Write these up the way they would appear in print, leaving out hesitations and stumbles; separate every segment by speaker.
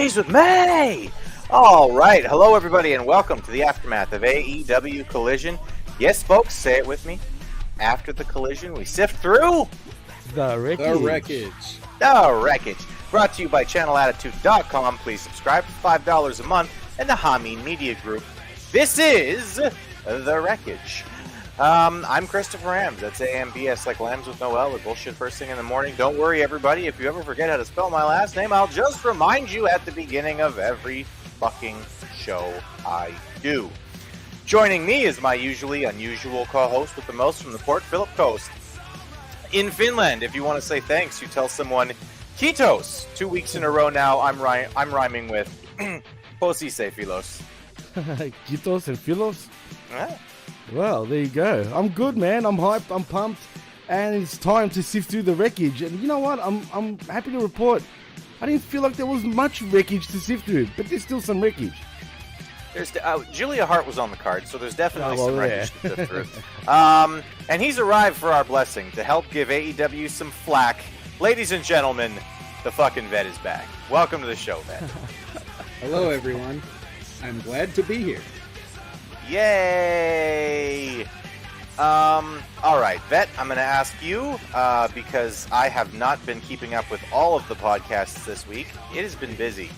Speaker 1: Mondays with May! All right, hello everybody and welcome to the aftermath of AEW Collision. Yes, folks, say it with me. After the collision, we sift through
Speaker 2: The Wreckage.
Speaker 1: The Wreckage. Brought to you by channelattitude.com. Please subscribe for $5 a month and the Hameen Media Group. This is The Wreckage. I'm Christopher Ambs. That's AMBS like lambs with no L. With bullshit first thing in the morning. Don't worry, everybody. If you ever forget how to spell my last name, I'll just remind you at the beginning of every fucking show I do. Joining me is my usually unusual co-host with the most from the Port Phillip Coast. In Finland, if you want to say thanks, you tell someone Kitos. 2 weeks in a row now, I'm rhyming with Posise Philos.
Speaker 2: Kitos and Philos?
Speaker 1: Yeah.
Speaker 2: Well, there you go. I'm good, man. I'm hyped. I'm pumped. And it's time to sift through the wreckage. And you know what? I'm happy to report I didn't feel like there was much wreckage to sift through, but there's still some wreckage.
Speaker 1: There's Julia Hart was on the card, so there's definitely some wreckage to sift through. And he's arrived for our blessing to help give AEW some flack. Ladies and gentlemen, the fucking vet is back. Welcome to the show, Vet.
Speaker 3: Hello, everyone. I'm glad to be here.
Speaker 1: Yay! All right, Vet, I'm going to ask you, because I have not been keeping up with all of the podcasts this week. It has been busy.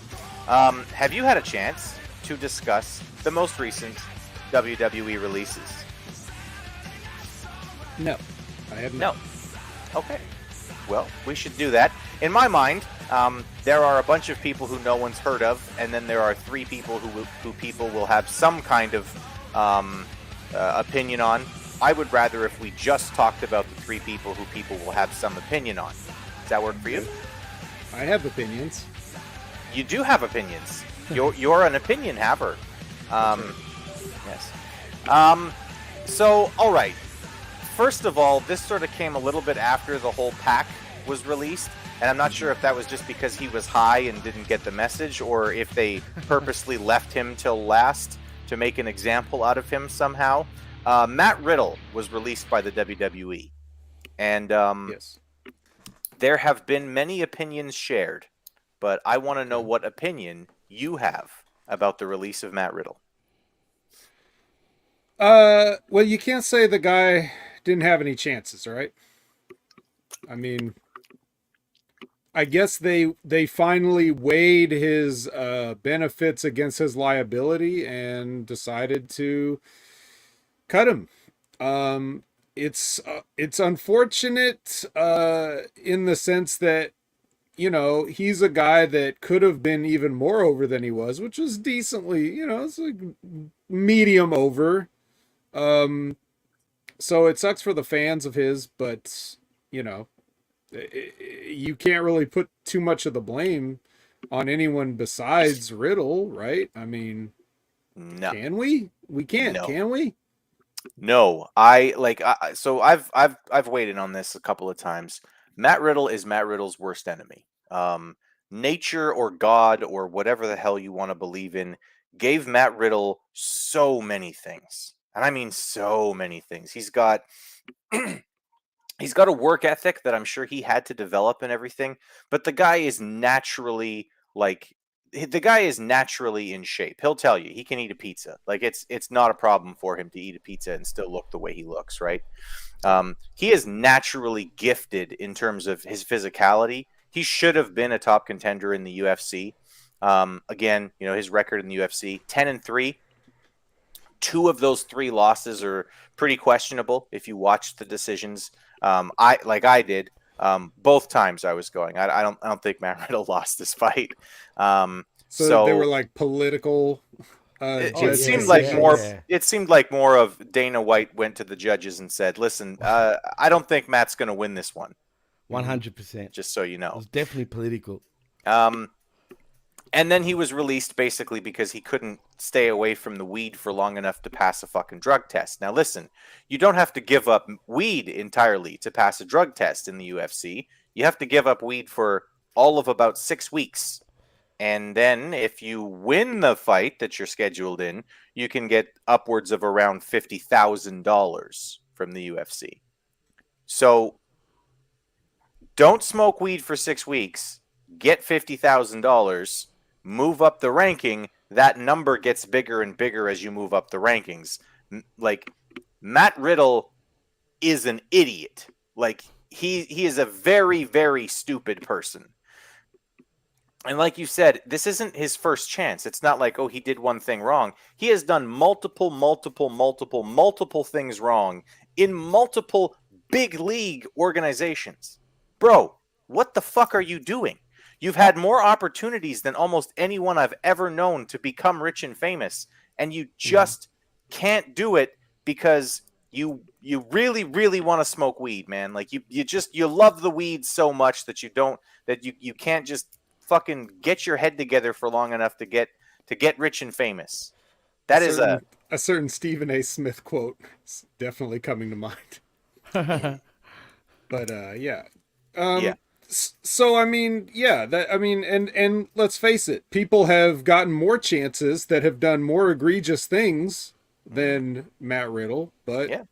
Speaker 1: Have you had a chance to discuss the most recent WWE releases?
Speaker 3: No, I have not.
Speaker 1: No. Okay. Well, we should do that. In my mind, there are a bunch of people who no one's heard of, and then there are three people who people will have some kind of opinion on. I would rather if we just talked about the three people who people will have some opinion on. Does that work for you?
Speaker 3: I have opinions.
Speaker 1: You do have opinions. You're an opinion haver. Yes. So, all right. First of all, this sort of came a little bit after the whole pack was released, and I'm not sure if that was just because he was high and didn't get the message, or if they purposely left him till last to make an example out of him somehow. Matt Riddle was released by the WWE, and
Speaker 3: Yes.
Speaker 1: there have been many opinions shared, but I want to know what opinion you have about the release of Matt Riddle.
Speaker 3: Well, you can't say the guy didn't have any chances, right? I mean, I guess they finally weighed his benefits against his liability and decided to cut him. It's unfortunate in the sense that, you know, he's a guy that could have been even more over than he was, which was decently, you know, it's like medium over. So it sucks for the fans of his, but, you know, you can't really put too much of the blame on anyone besides Riddle, right? I mean,
Speaker 1: No.
Speaker 3: can we? We can't,
Speaker 1: No.
Speaker 3: can we?
Speaker 1: No, so I've waited on this a couple of times. Matt Riddle is Matt Riddle's worst enemy. Nature or God or whatever the hell you want to believe in gave Matt Riddle so many things. And I mean so many things. He's got he's got a work ethic that I'm sure he had to develop and everything, but the guy is naturally in shape. He'll tell you he can eat a pizza. Like it's not a problem for him to eat a pizza and still look the way he looks, right? He is naturally gifted in terms of his physicality. He should have been a top contender in the UFC. Again, you know, his record in the UFC, 10-3. 2 of those 3 losses are pretty questionable if you watched the decisions. I did. Both times I was going, I don't think Matt Riddle lost this fight.
Speaker 3: So they were like political.
Speaker 1: It seemed like more. Yeah. It seemed like more of Dana White went to the judges and said, "Listen, I don't think Matt's going to win this one."
Speaker 2: 100%.
Speaker 1: Just so you know,
Speaker 2: it was definitely political.
Speaker 1: And then he was released basically because he couldn't stay away from the weed for long enough to pass a fucking drug test. Now listen, you don't have to give up weed entirely to pass a drug test in the UFC. You have to give up weed for all of about 6 weeks. And then if you win the fight that you're scheduled in, you can get upwards of around $50,000 from the UFC. So don't smoke weed for 6 weeks, get $50,000, move up the ranking, that number gets bigger and bigger as you move up the rankings. Like, Matt Riddle is an idiot. Like, he is a very, very stupid person. And like you said, this isn't his first chance. It's not like, oh, he did one thing wrong. He has done multiple things wrong in multiple big league organizations. Bro, what the fuck are you doing? You've had more opportunities than almost anyone I've ever known to become rich and famous, and you just can't do it because you really, really want to smoke weed, man. Like, you love the weed so much that you can't just fucking get your head together for long enough to get rich and famous. That is a
Speaker 3: certain Stephen A. Smith quote is definitely coming to mind. But yeah.
Speaker 1: Yeah.
Speaker 3: So I mean, yeah, and let's face it, people have gotten more chances that have done more egregious things than Matt Riddle, but
Speaker 1: Yeah.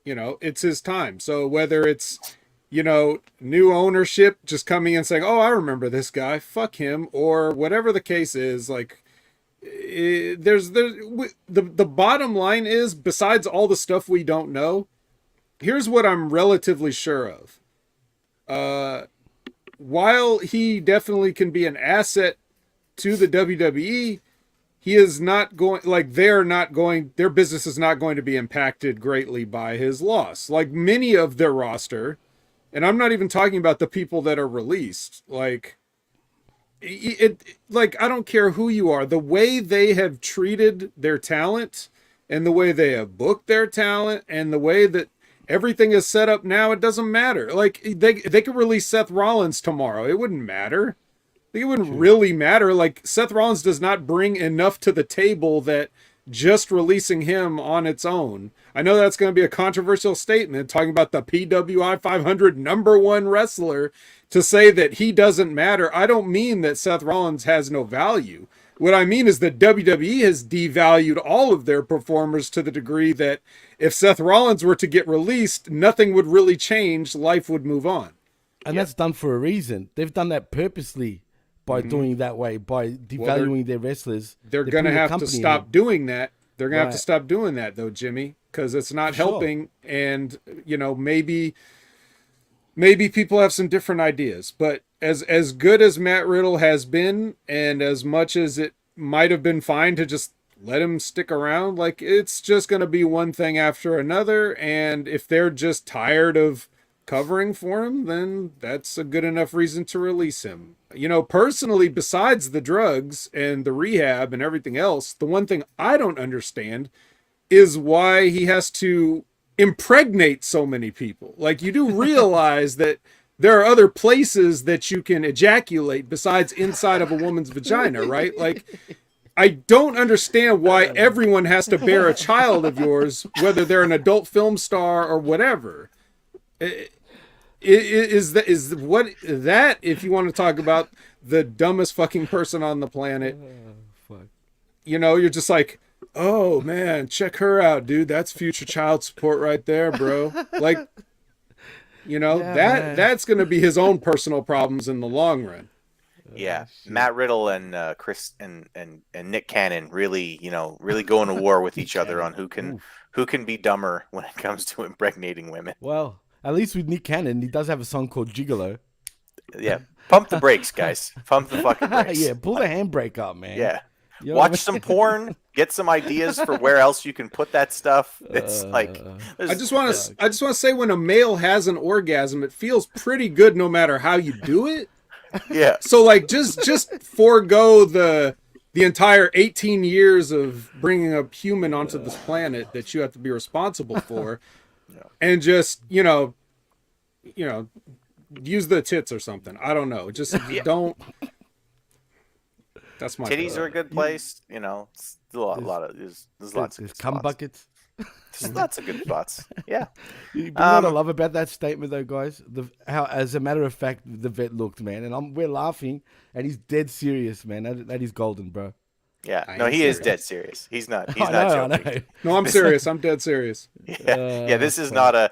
Speaker 3: you know, it's his time. So whether it's, you know, new ownership just coming in saying, "Oh, I remember this guy, fuck him," or whatever the case is, like, the bottom line is, besides all the stuff we don't know, here's what I'm relatively sure of. While he definitely can be an asset to the WWE, he is not going, like, their business is not going to be impacted greatly by his loss. Like many of their roster, and I'm not even talking about the people that are released. Like, like, I don't care who you are, the way they have treated their talent and the way they have booked their talent and the way that everything is set up now, it doesn't matter. Like, they could release Seth Rollins tomorrow. It wouldn't matter. It wouldn't really matter. Like, Seth Rollins does not bring enough to the table that just releasing him on its own. I know that's going to be a controversial statement, talking about the PWI 500 #1 wrestler, to say that he doesn't matter. I don't mean that Seth Rollins has no value. What I mean is that WWE has devalued all of their performers to the degree that if Seth Rollins were to get released, nothing would really change. Life would move on.
Speaker 2: And that's done for a reason. They've done that purposely by doing that way, by devaluing their wrestlers.
Speaker 3: They're going to have to stop doing that. They're going to have to stop doing that, though, Jimmy, because it's not helping. And, you know, maybe people have some different ideas. But as good as Matt Riddle has been, and as much as it might have been fine to just let him stick around, like, it's just going to be one thing after another. And if they're just tired of covering for him, then that's a good enough reason to release him. You know, personally, besides the drugs and the rehab and everything else, the one thing I don't understand is why he has to impregnate so many people. Like, you do realize that there are other places that you can ejaculate besides inside of a woman's vagina, right? Like, I don't understand why everyone has to bear a child of yours, whether they're an adult film star or whatever. Is that if you want to talk about the dumbest fucking person on the planet, you know, you're just like, oh man, check her out, dude. That's future child support right there, bro. Like, you know, that's going to be his own personal problems in the long run.
Speaker 1: Yeah, Matt Riddle and Chris and Nick Cannon really going to war with each other on who can be dumber when it comes to impregnating women.
Speaker 2: Well, at least with Nick Cannon, he does have a song called Gigolo.
Speaker 1: Yeah, pump the brakes, guys. Pump the fucking brakes.
Speaker 2: Yeah, pull the handbrake up, man.
Speaker 1: Yeah.
Speaker 2: You know
Speaker 1: Watch some porn, get some ideas for where else you can put that stuff. It's like,
Speaker 3: I just want to say, when a male has an orgasm, it feels pretty good no matter how you do it.
Speaker 1: Yeah.
Speaker 3: So, like, just forego the entire 18 years of bringing a human onto this planet that you have to be responsible for, and just, you know, use the tits or something. I don't know. Just don't. That's my
Speaker 1: titties are a good place. You know, there's lots of good
Speaker 2: cum
Speaker 1: spots.
Speaker 2: buckets.
Speaker 1: There's lots of good spots. Yeah.
Speaker 2: But you know what I love about that statement, though, guys? How, as a matter of fact, the vet looked, man, and we're laughing, and he's dead serious, man. That is golden, bro.
Speaker 1: Yeah, no, he is dead serious. He's not joking.
Speaker 3: No, I'm serious. I'm dead serious.
Speaker 1: Yeah, this is not a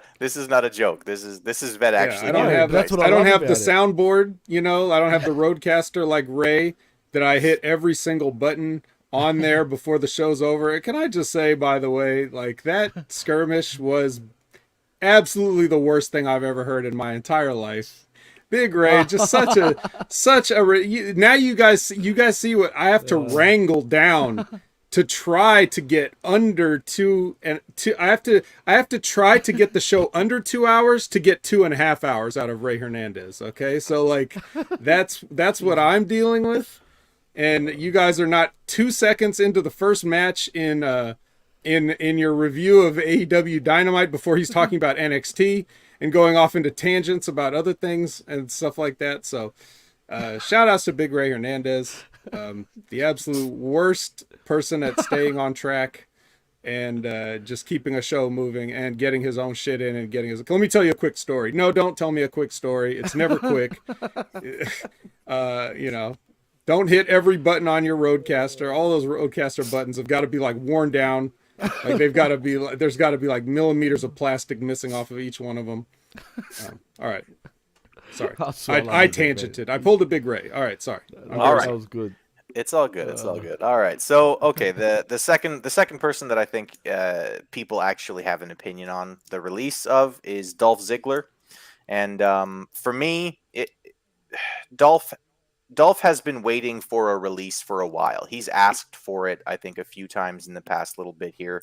Speaker 1: joke. This is vet actually.
Speaker 3: I don't have the soundboard, you know. I don't have the roadcaster like Ray that I hit every single button on there before the show's over. And can I just say, by the way, like that skirmish was absolutely the worst thing I've ever heard in my entire life. Big Ray, just now you guys see what I have to wrangle down to try to get under I have to try to get the show under 2 hours to get 2.5 hours out of Ray Hernandez. Okay, so like that's what I'm dealing with, and you guys are not 2 seconds into the first match in your review of AEW Dynamite before he's talking about NXT and going off into tangents about other things and stuff like that. So shout outs to Big Ray Hernandez, the absolute worst person at staying on track and just keeping a show moving and getting his own shit in and getting his... Let me tell you a quick story. No, don't tell me a quick story. It's never quick. Don't hit every button on your Roadcaster. All those Roadcaster buttons have got to be like worn down. Like they've got to be, there's got to be like millimeters of plastic missing off of each one of them. All right. Sorry. I tangented. I pulled a Big Ray. All right. Sorry.
Speaker 1: All right.
Speaker 2: That was good.
Speaker 1: It's all good. It's all good. All right. So, okay, the second person that I think people actually have an opinion on the release of is Dolph Ziggler, and for me, Dolph has been waiting for a release for a while. He's asked for it, I think, a few times in the past little bit here.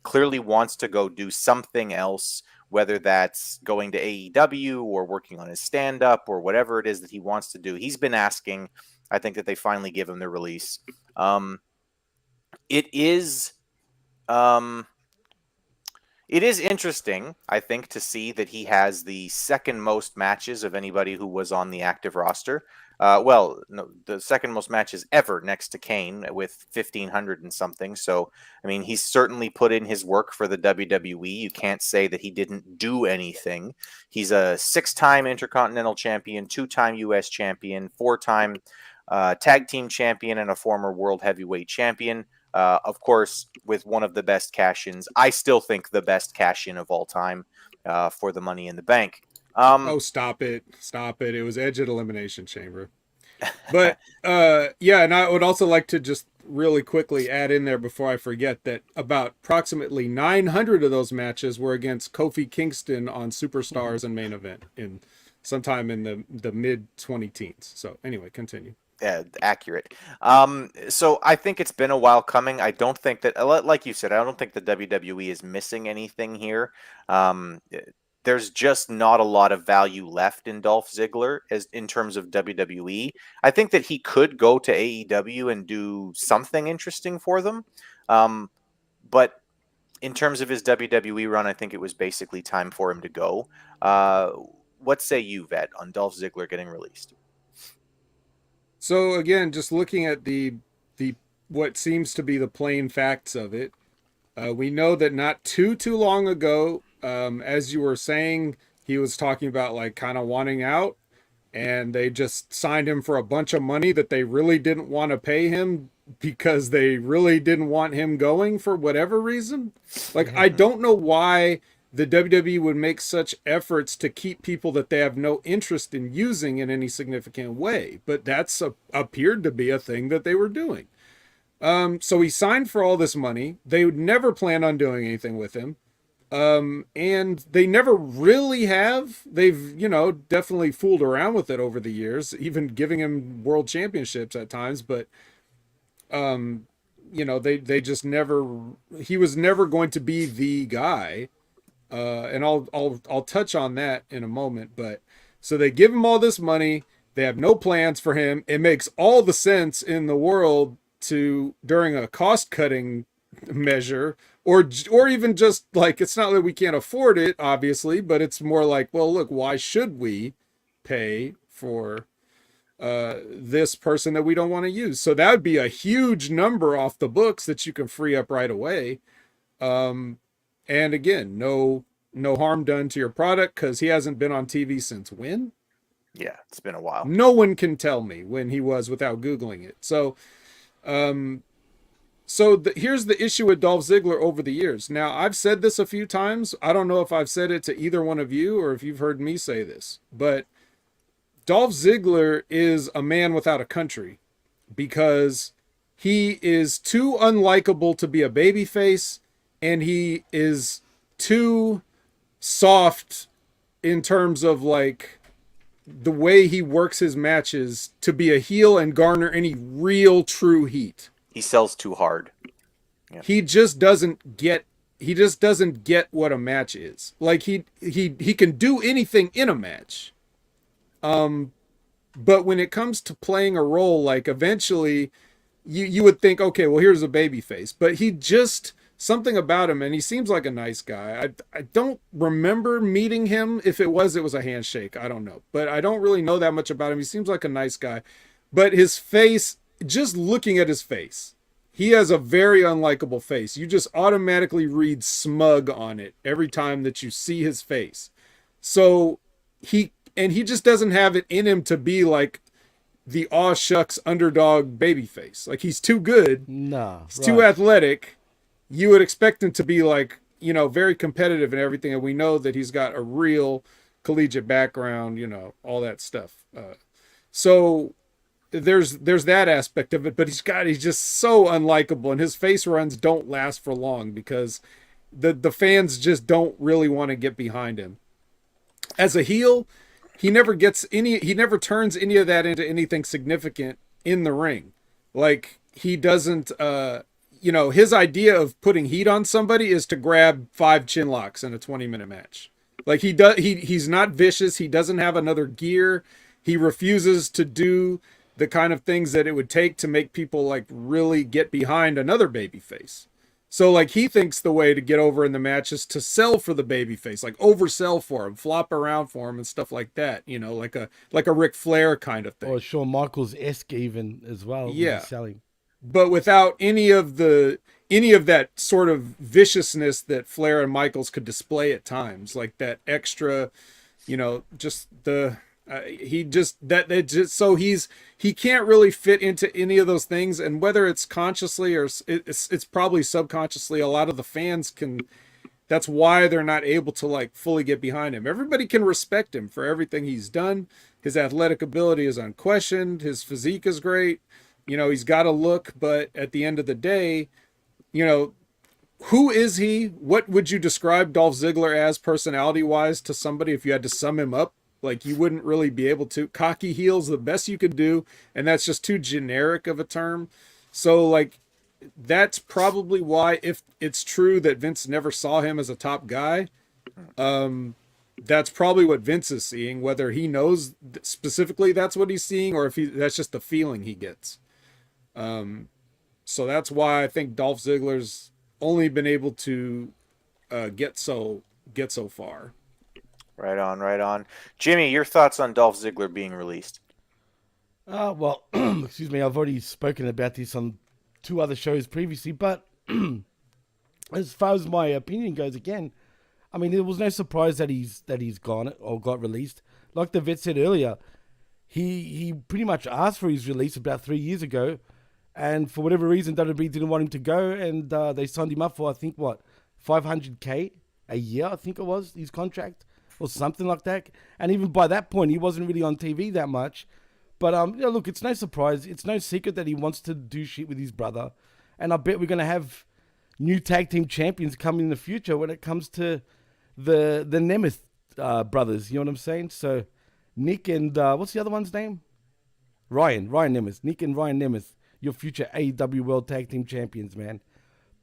Speaker 1: Clearly wants to go do something else, whether that's going to AEW or working on his stand-up or whatever it is that he wants to do. He's been asking. I think that they finally give him the release. It is interesting, I think, to see that he has the second most matches of anybody who was on the active roster. The second most matches ever next to Kane with 1,500 and something. So, I mean, he's certainly put in his work for the WWE. You can't say that he didn't do anything. He's a 6-time Intercontinental Champion, 2-time U.S. Champion, 4-time Tag Team Champion, and a former World Heavyweight Champion. Of course, with one of the best cash-ins. I still think the best cash-in of all time for the Money in the Bank.
Speaker 3: Stop it. It was Edge at Elimination Chamber. But, and I would also like to just really quickly add in there before I forget that about approximately 900 of those matches were against Kofi Kingston on Superstars and Main Event in sometime in the mid-20 teens. So anyway, continue.
Speaker 1: Accurate. So I think it's been a while coming. I don't think that, like you said, I don't think the WWE is missing anything here. There's just not a lot of value left in Dolph Ziggler as in terms of WWE. I think that he could go to AEW and do something interesting for them. But in terms of his WWE run, I think it was basically time for him to go. What say you, Vet, on Dolph Ziggler getting released?
Speaker 3: So again, just looking at the what seems to be the plain facts of it, we know that not too long ago, as you were saying, he was talking about like kind of wanting out, and they just signed him for a bunch of money that they really didn't want to pay him because they really didn't want him going for whatever reason. Like, I don't know why the WWE would make such efforts to keep people that they have no interest in using in any significant way, but that's appeared to be a thing that they were doing. So he signed for all this money. They would never plan on doing anything with him. And they never really have. They've, definitely fooled around with it over the years, even giving him world championships at times, but, they just never, he was never going to be the guy. And I'll touch on that in a moment, but so they give him all this money. They have no plans for him. It makes all the sense in the world to, during a cost cutting measure, or even just like, it's not that we can't afford it, obviously, but it's more like, well, look, why should we pay for this person that we don't want to use? So that would be a huge number off the books that you can free up right away. And again, no harm done to your product, because he hasn't been on TV since when?
Speaker 1: Yeah, it's been a while.
Speaker 3: No one can tell me when he was without Googling it. So, here's the issue with Dolph Ziggler over the years. Now, I've said this a few times. I don't know if I've said it to either one of you or if you've heard me say this, but Dolph Ziggler is a man without a country. because he is too unlikable to be a babyface, and he is too soft in terms of like the way he works his matches to be a heel and garner any real true heat.
Speaker 1: He sells too hard. Yeah.
Speaker 3: He just doesn't get what a match is. Like he can do anything in a match. But when it comes to playing a role, like eventually you would think, okay, well, here's a baby face, but he just, something about him, and he seems like a nice guy. I don't remember meeting him. If it was a handshake. I don't know, but I don't really know that much about him. He seems like a nice guy, but his face, just looking at his face, he has a very unlikable face. You just automatically read smug on it every time that you see his face. So he just doesn't have it in him to be like the aw shucks underdog babyface. Like, he's too good.
Speaker 2: Nah.
Speaker 3: He's too athletic. You would expect him to be like, you know, very competitive and everything. And we know that he's got a real collegiate background, you know, all that stuff. So there's that aspect of it, but he's just so unlikable, and his face runs don't last for long because the fans just don't really want to get behind him. As a heel, he never turns any of that into anything significant in the ring. Like, he doesn't, you know, his idea of putting heat on somebody is to grab 5 chin locks in a 20-minute match. Like, he's not vicious. He doesn't have another gear. He refuses to do the kind of things that it would take to make people like really get behind another babyface. So like, he thinks the way to get over in the match is to sell for the babyface, like oversell for him, flop around for him and stuff like that. You know, like a Ric Flair kind of thing.
Speaker 2: Or Shawn Michaels-esque even as well.
Speaker 3: Yeah.
Speaker 2: Selling.
Speaker 3: But without any of that sort of viciousness that Flair and Michaels could display at times, like that extra, you know, just the, he can't really fit into any of those things. And whether it's consciously or it's probably subconsciously, a lot of the fans that's why they're not able to like fully get behind him. Everybody can respect him for everything he's done. His athletic ability is unquestioned. His physique is great. You know, he's got a look, but at the end of the day, you know, who is he? What would you describe Dolph Ziggler as personality wise to somebody if you had to sum him up? Like, you wouldn't really be able to. Cocky heel's the best you could do, and that's just too generic of a term. So, like, that's probably why, if it's true that Vince never saw him as a top guy, that's probably what Vince is seeing, whether he knows specifically that's what he's seeing or if that's just the feeling he gets. So that's why I think Dolph Ziggler's only been able to get so far.
Speaker 1: Right on. Jimmy, your thoughts on Dolph Ziggler being released?
Speaker 2: Well, excuse me, I've already spoken about this on 2 other shows previously, but as far as my opinion goes, again, I mean, there was no surprise that he's gone or got released. Like the vet said earlier, he pretty much asked for his release about 3 years ago, and for whatever reason, WWE didn't want him to go, and they signed him up for, I think, $500K a year, I think it was, his contract, or something like that. And even by that point, he wasn't really on TV that much. But you know, look, it's no surprise. It's no secret that he wants to do shit with his brother. And I bet we're going to have new tag team champions coming in the future when it comes to the Nemeth brothers. You know what I'm saying? So Nick and, what's the other one's name? Ryan Nemeth. Nick and Ryan Nemeth, your future AEW World Tag Team Champions, man.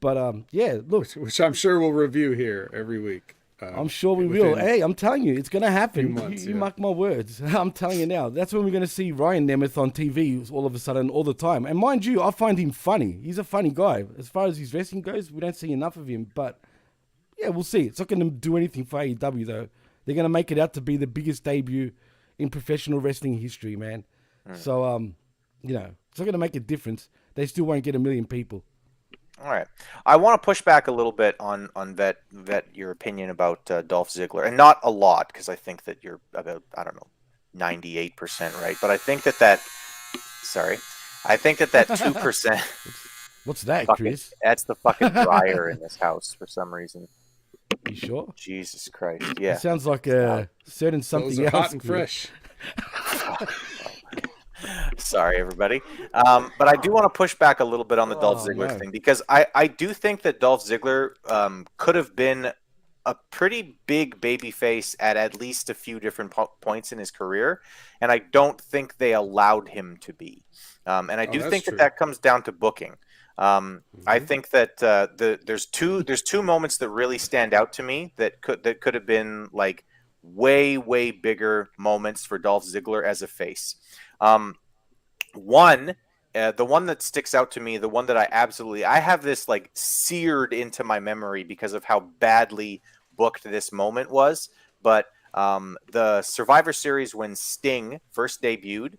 Speaker 2: But yeah, look.
Speaker 3: Which I'm sure we'll review here every week.
Speaker 2: I'm sure we will. Hey, I'm telling you, it's going to happen.
Speaker 3: Months,
Speaker 2: you mark my words. I'm telling you now. That's when we're going to see Ryan Nemeth on TV all of a sudden, all the time. And mind you, I find him funny. He's a funny guy. As far as his wrestling goes, we don't see enough of him. But yeah, we'll see. It's not going to do anything for AEW, though. They're going to make it out to be the biggest debut in professional wrestling history, man. So, you know, it's not going to make a difference. They still won't get 1 million people.
Speaker 1: All right. I want to push back a little bit on Vet your opinion about Dolph Ziggler, and not a lot, because I think that you're about, I don't know, 98% right. But I think that 2%.
Speaker 2: What's that, Chris?
Speaker 1: That's the fucking dryer in this house for some reason.
Speaker 2: You sure?
Speaker 1: Jesus Christ. Yeah.
Speaker 2: It sounds like a certain something
Speaker 3: Those are
Speaker 2: else.
Speaker 3: hot and fresh.
Speaker 1: Sorry, everybody. But I do want to push back a little bit on the Dolph
Speaker 2: Oh,
Speaker 1: Ziggler
Speaker 2: no.
Speaker 1: thing because I do think that Dolph Ziggler could have been a pretty big babyface at least a few different points in his career, and I don't think they allowed him to be. And I
Speaker 3: Oh,
Speaker 1: do
Speaker 3: that's
Speaker 1: think that
Speaker 3: true.
Speaker 1: that comes down to booking. I
Speaker 2: Mhm.
Speaker 1: think that there's two moments that really stand out to me that could have been like way bigger moments for Dolph Ziggler as a face. Um, one, the one that sticks out to me, the one that I have this like seared into my memory because of how badly booked this moment was. But the Survivor Series when Sting first debuted,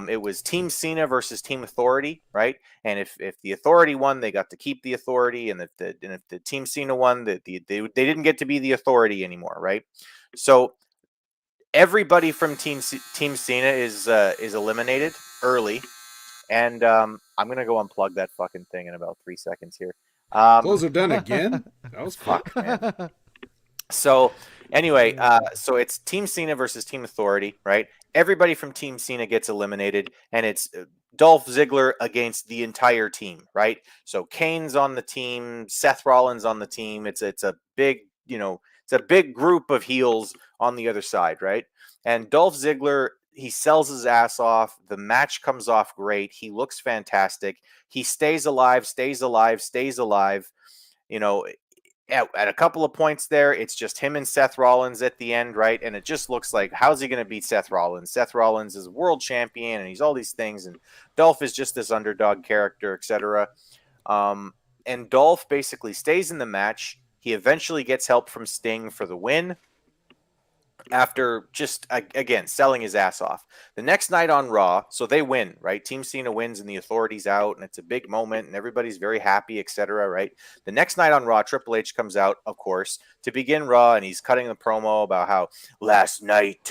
Speaker 1: it was Team Cena versus Team Authority, right? And if the Authority won, they got to keep the Authority, and if the Team Cena won, they didn't get to be the Authority anymore, right? So everybody from Team Cena is eliminated early, and I'm gonna go unplug that fucking thing in about 3 seconds here.
Speaker 3: Clothes are done again. That was quick.
Speaker 1: Fuck, man. So anyway, so it's Team Cena versus Team Authority, right? Everybody from Team Cena gets eliminated, and it's Dolph Ziggler against the entire team, right? So Kane's on the team, Seth Rollins on the team. It's a big, it's a big group of heels on the other side, right? And Dolph Ziggler, he sells his ass off. The match comes off great. He looks fantastic. He stays alive, stays alive, stays alive. You know, at a couple of points there, it's just him and Seth Rollins at the end, right? And it just looks like, how's he going to beat Seth Rollins? Seth Rollins is world champion, and he's all these things, and Dolph is just this underdog character, etc. And Dolph basically stays in the match. He eventually gets help from Sting for the win after just again selling his ass off. The next night on Raw, so they win, right? Team Cena wins and the Authority's out, and it's a big moment and everybody's very happy, etc., right? The next night on Raw, Triple H comes out, of course, to begin Raw, and he's cutting the promo about how last night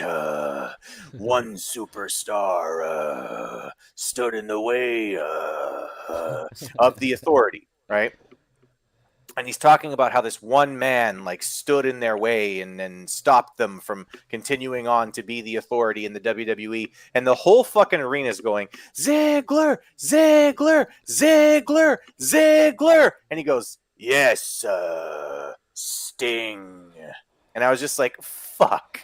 Speaker 1: one superstar stood in the way of the Authority, right? And he's talking about how this one man like stood in their way and stopped them from continuing on to be the Authority in the WWE, and the whole fucking arena is going Ziggler, Ziggler, Ziggler, Ziggler, and he goes, yes, Sting. And I was just like, fuck.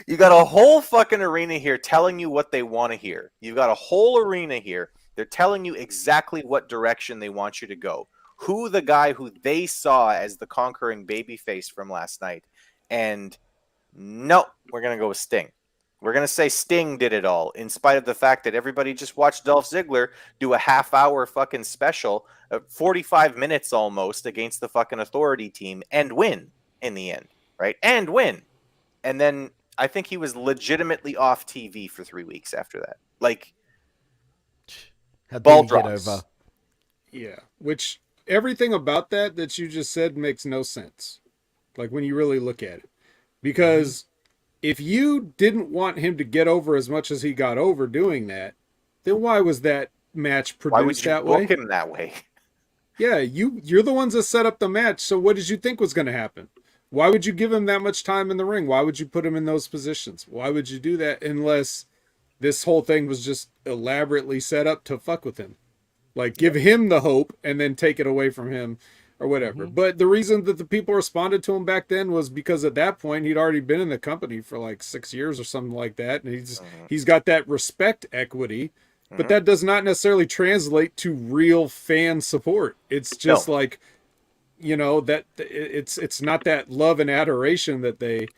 Speaker 1: You got a whole fucking arena here telling you what they want to hear. You've got a whole arena here. They're telling you exactly what direction they want you to go. Who the guy who they saw as the conquering babyface from last night. And no, we're going to go with Sting. We're going to say Sting did it all, in spite of the fact that everybody just watched Dolph Ziggler do a half-hour fucking special, 45 minutes almost, against the fucking Authority team, and win in the end, right? And win. And then I think he was legitimately off TV for 3 weeks after that. Like,
Speaker 2: How
Speaker 1: ball
Speaker 2: did he get
Speaker 1: drops.
Speaker 2: over?
Speaker 3: Yeah, which everything about that you just said makes no sense. Like when you really look at it. Because if you didn't want him to get over as much as he got over doing that, then why was that match
Speaker 1: Why would
Speaker 3: produced
Speaker 1: you
Speaker 3: that
Speaker 1: book
Speaker 3: way?
Speaker 1: him that way?
Speaker 3: Yeah, you're the ones that set up the match. So what did you think was going to happen? Why would you give him that much time in the ring? Why would you put him in those positions? Why would you do that unless this whole thing was just elaborately set up to fuck with him? Like give him the hope and then take it away from him or whatever. But the reason that the people responded to him back then was because at that point he'd already been in the company for like 6 years or something like that, and he's got that respect equity. But that does not necessarily translate to real fan support. It's just
Speaker 1: No.
Speaker 3: like, that it's not that love and adoration that they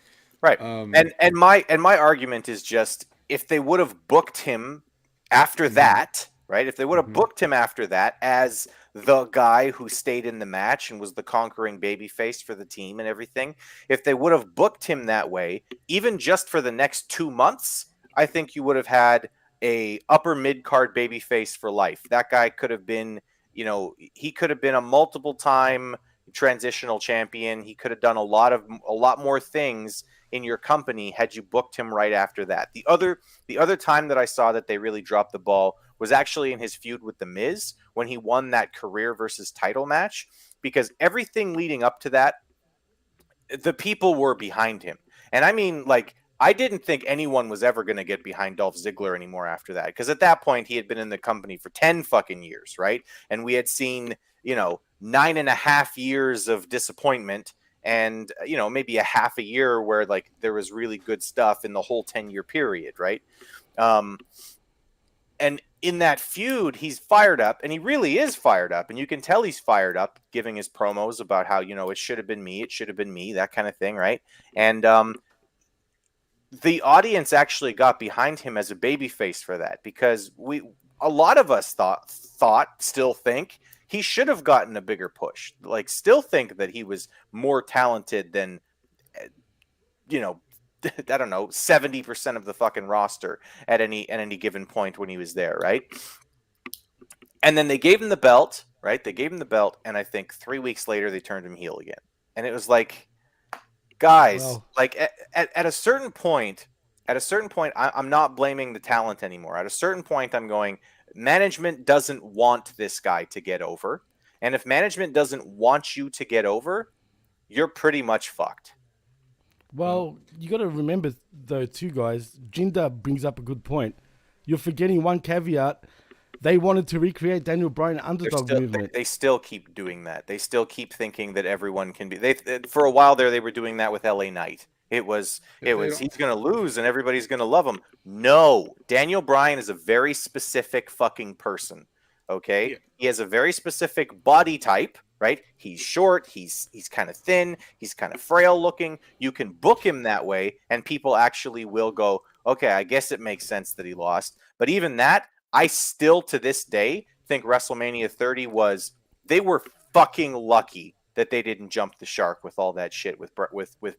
Speaker 1: Right. And my argument is just, if they would have booked him after that, right? If they would have booked him after that as the guy who stayed in the match and was the conquering babyface for the team and everything, if they would have booked him that way, even just for the next 2 months, I think you would have had a upper mid card babyface for life. That guy could have been, he could have been a multiple time transitional champion. He could have done a lot more things in your company had you booked him right after that. The other time that I saw that they really dropped the ball was actually in his feud with The Miz when he won that career versus title match, because everything leading up to that, the people were behind him. And I mean, like, I didn't think anyone was ever going to get behind Dolph Ziggler anymore after that, because at that point he had been in the company for 10 fucking years, right? And we had seen, 9.5 years of disappointment, and maybe a half a year where like there was really good stuff in the whole 10-year period, right? Um, and in that feud, he's fired up, and he really is fired up, and you can tell he's fired up, giving his promos about how it should have been me, that kind of thing, right? And the audience actually got behind him as a babyface for that, because a lot of us still think he should have gotten a bigger push, like still think that he was more talented than I don't know, 70% of the fucking roster at any given point when he was there, right? And then they gave him the belt, right? They gave him the belt, and I think 3 weeks later they turned him heel again. And it was like, guys,
Speaker 2: Well,
Speaker 1: like at a certain point, I'm not blaming the talent anymore. At a certain point, I'm going, management doesn't want this guy to get over. And if management doesn't want you to get over, you're pretty much fucked.
Speaker 2: well, you got to remember though, too, guys. Jinder brings up a good point. You're forgetting one caveat. They wanted to recreate Daniel Bryan underdog movement.
Speaker 1: They still keep doing that. They still keep thinking that everyone can be. For a while there, they were doing that with LA Knight. It was he's going to lose and everybody's going to love him. No, Daniel Bryan is a very specific fucking person. Okay, yeah. He has a very specific body type. Right? He's short. He's kind of thin. He's kind of frail looking. You can book him that way, and people actually will go, okay, I guess it makes sense that he lost. But even that, I still to this day think WrestleMania 30 they were fucking lucky that they didn't jump the shark with all that shit with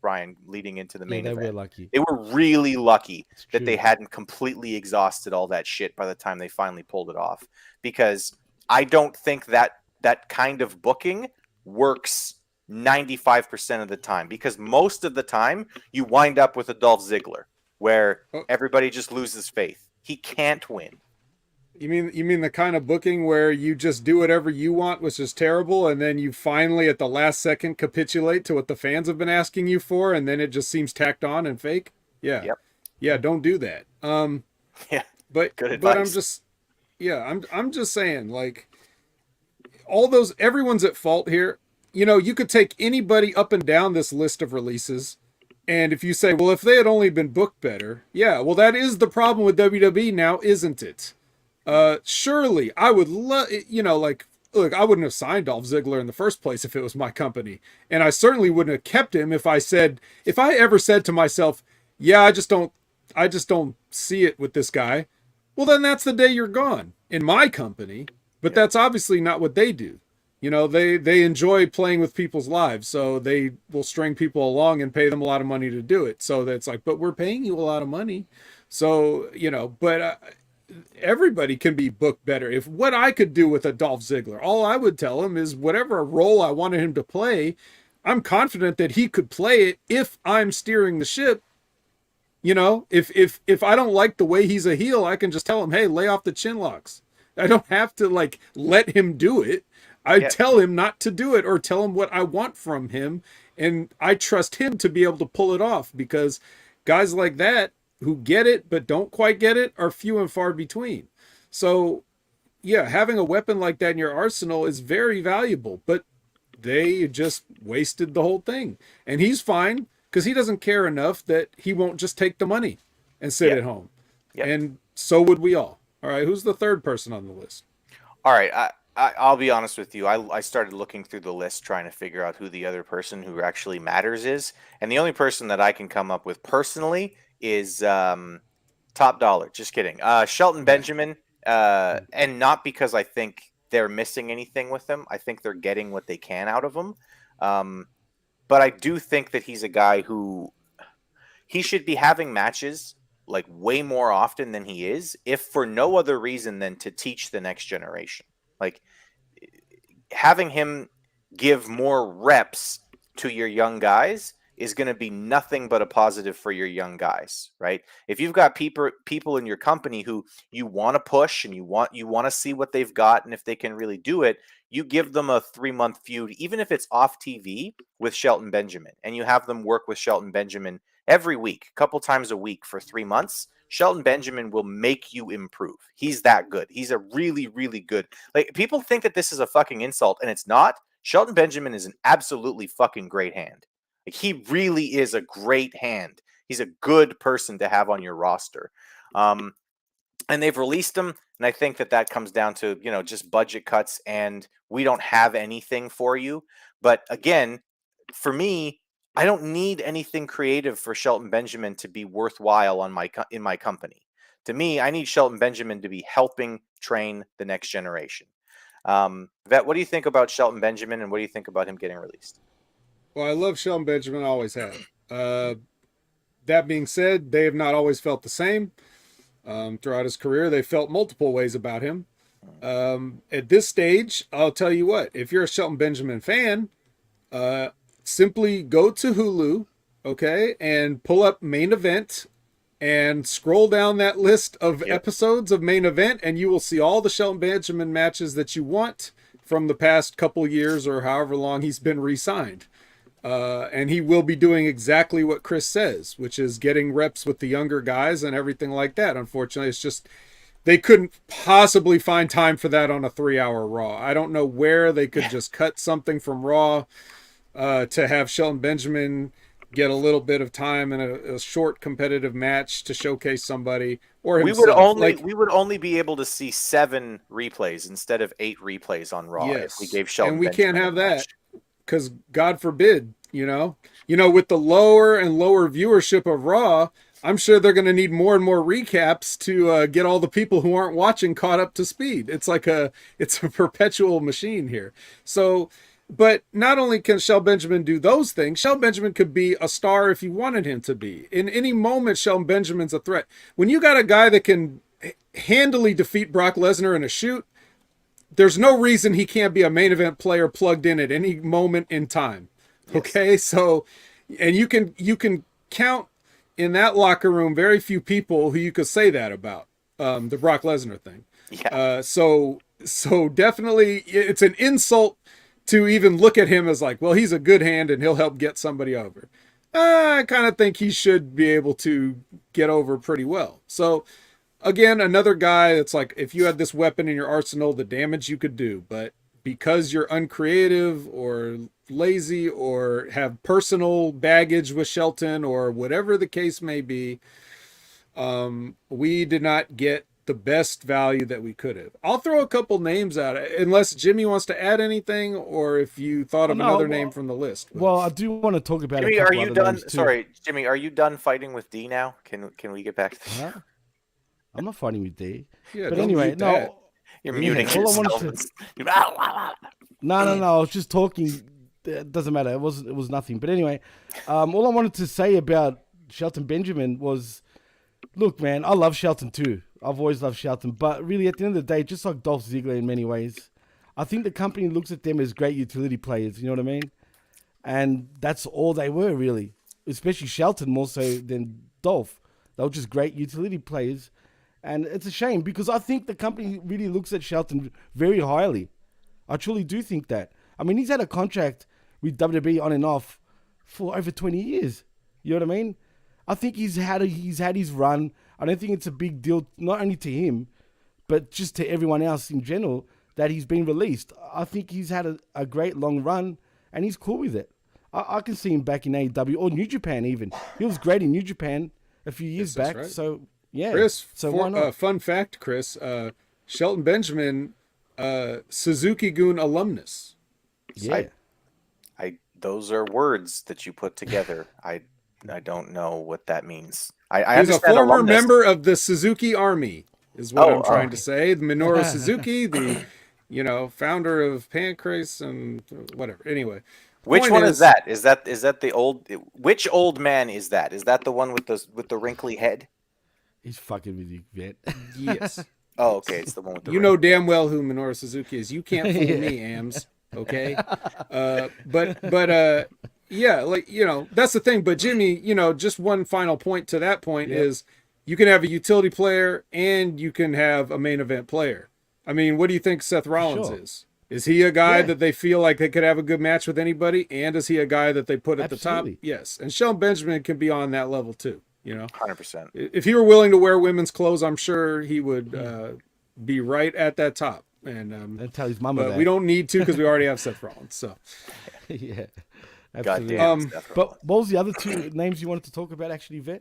Speaker 1: Bryan leading into the main event.
Speaker 2: They were lucky.
Speaker 1: They were really lucky that they hadn't completely exhausted all that shit by the time they finally pulled it off, because I don't think that kind of booking works 95% of the time, because most of the time you wind up with a Dolph Ziggler where everybody just loses faith. He can't win.
Speaker 3: You mean the kind of booking where you just do whatever you want, which is terrible, and then you finally at the last second capitulate to what the fans have been asking you for, and then it just seems tacked on and fake? Yeah. Yep. Yeah, don't do that.
Speaker 1: Yeah.
Speaker 3: But I'm just saying, like, everyone's at fault here. You could take anybody up and down this list of releases, and if you say, well, if they had only been booked better, yeah, well, that is the problem with WWE now, isn't it? Surely I would love, look, I wouldn't have signed Dolph Ziggler in the first place if it was my company. And I certainly wouldn't have kept him if I ever said to myself, yeah, I just don't see it with this guy. Well, then that's the day you're gone in my company. But that's obviously not what they do. They enjoy playing with people's lives, so they will string people along and pay them a lot of money to do it. So that's like, but we're paying you a lot of money. So, everybody can be booked better. If what I could do with a Dolph Ziggler, all I would tell him is whatever role I wanted him to play, I'm confident that he could play it if I'm steering the ship. If I don't like the way he's a heel, I can just tell him, hey, lay off the chin locks. I don't have to let him do it. I tell him not to do it, or tell him what I want from him. And I trust him to be able to pull it off, because guys like that who get it but don't quite get it are few and far between. So, yeah, having a weapon like that in your arsenal is very valuable, but they just wasted the whole thing. And he's fine because he doesn't care enough that he won't just take the money and sit at home. Yep. And so would we all. All right, who's the third person on the list?
Speaker 1: All right, I'll be honest with you. I started looking through the list trying to figure out who the other person who actually matters is. And the only person that I can come up with personally is top dollar. Just kidding. Shelton Benjamin. And not because I think they're missing anything with him. I think they're getting what they can out of him. But I do think that he's a guy who he should be having matches like way more often than he is, if for no other reason than to teach the next generation. Like having him give more reps to your young guys is going to be nothing but a positive for your young guys, right? If you've got people in your company who you want to push and you want to see what they've got and if they can really do it, you give them a 3-month feud, even if it's off TV with Shelton Benjamin, and you have them work with Shelton Benjamin every week, a couple times a week for 3 months. Shelton Benjamin will make you improve. He's that good. He's a really, really good. Like, people think that this is a fucking insult, and it's not. Shelton Benjamin is an absolutely fucking great hand. Like, he really is a great hand. He's a good person to have on your roster. And they've released him, and I think that comes down to, just budget cuts, and we don't have anything for you. But again, for me, I don't need anything creative for Shelton Benjamin to be worthwhile in my company. To me, I need Shelton Benjamin to be helping train the next generation. Vet, what do you think about Shelton Benjamin, and what do you think about him getting released?
Speaker 3: Well, I love Shelton Benjamin, I always have. That being said, they have not always felt the same. Throughout his career, they felt multiple ways about him. At this stage, I'll tell you what, if you're a Shelton Benjamin fan, simply go to Hulu, okay, and pull up Main Event and scroll down that list of episodes of Main Event, and you will see all the Shelton Benjamin matches that you want from the past couple years or however long he's been re-signed. And he will be doing exactly what Chris says, which is getting reps with the younger guys and everything like that. Unfortunately, it's just they couldn't possibly find time for that on a 3-hour Raw. I don't know where they could just cut something from Raw to have Shelton Benjamin get a little bit of time in a short competitive match to showcase somebody or himself.
Speaker 1: We would only be able to see 7 replays instead of 8 replays on Raw if we gave Shelton.
Speaker 3: And we
Speaker 1: Benjamin
Speaker 3: can't have that because God forbid, with the lower and lower viewership of Raw, I'm sure they're going to need more and more recaps to get all the people who aren't watching caught up to speed. It's it's a perpetual machine here. So. But not only can Shelton Benjamin do those things, Shelton Benjamin could be a star if you wanted him to be. In any moment, Shelton Benjamin's a threat. When you got a guy that can handily defeat Brock Lesnar in a shoot, there's no reason he can't be a main event player plugged in at any moment in time. Okay, so, and you can count in that locker room very few people who you could say that about, the Brock Lesnar thing.
Speaker 1: Yeah.
Speaker 3: So definitely it's an insult to even look at him as like, well, he's a good hand and he'll help get somebody over. I kind of think he should be able to get over pretty well. So again, another guy that's like, if you had this weapon in your arsenal, the damage you could do, but because you're uncreative or lazy or have personal baggage with Shelton or whatever the case may be, we did not get the best value that we could have. I'll throw a couple names out, unless Jimmy wants to add anything, or if you thought of another name from the list.
Speaker 2: Well, I do want to talk about.
Speaker 1: Jimmy, are you done? Sorry, Jimmy, are you done fighting with D now? Can we get back to this?
Speaker 2: Huh? I'm not fighting with D.
Speaker 3: Yeah,
Speaker 2: but anyway, no.
Speaker 1: You're muting yourself.
Speaker 2: No. I was just talking. It doesn't matter. It was nothing. But anyway, all I wanted to say about Shelton Benjamin was, look, man, I love Shelton too. I've always loved Shelton, but really at the end of the day, just like Dolph Ziggler in many ways, I think the company looks at them as great utility players, you know what I mean? And that's all they were, really, especially Shelton more so than Dolph. They were just great utility players, and it's a shame because I think the company really looks at Shelton very highly. I truly do think that. I mean, he's had a contract with WWE on and off for over 20 years, you know what I mean? I think he's had his run. I don't think it's a big deal, not only to him, but just to everyone else in general, that he's been released. I think he's had a great long run, and he's cool with it. I can see him back in AEW or New Japan even. He was great in New Japan a few years back. Right. So, yeah.
Speaker 3: Chris,
Speaker 2: why not?
Speaker 3: Fun fact, Chris, Shelton Benjamin, Suzuki-gun alumnus.
Speaker 2: Yeah.
Speaker 1: Those are words that you put together. I don't know what that means. I
Speaker 3: He's a
Speaker 1: understand
Speaker 3: former
Speaker 1: alumnus.
Speaker 3: member of the Suzuki Army, is what I'm trying to say. Minoru Suzuki, the founder of Pancrase and whatever. Anyway,
Speaker 1: which one is that? Is that the old? Which old man is that? Is that the one with the wrinkly head?
Speaker 2: He's fucking with you, Vet.
Speaker 3: Yes.
Speaker 1: Oh, okay. It's the one with the.
Speaker 3: You know damn well who Minoru Suzuki is. You can't fool me, Ambs. Okay. But Yeah, like, that's the thing. But Jimmy, just one final point to that point
Speaker 2: Yeah.
Speaker 3: is you can have a utility player and you can have a main event player. I mean, what do you think Seth Rollins
Speaker 2: sure.
Speaker 3: is? Is he a guy
Speaker 2: Yeah.
Speaker 3: that they feel like they could have a good match with anybody? And is he a guy that they put at
Speaker 2: Absolutely.
Speaker 3: the top? Yes. And Shelton Benjamin can be on that level too,
Speaker 1: 100%.
Speaker 3: If he were willing to wear women's clothes, I'm sure he would be right at that top.
Speaker 2: And tell his mama
Speaker 3: But
Speaker 2: that.
Speaker 3: we don't need to because we already have Seth Rollins. So
Speaker 2: Yeah. Absolutely.
Speaker 1: Goddamn. Seth
Speaker 2: But
Speaker 1: Rollins.
Speaker 2: what was the other two names you wanted to talk about, actually, Vet?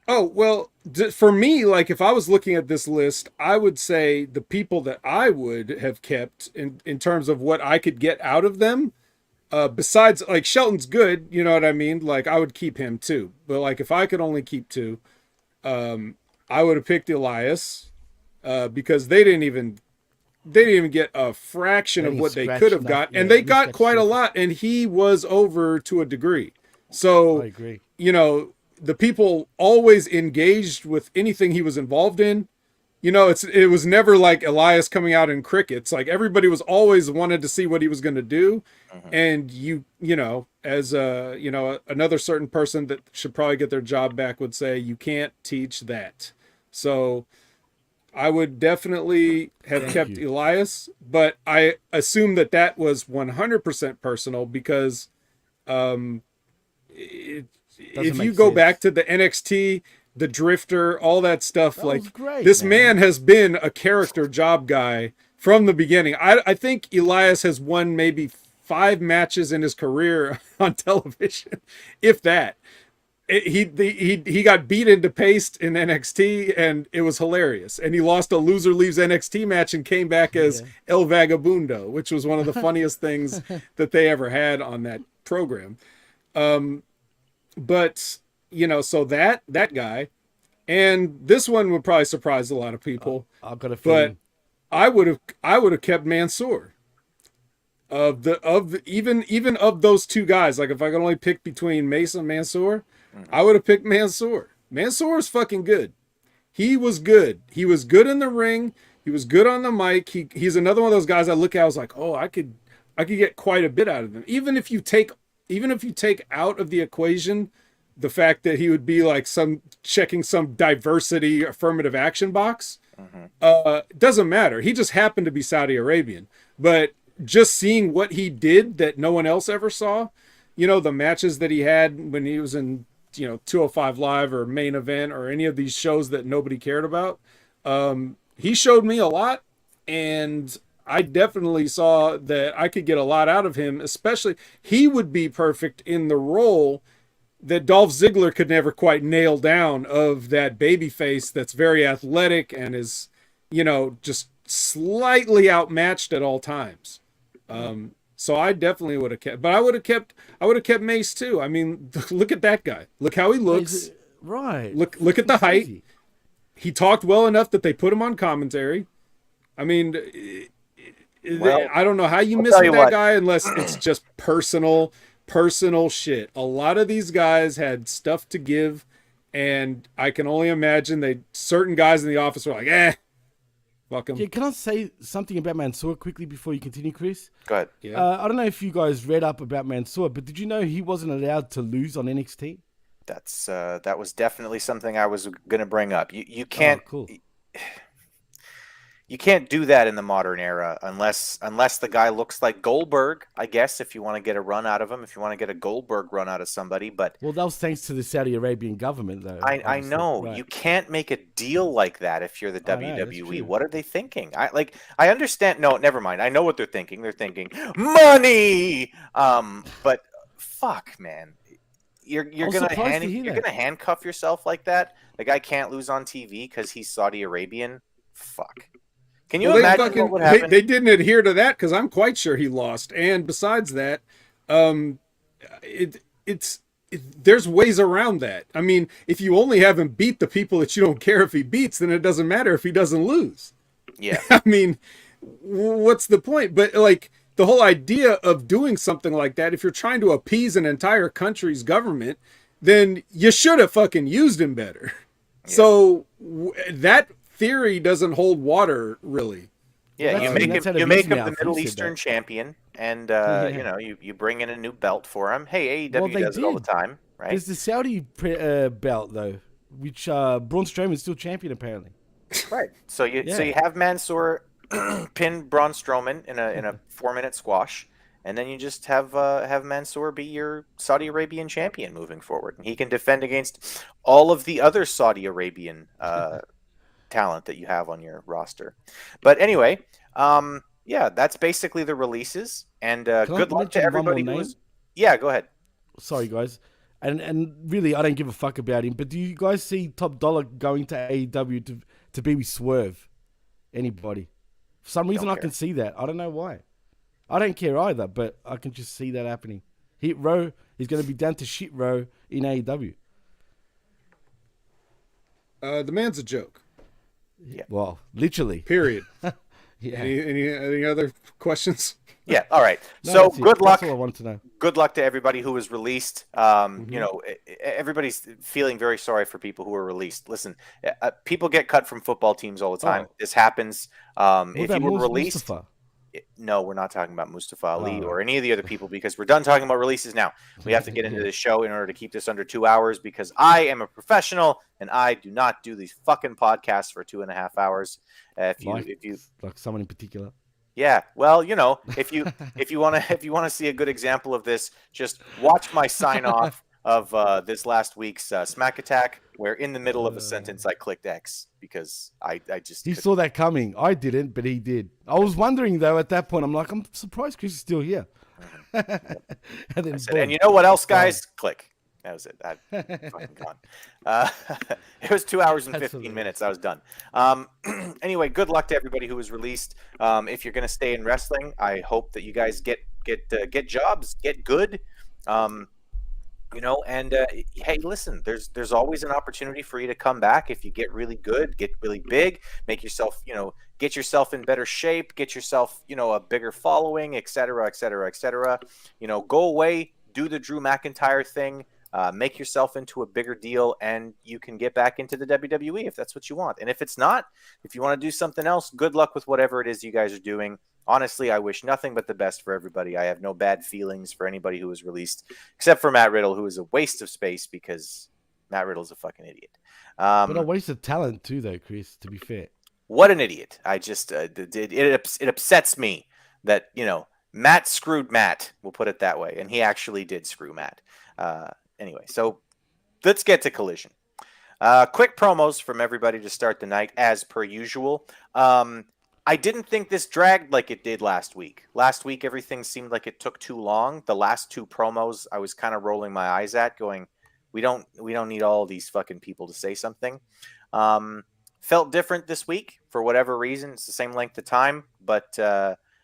Speaker 3: Oh, well, for me, like if I was looking at this list, I would say the people that I would have kept in terms of what I could get out of them, besides like Shelton's good, you know what I mean? Like I would keep him too. But like if I could only keep two, I would have picked Elias, because they didn't even get a fraction of what they could have got, and they got quite a lot, and he was over to a degree. So
Speaker 2: I agree.
Speaker 3: The people always engaged with anything he was involved in. It was never like Elias coming out in crickets. Like everybody was always wanted to see what he was going to do. And as another certain person that should probably get their job back would say, you can't teach that. So I would definitely have kept Elias, but I assume that was 100% personal because, if you go back to the NXT, the Drifter, all that stuff,
Speaker 2: That
Speaker 3: like
Speaker 2: was great,
Speaker 3: this
Speaker 2: man.
Speaker 3: man has been a character job guy from the beginning. I think Elias has won maybe 5 matches in his career on television, if that. He got beat into paste in NXT and it was hilarious. And he lost a loser leaves NXT match and came back as El Vagabundo, which was one of the funniest things that they ever had on that program. But so that guy, and this one would probably surprise a lot of people.
Speaker 2: I've got a
Speaker 3: But
Speaker 2: feeling.
Speaker 3: I would have kept Mansoor. Even of those two guys, like if I could only pick between Mace and Mansoor, I would have picked Mansoor. Mansoor is fucking good. He was good. He was good in the ring. He was good on the mic. He's another one of those guys I look at. I was like, oh, I could get quite a bit out of him. Even if you take out of the equation the fact that he would be like checking some diversity affirmative action box, doesn't matter. He just happened to be Saudi Arabian, but just seeing what he did that no one else ever saw, the matches that he had when he was in 205 Live or Main Event or any of these shows that nobody cared about, he showed me a lot, and I definitely saw that I could get a lot out of him. Especially he would be perfect in the role that Dolph Ziggler could never quite nail down, of that baby face that's very athletic and is just slightly outmatched at all times. So I definitely would have kept, but I would have kept Mace too. I mean, look at that guy. Look how he looks.
Speaker 2: Right.
Speaker 3: Look at the height. He talked well enough that they put him on commentary. I mean,
Speaker 1: Well,
Speaker 3: I don't know how you miss
Speaker 1: tell you
Speaker 3: that
Speaker 1: what.
Speaker 3: guy unless it's just personal shit. A lot of these guys had stuff to give, and I can only imagine certain guys in the office were like, fuck him.
Speaker 2: Yeah, can I say something about Mansoor quickly before you continue, Chris?
Speaker 1: Go ahead.
Speaker 3: Yeah.
Speaker 2: I don't know if you guys read up about Mansoor, but did you know he wasn't allowed to lose on NXT?
Speaker 1: That was definitely something I was going to bring up. You can't.
Speaker 2: Oh, cool.
Speaker 1: You can't do that in the modern era unless the guy looks like Goldberg, I guess, if you want to get a run out of him, if you want to get a Goldberg run out of somebody. But
Speaker 2: Well, that was thanks to the Saudi Arabian government, though.
Speaker 1: I
Speaker 2: obviously.
Speaker 1: know
Speaker 2: Right.
Speaker 1: you can't make a deal like that if you're the
Speaker 2: I know, that's
Speaker 1: WWE.
Speaker 2: true.
Speaker 1: What are they thinking? I understand. No, never mind. I know what they're thinking. They're thinking money. But fuck, man, you're
Speaker 2: was
Speaker 1: gonna
Speaker 2: surprised to hear that.
Speaker 1: handcuff yourself like that. The guy can't lose on TV because he's Saudi Arabian. Fuck. Can you imagine what would happen?
Speaker 3: They didn't adhere to that because I'm quite sure he lost. And besides that, there's ways around that. I mean, if you only have him beat the people that you don't care if he beats, then it doesn't matter if he doesn't lose.
Speaker 1: Yeah.
Speaker 3: I mean, what's the point? But like the whole idea of doing something like that, if you're trying to appease an entire country's government, then you should have fucking used him better.
Speaker 1: Yeah.
Speaker 3: So that theory doesn't hold water, really.
Speaker 1: Yeah,
Speaker 2: Well,
Speaker 1: you
Speaker 2: that's-
Speaker 1: make
Speaker 2: that's
Speaker 1: him
Speaker 2: out of
Speaker 1: you make
Speaker 2: his
Speaker 1: him
Speaker 2: mouth.
Speaker 1: the
Speaker 2: He
Speaker 1: Middle
Speaker 2: said
Speaker 1: Eastern
Speaker 2: that.
Speaker 1: champion, and
Speaker 2: Yeah.
Speaker 1: you bring in a new belt for him. Hey,
Speaker 2: Well,
Speaker 1: AEW
Speaker 2: they
Speaker 1: does it all the
Speaker 2: did.
Speaker 1: time, right?
Speaker 2: There's the Saudi belt though, which Braun Strowman is still champion apparently.
Speaker 1: Right. So you
Speaker 2: Yeah.
Speaker 1: have Mansoor pin Braun Strowman in a 4-minute squash, and then you just have Mansoor be your Saudi Arabian champion moving forward, and he can defend against all of the other Saudi Arabian talent that you have on your roster. But anyway, yeah, that's basically the releases, and
Speaker 2: Can I
Speaker 1: good luck to
Speaker 2: mention one more
Speaker 1: everybody who
Speaker 2: name?
Speaker 1: was. Yeah, go ahead.
Speaker 2: Sorry, guys. And really, I don't give a fuck about him. But do you guys see Top Dollar going to AEW to be with Swerve? Anybody? For some reason,
Speaker 1: Don't
Speaker 2: I
Speaker 1: care.
Speaker 2: can see that. I don't know why. I don't care either, but I can just see that happening. Hit Row is going to be down to shit row in AEW.
Speaker 3: The man's a joke.
Speaker 1: Yeah.
Speaker 2: Well, literally.
Speaker 3: Period.
Speaker 2: Yeah.
Speaker 3: Any other questions?
Speaker 1: Yeah. All right.
Speaker 2: No,
Speaker 1: So
Speaker 2: that's it.
Speaker 1: good luck.
Speaker 2: That's all I want to know.
Speaker 1: Good luck to everybody who was released. You know, everybody's feeling very sorry for people who were released. Listen, people get cut from football teams all the time.
Speaker 2: Oh.
Speaker 1: This happens.
Speaker 2: What
Speaker 1: If
Speaker 2: about
Speaker 1: you were released,
Speaker 2: Mustafa?
Speaker 1: no, we're not talking about Mustafa Ali
Speaker 2: Oh.
Speaker 1: or any of the other people because we're done talking about releases now. We have to get into this show in order to keep this under 2 hours because I am a professional and I do not do these fucking podcasts for 2.5 hours. If you
Speaker 2: Like someone in particular.
Speaker 1: Yeah, well, you know, if you want to see a good example of this, just watch my sign off of this last week's Smack Attack, where in the middle of a sentence I clicked X because I just
Speaker 2: He
Speaker 1: couldn't.
Speaker 2: saw that coming. I didn't, but he did. I was wondering though at that point. I'm like, I'm surprised Chris is still here. And then
Speaker 1: I said,
Speaker 2: boom.
Speaker 1: and you know what else, guys? Click. That was it. I fucking gone. It was 2 hours and
Speaker 2: That's
Speaker 1: 15
Speaker 2: hilarious.
Speaker 1: minutes. I was done. Anyway, good luck to everybody who was released. If you're going to stay in wrestling, I hope that you guys get jobs, get good. You know, and hey, listen, there's always an opportunity for you to come back if you get really good, get really big, make yourself, you know, get yourself in better shape, get yourself, you know, a bigger following, et cetera, et cetera, et cetera. You know, go away, do the Drew McIntyre thing. Make yourself into a bigger deal, and you can get back into the WWE if that's what you want. And if it's not, if you want to do something else, good luck with whatever it is you guys are doing. Honestly, I wish nothing but the best for everybody. I have no bad feelings for anybody who was released, except for Matt Riddle, who is a waste of space because Matt Riddle's a fucking idiot.
Speaker 2: But a waste of talent too, though, Chris. To be fair.
Speaker 1: What an idiot! I just it upsets me that, you know, Matt screwed Matt. We'll put it that way, and he actually did screw Matt. Anyway, so let's get to Collision. Quick promos from everybody to start the night, as per usual. I didn't think this dragged like it did last week. Last week, everything seemed like it took too long. The last two promos, I was kind of rolling my eyes at, going, "We don't need all these fucking people to say something." Felt different this week for whatever reason. It's the same length of time, but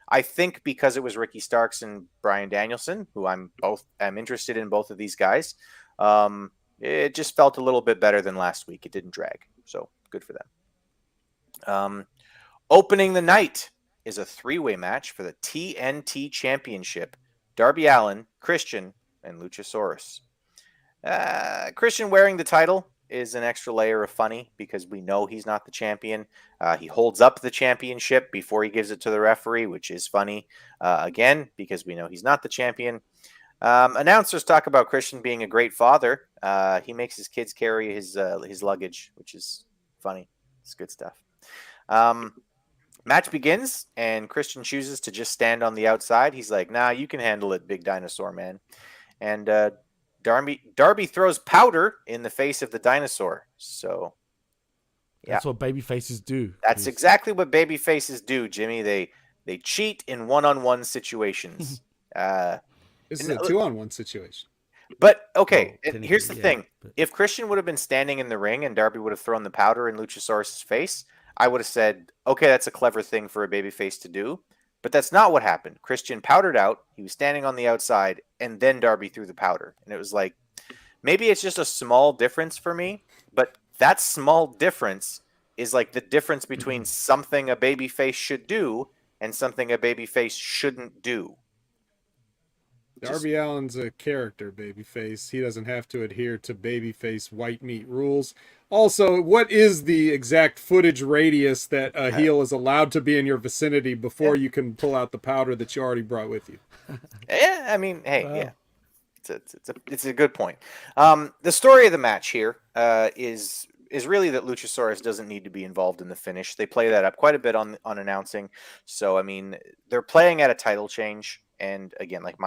Speaker 1: I think because it was Ricky Starks and Bryan Danielson, who I'm interested in both of these guys. It just felt a little bit better than last week. It didn't drag, so good for them. Opening the night is a 3-way match for the TNT Championship. Darby Allin, Christian, and Luchasaurus. Christian wearing the title is an extra layer of funny because we know he's not the champion. He holds up the championship before he gives it to the referee, which is funny. Again, because we know he's not the champion. Announcers talk about Christian being a great father. He makes his kids carry his luggage, which is funny. It's good stuff. Match begins, and Christian chooses to just stand on the outside. He's like, "Nah, you can handle it, big dinosaur man." And Darby throws powder in the face of the dinosaur. So, yeah.
Speaker 2: That's what baby faces do.
Speaker 1: That's exactly what baby faces do, Jimmy. They cheat in one-on-one situations.
Speaker 3: This is a 2-on-1 situation.
Speaker 1: But okay,
Speaker 2: Well,
Speaker 1: here's the thing:
Speaker 2: but-
Speaker 1: if Christian would have been standing in the ring and Darby would have thrown the powder in Luchasaurus' face, I would have said, "Okay, that's a clever thing for a babyface to do." But that's not what happened. Christian powdered out. He was standing on the outside, and then Darby threw the powder. And it was like, maybe it's just a small difference for me, but that small difference is like the difference between something a babyface should do and something a babyface shouldn't do.
Speaker 3: Darby Allin's a character, babyface. He doesn't have to adhere to babyface white meat rules. Also, what is the exact footage radius that a heel is allowed to be in your vicinity before you can pull out the powder that you already brought with you?
Speaker 1: Yeah, I mean, hey, yeah. It's a good point. The story of the match here is really that Luchasaurus doesn't need to be involved in the finish. They play that up quite a bit on announcing. So I mean, they're playing at a title change, and again, like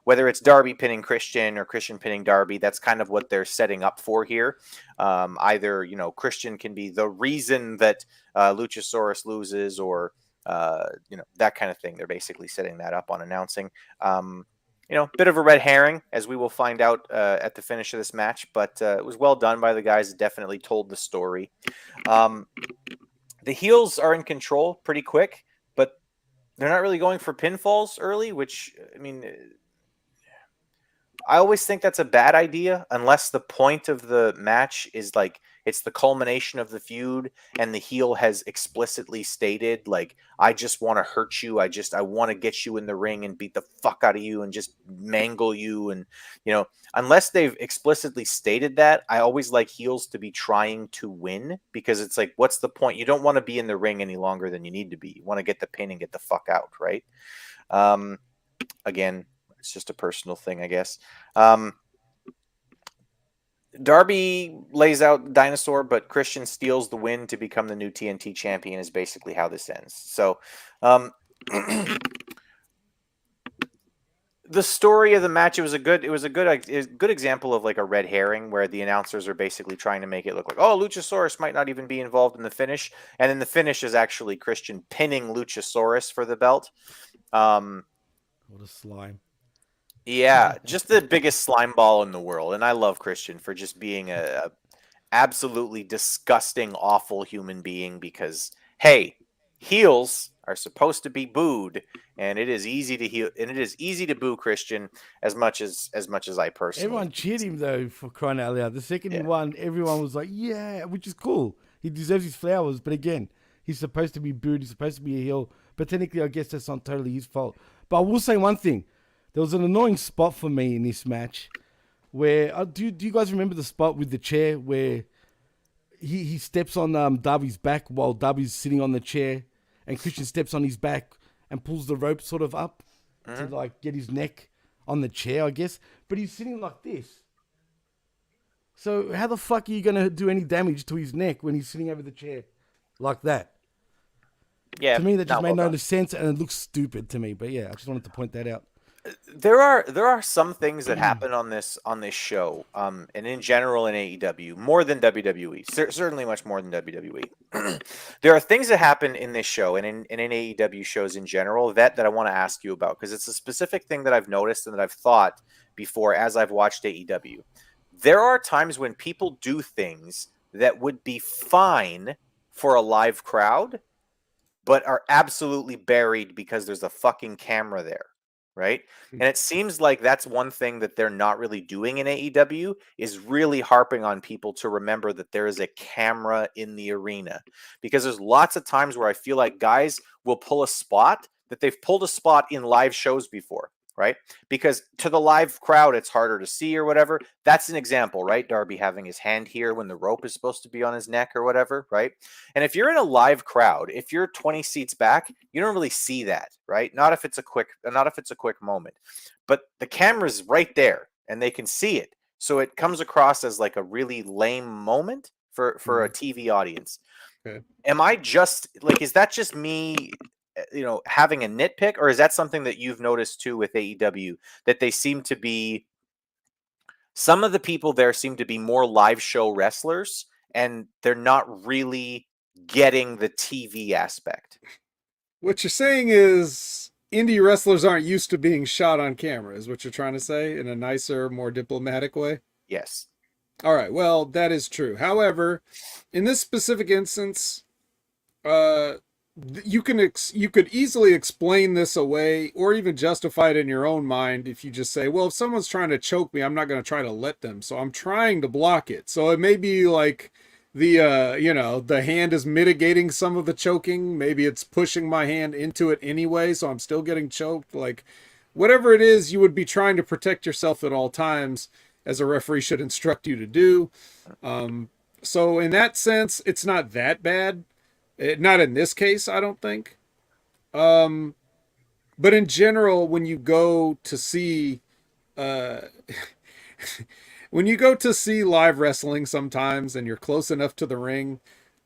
Speaker 1: whether it's Darby pinning Christian or Christian pinning Darby, that's kind of what they're setting up for here. Either Christian can be the reason that Luchasaurus loses, or that kind of thing. They're basically setting that up on announcing. Bit of a red herring, as we will find out at the finish of this match, but it was well done by the guys. It definitely told the story. The heels are in control pretty quick, but they're not really going for pinfalls early, which, I mean, I always think that's a bad idea unless the point of the match is like it's the culmination of the feud and the heel has explicitly stated, like, I just want to hurt you. I want to get you in the ring and beat the fuck out of you and just mangle you. And, unless they've explicitly stated that, I always like heels to be trying to win, because it's like, what's the point? You don't want to be in the ring any longer than you need to be. You want to get the pin and get the fuck out, right? Again, it's just a personal thing, I guess. Darby lays out Dinosaur, but Christian steals the win to become the new TNT champion, is basically how this ends. So, the story of the match, it was a good example of like a red herring, where the announcers are basically trying to make it look like, oh, Luchasaurus might not even be involved in the finish, and then the finish is actually Christian pinning Luchasaurus for the belt.
Speaker 2: What a slime.
Speaker 1: Yeah, just the biggest slime ball in the world. And I love Christian for just being a absolutely disgusting, awful human being, because, hey, heels are supposed to be booed, and it is easy to heel, and it is easy to boo Christian as much as I personally.
Speaker 2: Everyone cheered him though, for crying out loud. The second he won, everyone was like, yeah, which is cool. He deserves his flowers, but again, he's supposed to be booed, he's supposed to be a heel, but technically I guess that's not totally his fault. But I will say one thing. There was an annoying spot for me in this match where, do you guys remember the spot with the chair where he steps on Darby's back while Darby's sitting on the chair, and Christian steps on his back and pulls the rope sort of up to like get his neck on the chair, I guess. But he's sitting like this. So how the fuck are you going to do any damage to his neck when he's sitting over the chair like that?
Speaker 1: Yeah,
Speaker 2: to me, that just made no sense, and it looks stupid to me. But yeah, I just wanted to point that out.
Speaker 1: There are some things that happen on this show, and in general in AEW, more than WWE, certainly much more than WWE. There are things that happen in this show and in AEW shows in general that I want to ask you about, because it's a specific thing that I've noticed and that I've thought before as I've watched AEW. There are times when people do things that would be fine for a live crowd, but are absolutely buried because there's a fucking camera there. Right. And it seems like that's one thing that they're not really doing in AEW, is really harping on people to remember that there is a camera in the arena, because there's lots of times where I feel like guys will pull a spot that they've pulled a spot in live shows before. Right. Because to the live crowd, it's harder to see or whatever. That's an example, right? Darby having his hand here when the rope is supposed to be on his neck or whatever. Right. And if you're in a live crowd, if you're 20 seats back, you don't really see that. Right. Not if it's a quick moment, but the camera's right there and they can see it. So it comes across as like a really lame moment for a TV audience. Okay. Am I just like, is that just me, having a nitpick, or is that something that you've noticed too with AEW, that they seem to be, some of the people there seem to be more live show wrestlers and they're not really getting the TV aspect?
Speaker 3: What you're saying is indie wrestlers aren't used to being shot on camera, is what you're trying to say, in a nicer, more diplomatic way?
Speaker 1: Yes.
Speaker 3: All right, well, that is true. However, in this specific instance, you could easily explain this away, or even justify it in your own mind if you just say, well, if someone's trying to choke me, I'm not going to try to let them, so I'm trying to block it. So it may be like the hand is mitigating some of the choking. Maybe it's pushing my hand into it anyway, so I'm still getting choked. Like, whatever it is you would be trying to protect yourself at all times, as a referee should instruct you to do. So in that sense, it's not that bad. Not in this case, I don't think. But in general, when you go to see, uh, when you go to see live wrestling sometimes and you're close enough to the ring,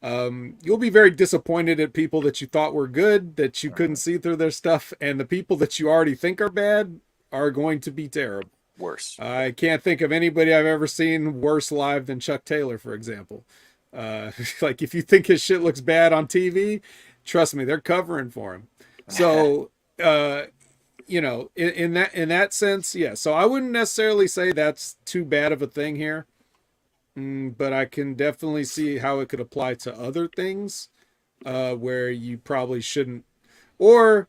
Speaker 3: you'll be very disappointed at people that you thought were good, that you couldn't see through their stuff, and the people that you already think are bad are going to be terrible.
Speaker 1: Worse.
Speaker 3: I can't think of anybody I've ever seen worse live than Chuck Taylor, for example. Like, if you think his shit looks bad on TV, trust me, they're covering for him. So, you know, in that sense, yeah. So I wouldn't necessarily say that's too bad of a thing here, but I can definitely see how it could apply to other things, where you probably shouldn't, or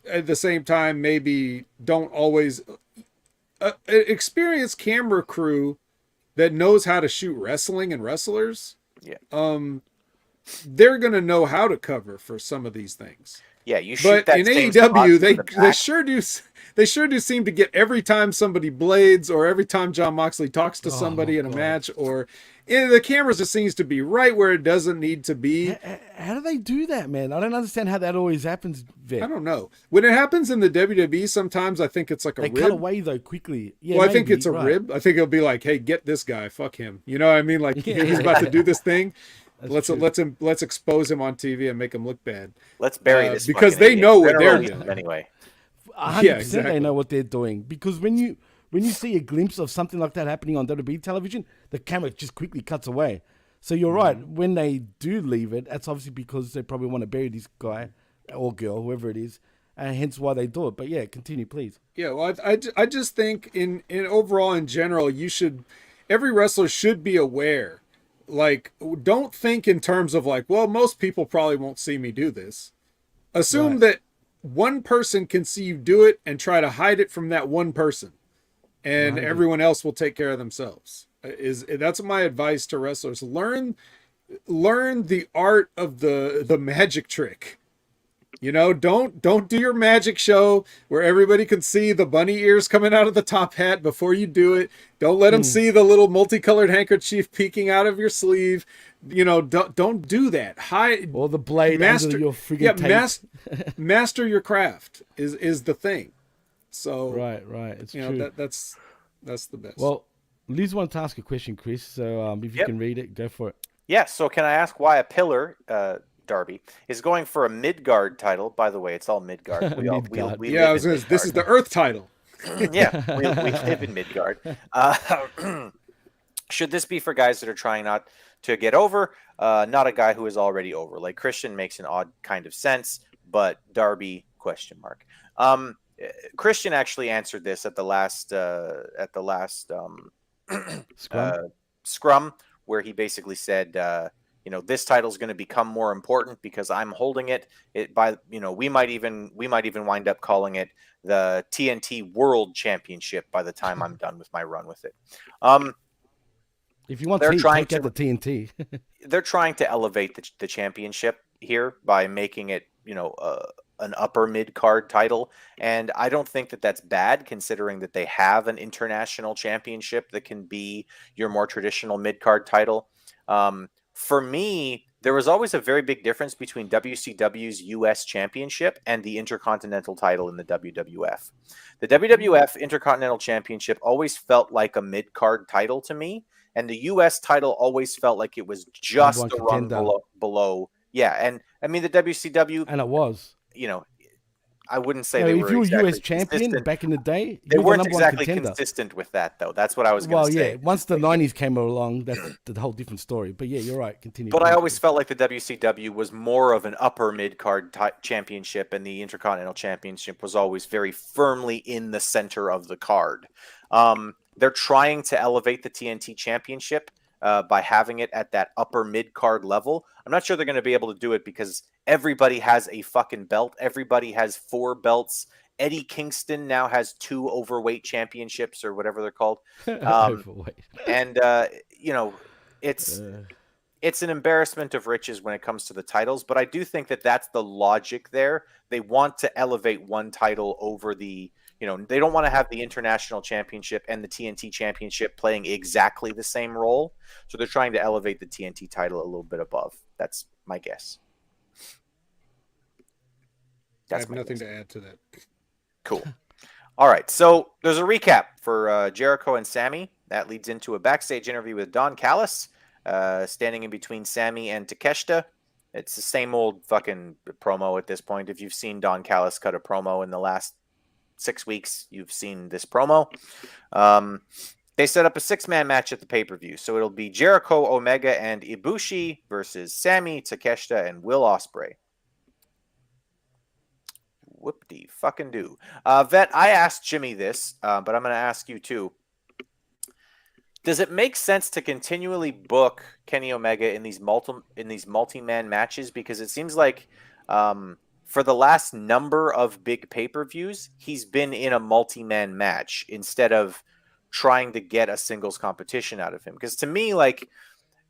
Speaker 3: at the same time, maybe don't always. Experienced camera crew that knows how to shoot wrestling and wrestlers, they're gonna know how to cover for some of these things.
Speaker 1: Yeah, you shoot
Speaker 3: But
Speaker 1: that
Speaker 3: in
Speaker 1: same
Speaker 3: AEW,
Speaker 1: spot
Speaker 3: they sure do seem to get every time somebody blades, or every time John Moxley talks to somebody in a match, or the cameras just seems to be right where it doesn't need to be.
Speaker 2: How do they do that, man? I don't understand how that always happens, Vic.
Speaker 3: I don't know. When it happens in the WWE, sometimes I think it's like a rib.
Speaker 2: They cut away though quickly. Yeah,
Speaker 3: well, I
Speaker 2: maybe,
Speaker 3: think it's a rib. I think it'll be like, hey, get this guy, fuck him. You know what I mean? Like, he's about to do this thing. Let's expose him on TV and make him look bad.
Speaker 1: Let's bury this
Speaker 3: because they know what they're doing
Speaker 1: anyway.
Speaker 2: 100% they know what they're doing, because when you see a glimpse of something like that happening on WWE television, the camera just quickly cuts away. So you're right. When they do leave it, that's obviously because they probably want to bury this guy or girl, whoever it is, and hence why they do it. But yeah, continue, please.
Speaker 3: Yeah, well, I just think in overall, in general, every wrestler should be aware. Like, don't think in terms of like, well, most people probably won't see me do this. Assume that one person can see you do it and try to hide it from that one person, and everyone else will take care of themselves. That's my advice to wrestlers. Learn the art of the magic trick. You know, don't do your magic show where everybody can see the bunny ears coming out of the top hat before you do it. Don't let them see the little multicolored handkerchief peeking out of your sleeve. You know, don't do that. Hide
Speaker 2: or the blade under your friggin' tape.
Speaker 3: Master your craft is the thing. So
Speaker 2: right, it's true.
Speaker 3: Know, that's the best.
Speaker 2: Well, Liz wanted to ask a question, Chris. So if you can read it, go for it.
Speaker 1: Yeah. So can I ask why a pillar? Darby is going for a Midgard title. By the way, it's all Midgard.
Speaker 3: This is the Earth title.
Speaker 1: Yeah, we live in Midgard. Should this be for guys that are trying not to get over? Not a guy who is already over. Like Christian makes an odd kind of sense, but Darby ? Christian actually answered this at the last scrum, where he basically said, this title is going to become more important because I'm holding it. We might even wind up calling it the TNT World Championship by the time I'm done with my run with it.
Speaker 2: If you want to take out the TNT,
Speaker 1: they're trying to elevate the championship here by making it, an upper mid card title, and I don't think that that's bad, considering that they have an international championship that can be your more traditional mid card title. For me, there was always a very big difference between WCW's US Championship and the Intercontinental title in the WWF. The WWF Intercontinental Championship always felt like a mid-card title to me, and the US title always felt like it was just a rung below. Yeah, and I mean the WCW,
Speaker 2: and it was.
Speaker 1: I wouldn't say they were
Speaker 2: if you were
Speaker 1: exactly
Speaker 2: US champion
Speaker 1: consistent.
Speaker 2: back in the day,
Speaker 1: They weren't exactly consistent with that, though. That's what I was going to say.
Speaker 2: Yeah, once the 90s came along, that's the whole different story. But yeah, you're right. Continue.
Speaker 1: But I always felt like the WCW was more of an upper mid-card championship, and the Intercontinental Championship was always very firmly in the center of the card. They're trying to elevate the TNT Championship by having it at that upper mid-card level. I'm not sure they're going to be able to do it because everybody has a fucking belt. Everybody has 4 belts. Eddie Kingston now has 2 overweight championships or whatever they're called.
Speaker 2: Overweight.
Speaker 1: And, it's an embarrassment of riches when it comes to the titles, but I do think that that's the logic there. They want to elevate one title over the, they don't want to have the international championship and the TNT championship playing exactly the same role. So they're trying to elevate the TNT title a little bit above. That's my guess.
Speaker 3: I have nothing to add to that.
Speaker 1: Cool. All right. So there's a recap for Jericho and Sammy. That leads into a backstage interview with Don Callis, standing in between Sammy and Takeshita. It's the same old fucking promo at this point. If you've seen Don Callis cut a promo in the last 6 weeks, you've seen this promo. They set up a 6-man match at the pay-per-view. So it'll be Jericho, Omega, and Ibushi versus Sammy, Takeshita, and Will Ospreay. Whoop-de fucking do. Vet, I asked Jimmy this, but I'm going to ask you too. Does it make sense to continually book Kenny Omega in these multi-man matches? Because it seems like for the last number of big pay-per-views, he's been in a multi-man match instead of trying to get a singles competition out of him. Because to me, like,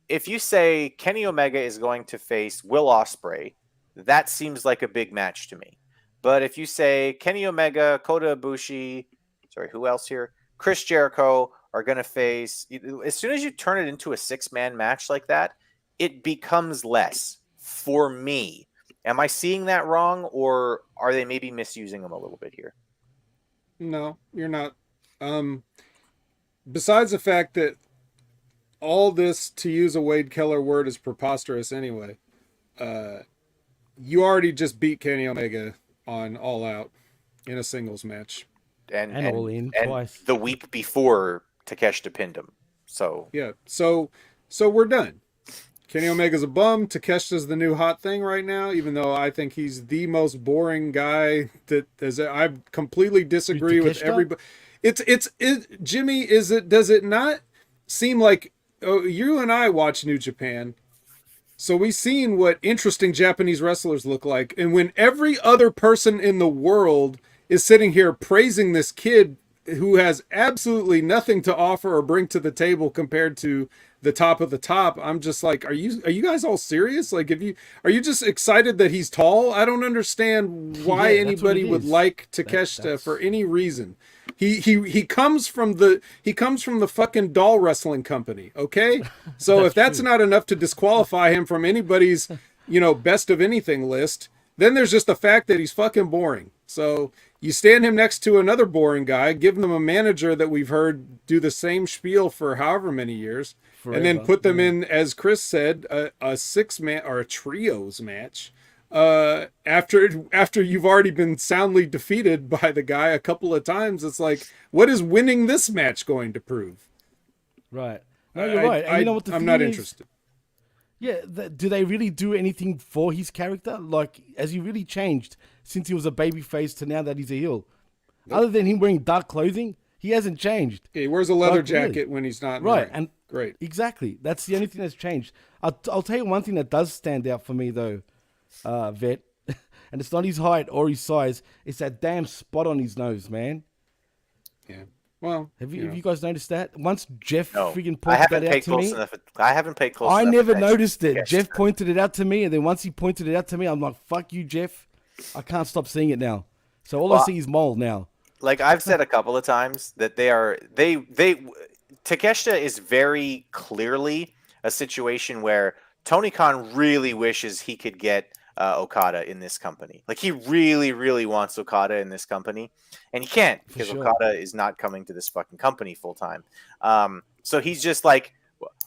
Speaker 1: if you say Kenny Omega is going to face Will Ospreay, that seems like a big match to me. But if you say Kenny Omega, Kota Ibushi, who else here? Chris Jericho are going to face, as soon as you turn it into a 6-man match like that, it becomes less for me. Am I seeing that wrong, or are they maybe misusing them a little bit here?
Speaker 3: No, you're not. Besides the fact that all this, to use a Wade Keller word, is preposterous anyway, you already just beat Kenny Omega on All Out in a singles match.
Speaker 2: And All In twice.
Speaker 1: The week before Takeshita pinned him. So
Speaker 3: yeah, so we're done. Kenny Omega's a bum. Takeshita's the new hot thing right now, even though I think he's the most boring guy I completely disagree with everybody. Jimmy, does it not seem like you and I watch New Japan? So we've seen what interesting Japanese wrestlers look like. And when every other person in the world is sitting here praising this kid who has absolutely nothing to offer or bring to the table compared to the top of the top, I'm just like, are you guys all serious? Like, are you just excited that he's tall? I don't understand why anybody would like Takeshita for any reason. He comes from the fucking doll wrestling company, okay? So if that's not enough to disqualify him from anybody's, best of anything list, then there's just the fact that he's fucking boring. So you stand him next to another boring guy, give them a manager that we've heard do the same spiel for however many years, forever, and then put them in, as Chris said, a 6-man or a trios match. After you've already been soundly defeated by the guy a couple of times, it's like, what is winning this match going to prove?
Speaker 2: Right. No, you're right. And you know what I'm
Speaker 3: not interested.
Speaker 2: Yeah, do they really do anything for his character? Like, has he really changed since he was a babyface to now that he's a heel? Nope. Other than him wearing dark clothing, he hasn't changed.
Speaker 3: Yeah, he wears a leather jacket when he's not
Speaker 2: right.
Speaker 3: Married.
Speaker 2: And
Speaker 3: great,
Speaker 2: exactly. That's the only thing that's changed. I'll tell you one thing that does stand out for me though. Vet, and it's not his height or his size, it's that damn spot on his nose, man.
Speaker 3: Yeah. Well,
Speaker 2: have you guys noticed that? Once Jeff friggin' pointed that out to me,
Speaker 1: I haven't paid close
Speaker 2: enough. I never noticed it.
Speaker 1: Yes.
Speaker 2: Jeff pointed it out to me, and then once he pointed it out to me, I'm like, fuck you, Jeff. I can't stop seeing it now. So all I see is mole now.
Speaker 1: Like I've said a couple of times that Takeshita is very clearly a situation where Tony Khan really wishes he could get Okada in this company. Like he really, really wants Okada in this company, and he can't because Okada is not coming to this fucking company full time. So he's just like,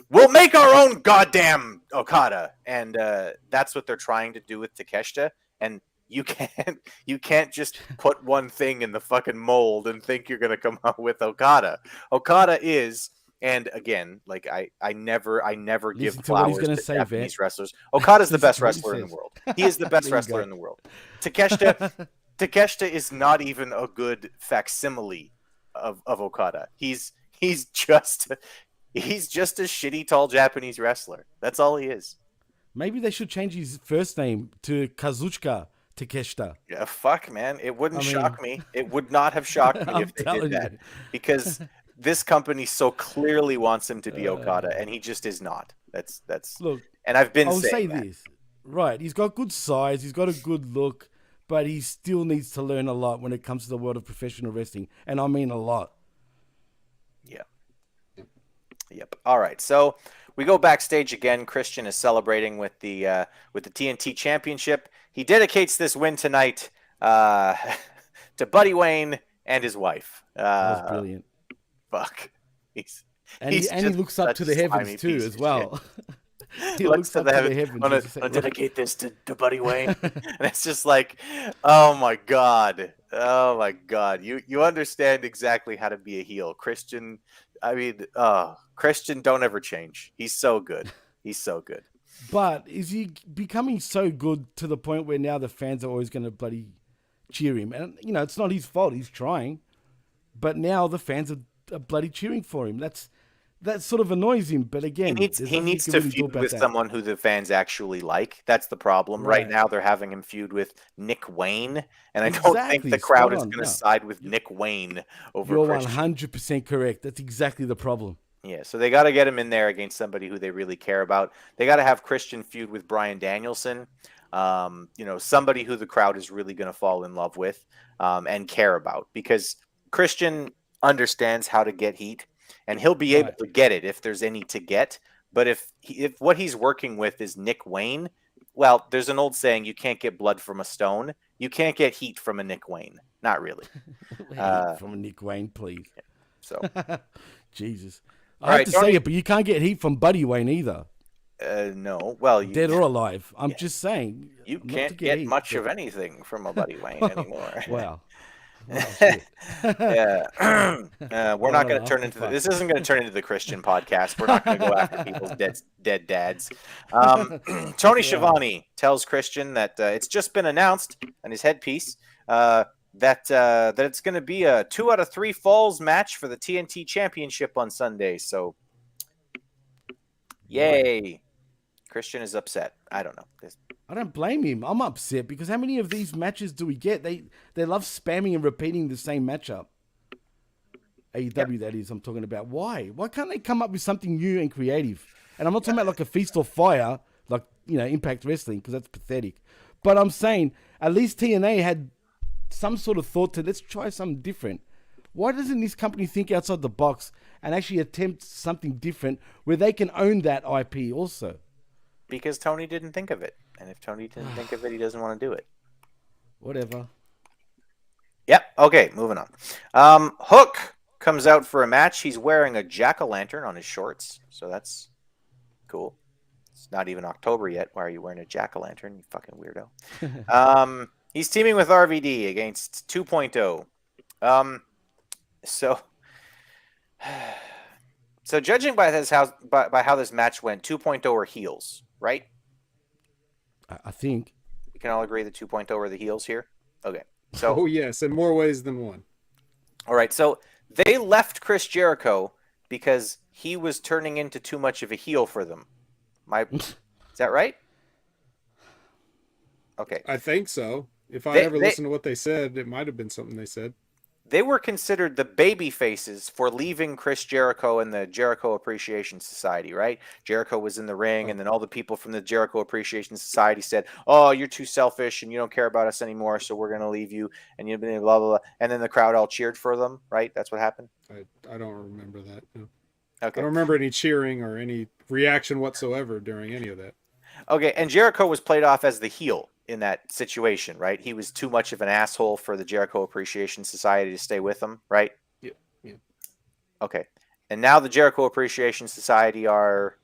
Speaker 1: we'll make our own goddamn Okada, and that's what they're trying to do with Takeshita. And you can't just put one thing in the fucking mold and think you're gonna come out with Okada. Okada is. And again, like I never give flowers to Japanese wrestlers. Okada's the best wrestler in the world. He is the best wrestler in the world. Takeshita is not even a good facsimile of Okada. He's just a shitty tall Japanese wrestler. That's all he is.
Speaker 2: Maybe they should change his first name to Kazuchika Takeshita.
Speaker 1: Yeah, fuck, man. It wouldn't shock me. It would not have shocked me if they did that. Because this company so clearly wants him to be Okada, and he just is not. That's
Speaker 2: look.
Speaker 1: And I'll
Speaker 2: say
Speaker 1: that.
Speaker 2: this, right? He's got good size. He's got a good look, but he still needs to learn a lot when it comes to the world of professional wrestling, and I mean a lot.
Speaker 1: Yeah. Yep. All right. So we go backstage again. Christian is celebrating with the TNT Championship. He dedicates this win tonight to Buddy Wayne and his wife.
Speaker 2: That was brilliant.
Speaker 1: Fuck. He's
Speaker 2: he looks up to the heavens too, as well. He looks up to the heavens.
Speaker 1: I'm gonna dedicate this to Buddy Wayne, and it's just like, oh my god, you understand exactly how to be a heel, Christian. I mean, Christian, don't ever change. He's so good. He's so good.
Speaker 2: But is he becoming so good to the point where now the fans are always going to bloody cheer him? And it's not his fault. He's trying, but now the fans are bloody cheering for him. That sort of annoys him. But again,
Speaker 1: he needs to feud with someone who the fans actually like. That's the problem. Right now, they're having him feud with Nick Wayne, and I don't think the crowd is going to side with Nick Wayne over Christian.
Speaker 2: You're 100% correct. That's exactly the problem.
Speaker 1: Yeah, so they got to get him in there against somebody who they really care about. They got to have Christian feud with Bryan Danielson. Somebody who the crowd is really going to fall in love with and care about, because Christian understands how to get heat. And he'll be able to get it if there's any to get. But if what he's working with is Nick Wayne, well, there's an old saying, you can't get blood from a stone. You can't get heat from a Nick Wayne. Not really.
Speaker 2: From a Nick Wayne, please.
Speaker 1: So,
Speaker 2: Jesus. I have to say it, but you can't get heat from Buddy Wayne either.
Speaker 1: No. Well,
Speaker 2: dead or alive. I'm just saying.
Speaker 1: You can't get much of anything from a Buddy Wayne anymore.
Speaker 2: Wow.
Speaker 1: Yeah, we're not going to turn into this. Isn't going to turn into the Christian podcast. We're not going to go after people's dead dads. Tony Schiavone tells Christian that it's just been announced on his headpiece that it's going to be a 2 out of 3 falls match for the TNT Championship on Sunday. So, yay! Christian is upset. I don't know.
Speaker 2: I don't blame him. I'm upset because how many of these matches do we get? They love spamming and repeating the same matchup. AEW, that is, I'm talking about. Why? Why can't they come up with something new and creative? And I'm not talking about like a Feast or Fire, like, Impact Wrestling, because that's pathetic. But I'm saying at least TNA had some sort of thought to, let's try something different. Why doesn't this company think outside the box and actually attempt something different where they can own that IP also?
Speaker 1: Because Tony didn't think of it. And if Tony didn't think of it, he doesn't want to do it.
Speaker 2: Whatever.
Speaker 1: Yep. Okay, moving on. Hook comes out for a match. He's wearing a jack-o'-lantern on his shorts. So that's cool. It's not even October yet. Why are you wearing a jack-o'-lantern, you fucking weirdo? He's teaming with RVD against 2.0. So judging by how this match went, 2.0 are heels, right?
Speaker 2: I think.
Speaker 1: We can all agree that 2.0 are the heels here? Okay. So.
Speaker 3: Oh, yes, in more ways than one.
Speaker 1: All right, so they left Chris Jericho because he was turning into too much of a heel for them. Is that right? Okay.
Speaker 3: I think so. If I ever listened to what they said, it might have been something they said.
Speaker 1: They were considered the baby faces for leaving Chris Jericho and the Jericho Appreciation Society, right? Jericho was in the ring, and then all the people from the Jericho Appreciation Society said, "Oh, you're too selfish, and you don't care about us anymore, so we're going to leave you." And you've been blah, blah, blah. And then the crowd all cheered for them, right? That's what happened?
Speaker 3: I don't remember that. No.
Speaker 1: Okay.
Speaker 3: I don't remember any cheering or any reaction whatsoever during any of that.
Speaker 1: Okay, and Jericho was played off as the heel in that situation, right? He was too much of an asshole for the Jericho Appreciation Society to stay with him, right?
Speaker 3: Yeah.
Speaker 1: Okay. And now the Jericho Appreciation Society are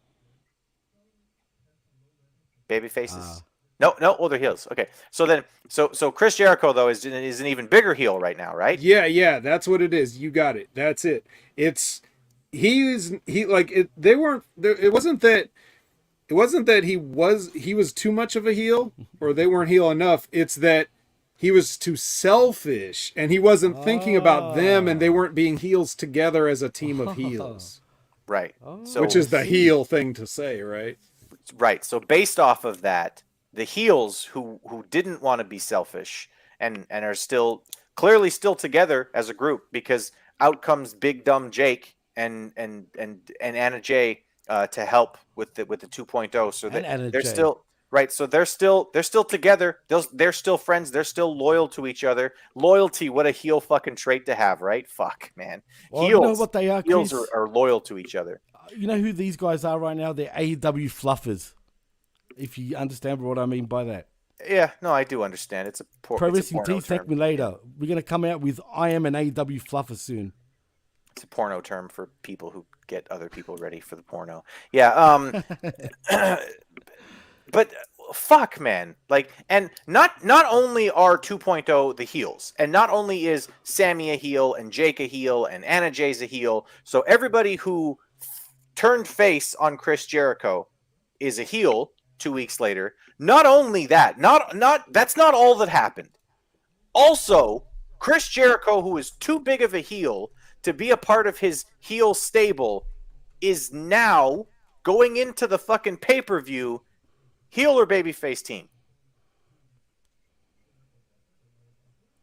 Speaker 1: baby faces? No, well, they're heels. Okay. So then, so Chris Jericho, though, is an even bigger heel right now, right?
Speaker 3: Yeah, that's what it is. You got it. That's it. They weren't there. It wasn't that he was too much of a heel or they weren't heel enough. It's that he was too selfish and he wasn't thinking about them, and they weren't being heels together as a team of heels.
Speaker 1: Right. So,
Speaker 3: which is the heel thing to say, right?
Speaker 1: Right. So based off of that, the heels who didn't want to be selfish and are clearly still together as a group, because out comes Big Dumb Jake and Anna Jay to help with the 2.0, so that they're still right? So they're still together. They're still friends. They're still loyal to each other. Loyalty, what a heel fucking trait to have, right? Fuck, man.
Speaker 2: Well, you know what they are,
Speaker 1: Heels
Speaker 2: Chris?
Speaker 1: are loyal to each other.
Speaker 2: You know who these guys are right now? They're AEW fluffers. If you understand what I mean by that.
Speaker 1: Yeah, no, I do understand. It's a
Speaker 2: Pro Wrestling
Speaker 1: porno
Speaker 2: Tees, thank me later. We're going to come out with I am an AEW fluffer soon.
Speaker 1: It's a porno term for people who get other people ready for the porno. Yeah, but fuck, man. Like, and not only are 2.0 the heels, and not only is Sammy a heel and Jake a heel and Anna Jay's a heel, so everybody who turned face on Chris Jericho is a heel 2 weeks later. Not only that, that's not all that happened. Also, Chris Jericho, who is too big of a heel to be a part of his heel stable, is now going into the fucking pay-per-view heel or babyface team.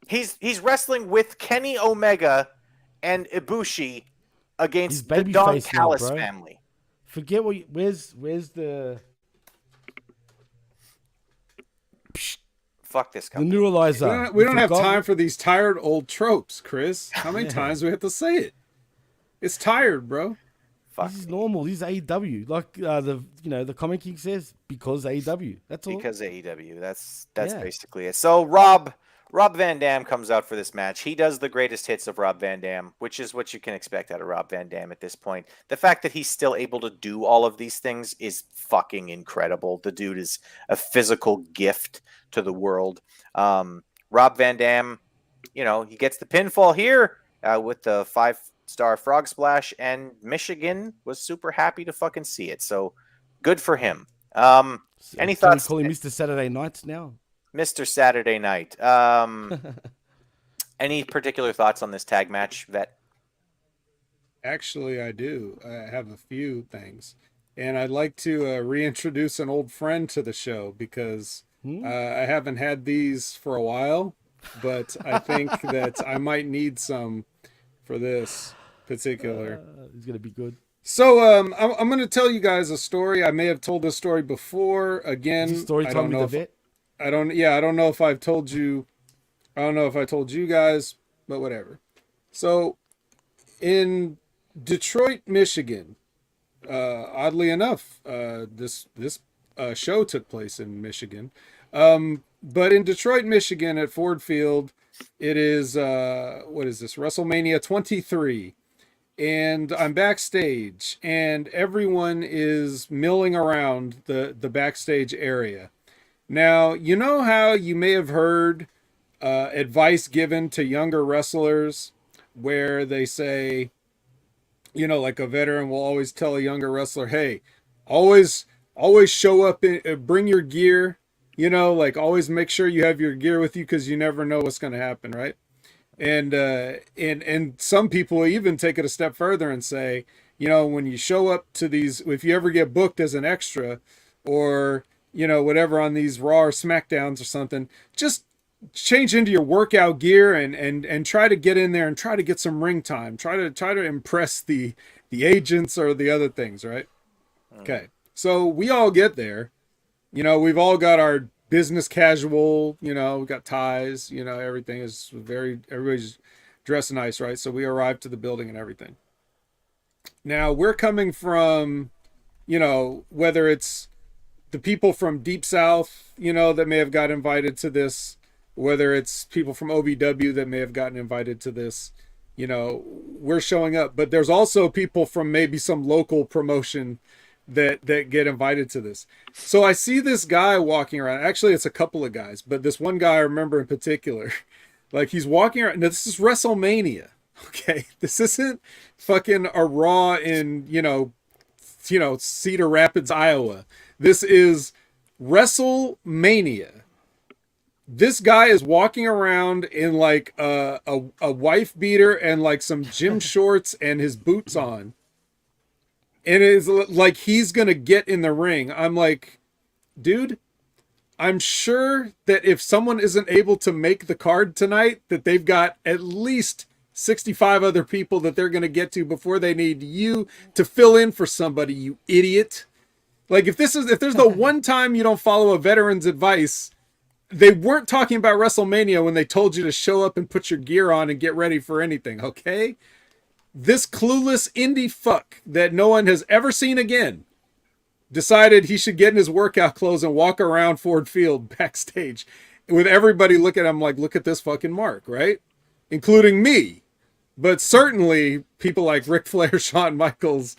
Speaker 1: He's wrestling with Kenny Omega and Ibushi against the Don Callis family.
Speaker 2: Forget what. Where's the?
Speaker 1: Fuck this company.
Speaker 2: The neuralizer.
Speaker 3: We don't have time for these tired old tropes, Chris. How many times do we have to say it? It's tired, bro.
Speaker 2: Fuck. This is normal. This is AEW. Like the Comic King says, because AEW. That's all.
Speaker 1: Because AEW. That's basically it. So Rob Van Dam comes out for this match. He does the greatest hits of Rob Van Dam, which is what you can expect out of Rob Van Dam at this point. The fact that he's still able to do all of these things is fucking incredible. The dude is a physical gift to the world. Rob Van Dam, he gets the pinfall here with the 5-star frog splash, and Michigan was super happy to fucking see it. So good for him. Any thoughts?
Speaker 2: Can we call him Mr. Saturday Nights now?
Speaker 1: Mr. Saturday Night. Any particular thoughts on this tag match, Vet?
Speaker 3: Actually, I do. I have a few things. And I'd like to reintroduce an old friend to the show because I haven't had these for a while, but I think that I might need some for this particular.
Speaker 2: It's going to be good.
Speaker 3: So I'm going to tell you guys a story. I may have told this story before. Again,
Speaker 2: story
Speaker 3: I don't know if
Speaker 2: Vet?
Speaker 3: I don't know if I've told you. I don't know if I told you guys, but whatever. So in Detroit, Michigan, oddly enough, this show took place in Michigan. But in Detroit, Michigan at Ford Field, it is what is this? WrestleMania 23. And I'm backstage and everyone is milling around the backstage area. Now, you know how you may have heard advice given to younger wrestlers where they say, like a veteran will always tell a younger wrestler, hey, always show up, bring your gear, like always make sure you have your gear with you because you never know what's going to happen, right? And some people even take it a step further and say, when you show up to these, if you ever get booked as an extra or whatever on these Raw or SmackDowns or something, just change into your workout gear and try to get in there and try to get some ring time. Try to impress the agents or the other things, right? Okay. So we all get there. We've all got our business casual, we've got ties, everything is everybody's dressed nice, right? So we arrive to the building and everything. Now we're coming from, whether it's the people from Deep South, that may have got invited to this, whether it's people from OVW that may have gotten invited to this, we're showing up. But there's also people from maybe some local promotion that get invited to this. So I see this guy walking around. Actually, it's a couple of guys, but this one guy I remember in particular, like he's walking around. Now, this is WrestleMania. Okay. This isn't fucking a Raw in, Cedar Rapids, Iowa. This is WrestleMania. This guy is walking around in like a wife beater and like some gym shorts and his boots on. And it's like he's going to get in the ring. I'm like, dude, I'm sure that if someone isn't able to make the card tonight, that they've got at least 65 other people that they're going to get to before they need you to fill in for somebody, you idiot. Like if there's the one time you don't follow a veteran's advice, they weren't talking about WrestleMania when they told you to show up and put your gear on and get ready for anything, okay? This clueless indie fuck that no one has ever seen again decided he should get in his workout clothes and walk around Ford Field backstage with everybody looking at him like, look at this fucking mark, right? Including me. But certainly people like Ric Flair, Shawn Michaels,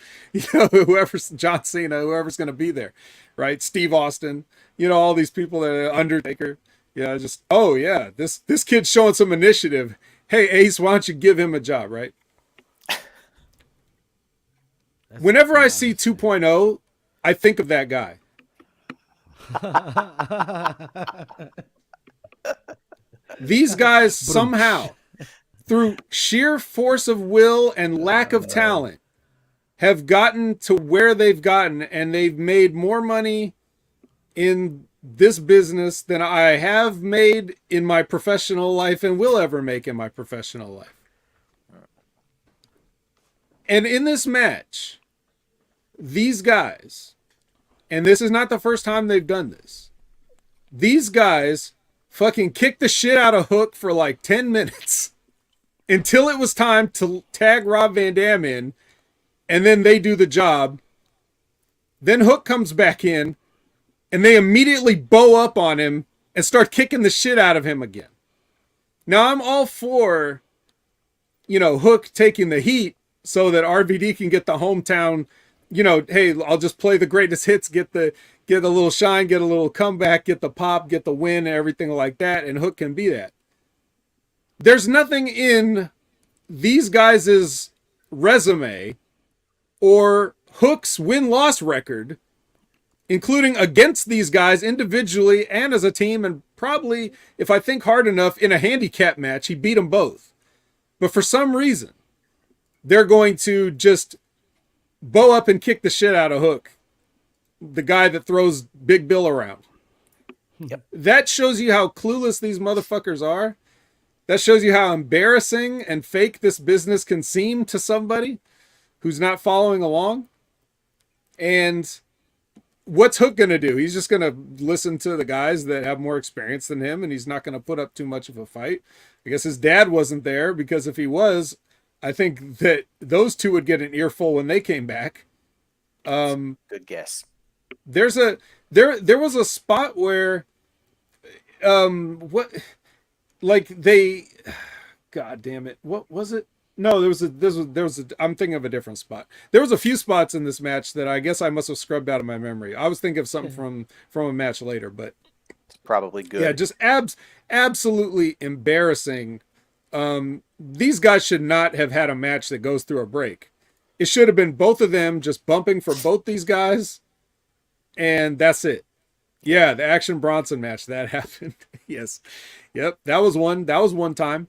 Speaker 3: whoever's John Cena, whoever's going to be there, right? Steve Austin, all these people that are Undertaker. Yeah, just, oh yeah, this kid's showing some initiative. Hey, Ace, why don't you give him a job, right? Whenever I see 2.0, I think of that guy. These guys somehow, through sheer force of will and lack of talent, have gotten to where they've gotten, and they've made more money in this business than I have made in my professional life and will ever make in my professional life. And in this match, these guys, and this is not the first time they've done this, these guys fucking kicked the shit out of Hook for like 10 minutes until it was time to tag Rob Van Dam in, and then they do the job. Then Hook comes back in, and they immediately bow up on him and start kicking the shit out of him again. Now, I'm all for, Hook taking the heat so that RVD can get the hometown, hey, I'll just play the greatest hits, get a little shine, get a little comeback, get the pop, get the win, and everything like that, and Hook can be that. There's nothing in these guys' resume or Hook's win-loss record, including against these guys individually and as a team, and probably, if I think hard enough, in a handicap match, he beat them both. But for some reason, they're going to just bow up and kick the shit out of Hook, the guy that throws Big Bill around.
Speaker 1: Yep.
Speaker 3: That shows you how clueless these motherfuckers are. That shows you how embarrassing and fake this business can seem to somebody who's not following along. And what's Hook going to do? He's just going to listen to the guys that have more experience than him, and he's not going to put up too much of a fight. I guess his dad wasn't there, because if he was, I think that those two would get an earful when they came back.
Speaker 1: Good guess.
Speaker 3: There was a spot where God damn it, what was it? No, there was a I'm thinking of a different spot. There was a few spots in this match that I guess I must have scrubbed out of my memory. I was thinking of something from a match later, but
Speaker 1: it's probably good.
Speaker 3: Yeah, just absolutely embarrassing. These guys should not have had a match that goes through a break. It should have been both of them just bumping for both these guys, and that's it. Yeah, the Action Bronson match that happened. Yes, yep, that was one time.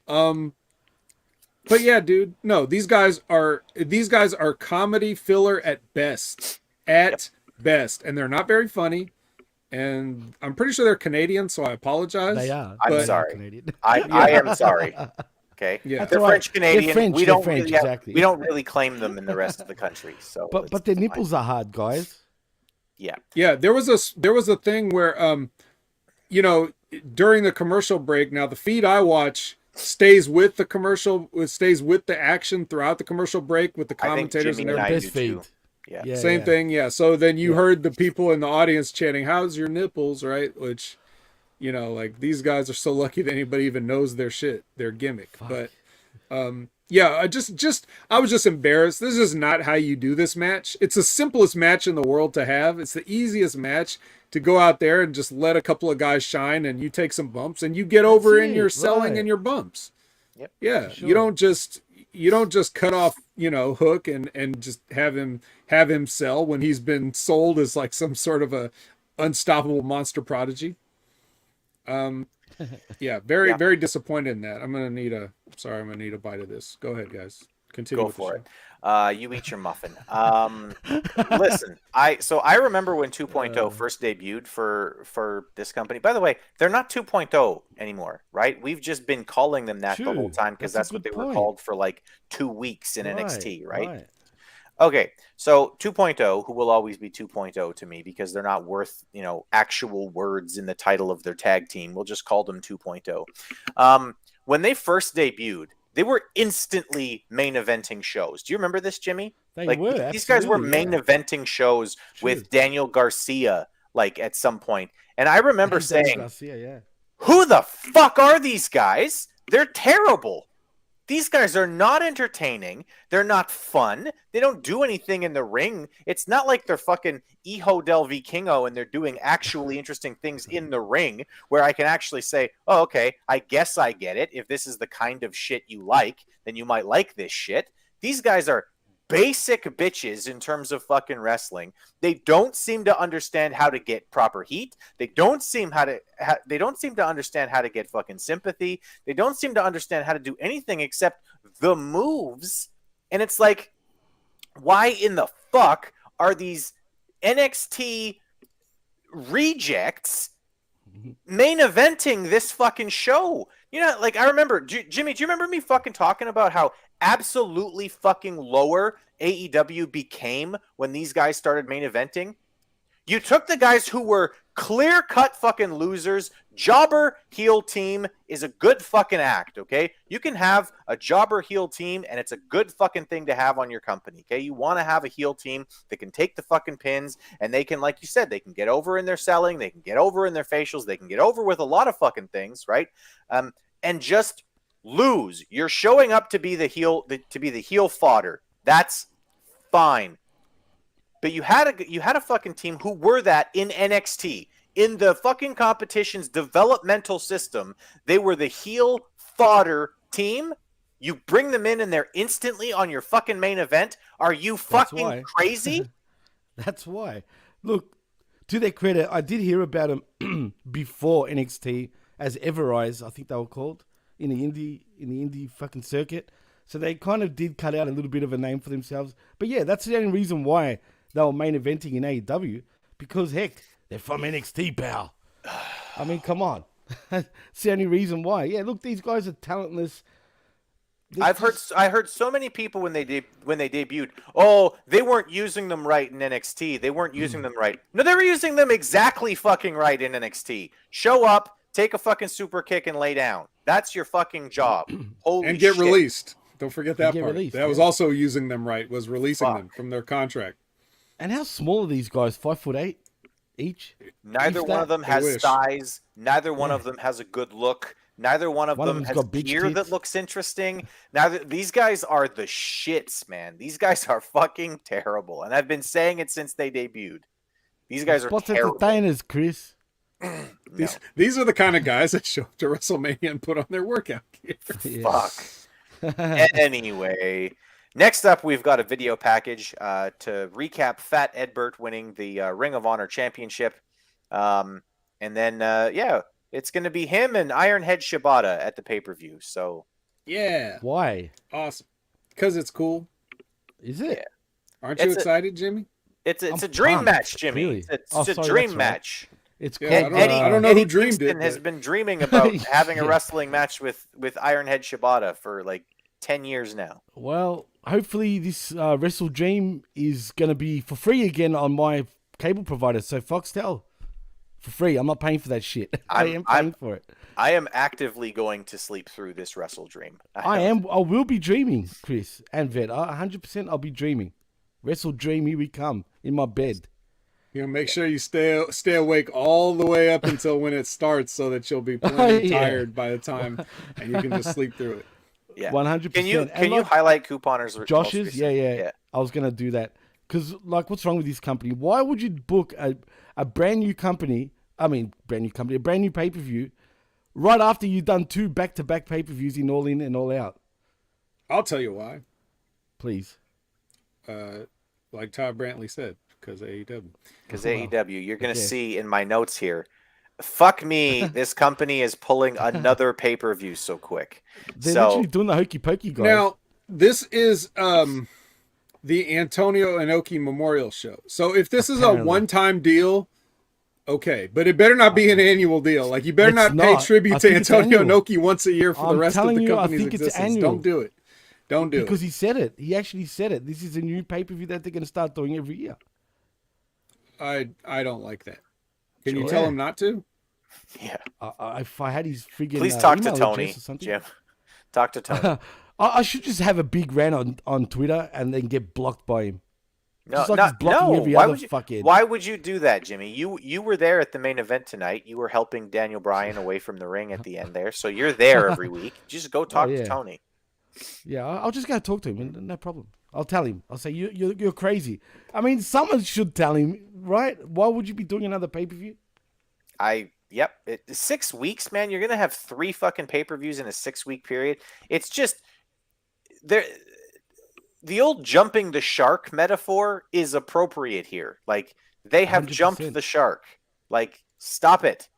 Speaker 3: But yeah, dude, no, these guys are comedy filler at best, best, and they're not very funny. And I'm pretty sure they're Canadian, so I apologize.
Speaker 2: They are.
Speaker 1: I'm sorry. I am sorry. Okay.
Speaker 3: Yeah.
Speaker 1: They're French Canadian. We don't
Speaker 2: French,
Speaker 1: really
Speaker 2: exactly.
Speaker 1: we don't really claim them in the rest of the country. So,
Speaker 2: But their nipples are hard, guys.
Speaker 1: Yeah.
Speaker 3: Yeah. There was a thing where during the commercial break. Now the feed I watch stays with the commercial. It stays with the action throughout the commercial break with the commentators and everything.
Speaker 2: Best feed.
Speaker 1: Yeah.
Speaker 3: Same thing. Yeah. So then you heard the people in the audience chanting, "How's your nipples?" Right? Which, like these guys are so lucky that anybody even knows their shit, their gimmick.
Speaker 2: Fuck.
Speaker 3: But, yeah, I was just embarrassed. This is not how you do this match. It's the simplest match in the world to have. It's the easiest match to go out there and just let a couple of guys shine, and you take some bumps and you get over in your selling and your bumps.
Speaker 1: Yep.
Speaker 3: Yeah.
Speaker 2: Sure.
Speaker 3: You don't just cut off, Hook and just have him sell when he's been sold as like some sort of a unstoppable monster prodigy. Yeah, very disappointed in that. I'm gonna need a bite of this. Go ahead, guys. Continue.
Speaker 1: Go for it. You eat your muffin. Listen, I remember when 2.0 first debuted for this company. By the way, they're not 2.0 anymore, right? We've just been calling them that the whole time because that's what they were called for like 2 weeks in NXT, right? Okay, so 2.0, who will always be 2.0 to me because they're not worth, actual words in the title of their tag team. We'll just call them 2.0. When they first debuted, they were instantly main eventing shows. Do you remember this, Jimmy?
Speaker 2: They
Speaker 1: Like
Speaker 2: were,
Speaker 1: these guys were
Speaker 2: absolutely,
Speaker 1: main
Speaker 2: yeah.
Speaker 1: eventing shows
Speaker 2: True.
Speaker 1: with Daniel Garcia, like at some point. And I remember
Speaker 2: And Daniel
Speaker 1: saying,
Speaker 2: Garcia, yeah.
Speaker 1: who the fuck are these guys? They're terrible. These guys are not entertaining. They're not fun. They don't do anything in the ring. It's not like they're fucking Hijo del Vikingo and they're doing actually interesting things in the ring where I can actually say, oh, okay, I guess I get it. If this is the kind of shit you like, then you might like this shit. These guys are basic bitches in terms of fucking wrestling. They don't seem to understand how to get proper heat. They don't seem to understand how to get fucking sympathy. They don't seem to understand how to do anything except the moves. And it's like, why in the fuck are these NXT rejects main eventing this fucking show? Like I remember, Jimmy, do you remember me fucking talking about how absolutely fucking lower AEW became when these guys started main eventing? You took the guys who were clear-cut fucking losers. Jobber heel team is a good fucking act, okay? You can have a jobber heel team, and it's a good fucking thing to have on your company, okay? You want to have a heel team that can take the fucking pins, and they can, like you said, they can get over in their selling, they can get over in their facials, they can get over with a lot of fucking things, right? And just lose. You're showing up to be the heel fodder. That's fine. But you had a fucking team who were that in NXT. In the fucking competition's developmental system, they were the heel fodder team. You bring them in and they're instantly on your fucking main event. Are you fucking crazy?
Speaker 2: That's why. Look, to their credit, I did hear about them before NXT as Everrise, I think they were called, in the indie fucking circuit. So they kind of did cut out a little bit of a name for themselves. But yeah, that's the only reason why they were main eventing in AEW, because heck, they're from NXT, pal. I mean, come on. It's the only reason why. Yeah, look, these guys are talentless.
Speaker 1: I heard so many people when they debuted, oh, they weren't using them right in NXT. They weren't using them right. No, they were using them exactly fucking right in NXT. Show up, take a fucking super kick, and lay down. That's your fucking job. Holy
Speaker 3: and get
Speaker 1: shit.
Speaker 3: released. Don't forget that part.
Speaker 2: Released,
Speaker 3: that was also using them right, was releasing them from their contract.
Speaker 2: And how small are these guys? 5'8" each?
Speaker 1: Neither one of them has size. Neither one of them has a good look. Neither one of them has gear that looks interesting. These guys are the shits, man. These guys are fucking terrible. And I've been saying it since they debuted. These guys are terrible.
Speaker 2: Entertainers, Chris.
Speaker 3: These are the kind of guys that show up to WrestleMania and put on their workout gear.
Speaker 1: Fuck. Anyway, next up, we've got a video package to recap Fat Edbert winning the Ring of Honor Championship. And then, it's going to be him and Ironhead Shibata at the pay-per-view. So,
Speaker 3: yeah.
Speaker 2: Why?
Speaker 3: Awesome. Because it's cool.
Speaker 2: Is it?
Speaker 1: Yeah.
Speaker 3: Aren't you excited, Jimmy?
Speaker 1: It's a dream match, Jimmy.
Speaker 2: Really?
Speaker 1: It's a dream match.
Speaker 2: It's cool.
Speaker 3: Yeah, I don't know who dreamed it.
Speaker 1: Has been dreaming about having a wrestling match with Ironhead Shibata for like 10 years now.
Speaker 2: Well, hopefully this Wrestle Dream is going to be for free again on my cable provider. So Foxtel, for free. I'm not paying for that shit. I am paying for it.
Speaker 1: I am actively going to sleep through this Wrestle Dream.
Speaker 2: I will be dreaming, Chris and Vet. 100% I'll be dreaming. Wrestle Dream, here we come in my bed.
Speaker 3: Make sure you stay awake all the way up until when it starts, so that you'll be plenty tired by the time, and you can just sleep through it.
Speaker 1: Yeah,
Speaker 2: 100%.
Speaker 1: Can you highlight couponers?
Speaker 2: Josh's? Yeah. I was gonna do that because, like, what's wrong with this company? Why would you book a brand new company? A brand new pay-per-view right after you've done 2 back-to-back pay-per-views in All In and All Out?
Speaker 3: I'll tell you why.
Speaker 2: Please.
Speaker 3: Like Todd Brantley said, because AEW.
Speaker 1: Because AEW, you're going to see in my notes here, fuck me, this company is pulling another pay-per-view so quick.
Speaker 2: They're literally doing the hokey pokey, guys.
Speaker 3: Now, this is the Antonio Inoki Memorial Show. So if this is a one-time deal, okay. But it better not be an annual deal. Like, you better not pay tribute to Antonio Inoki once a year for the rest of the company's existence. Don't do it. Don't do
Speaker 2: because
Speaker 3: it.
Speaker 2: he said it. He actually said it. This is a new pay-per-view that they're going to start doing every year.
Speaker 3: I don't like that. Can you
Speaker 2: Sure.
Speaker 3: tell
Speaker 2: Yeah.
Speaker 3: him not to?
Speaker 1: Yeah.
Speaker 2: If I had his friggin'
Speaker 1: Please talk to
Speaker 2: email
Speaker 1: Tony,
Speaker 2: address or something,
Speaker 1: Jim. Talk to Tony.
Speaker 2: I should just have a big rant on Twitter and then get blocked by him.
Speaker 1: No,
Speaker 2: Just like he's blocking every
Speaker 1: why
Speaker 2: other
Speaker 1: would you?
Speaker 2: fuckhead.
Speaker 1: Why would you do that, Jimmy? You were there at the main event tonight. You were helping Daniel Bryan away from the ring at the end there, so you're there every week. Just go talk to Tony.
Speaker 2: Yeah, I'll just go talk to him. No problem. I'll tell him. I'll say you're crazy. I mean, someone should tell him, right? Why would you be doing another pay-per-view?
Speaker 1: Yep. 6 weeks, man. You're gonna have 3 fucking pay-per-views in a 6-week period. It's just there. The old jumping the shark metaphor is appropriate here. Like, they have
Speaker 2: 100%.
Speaker 1: jumped the shark. Like, stop it.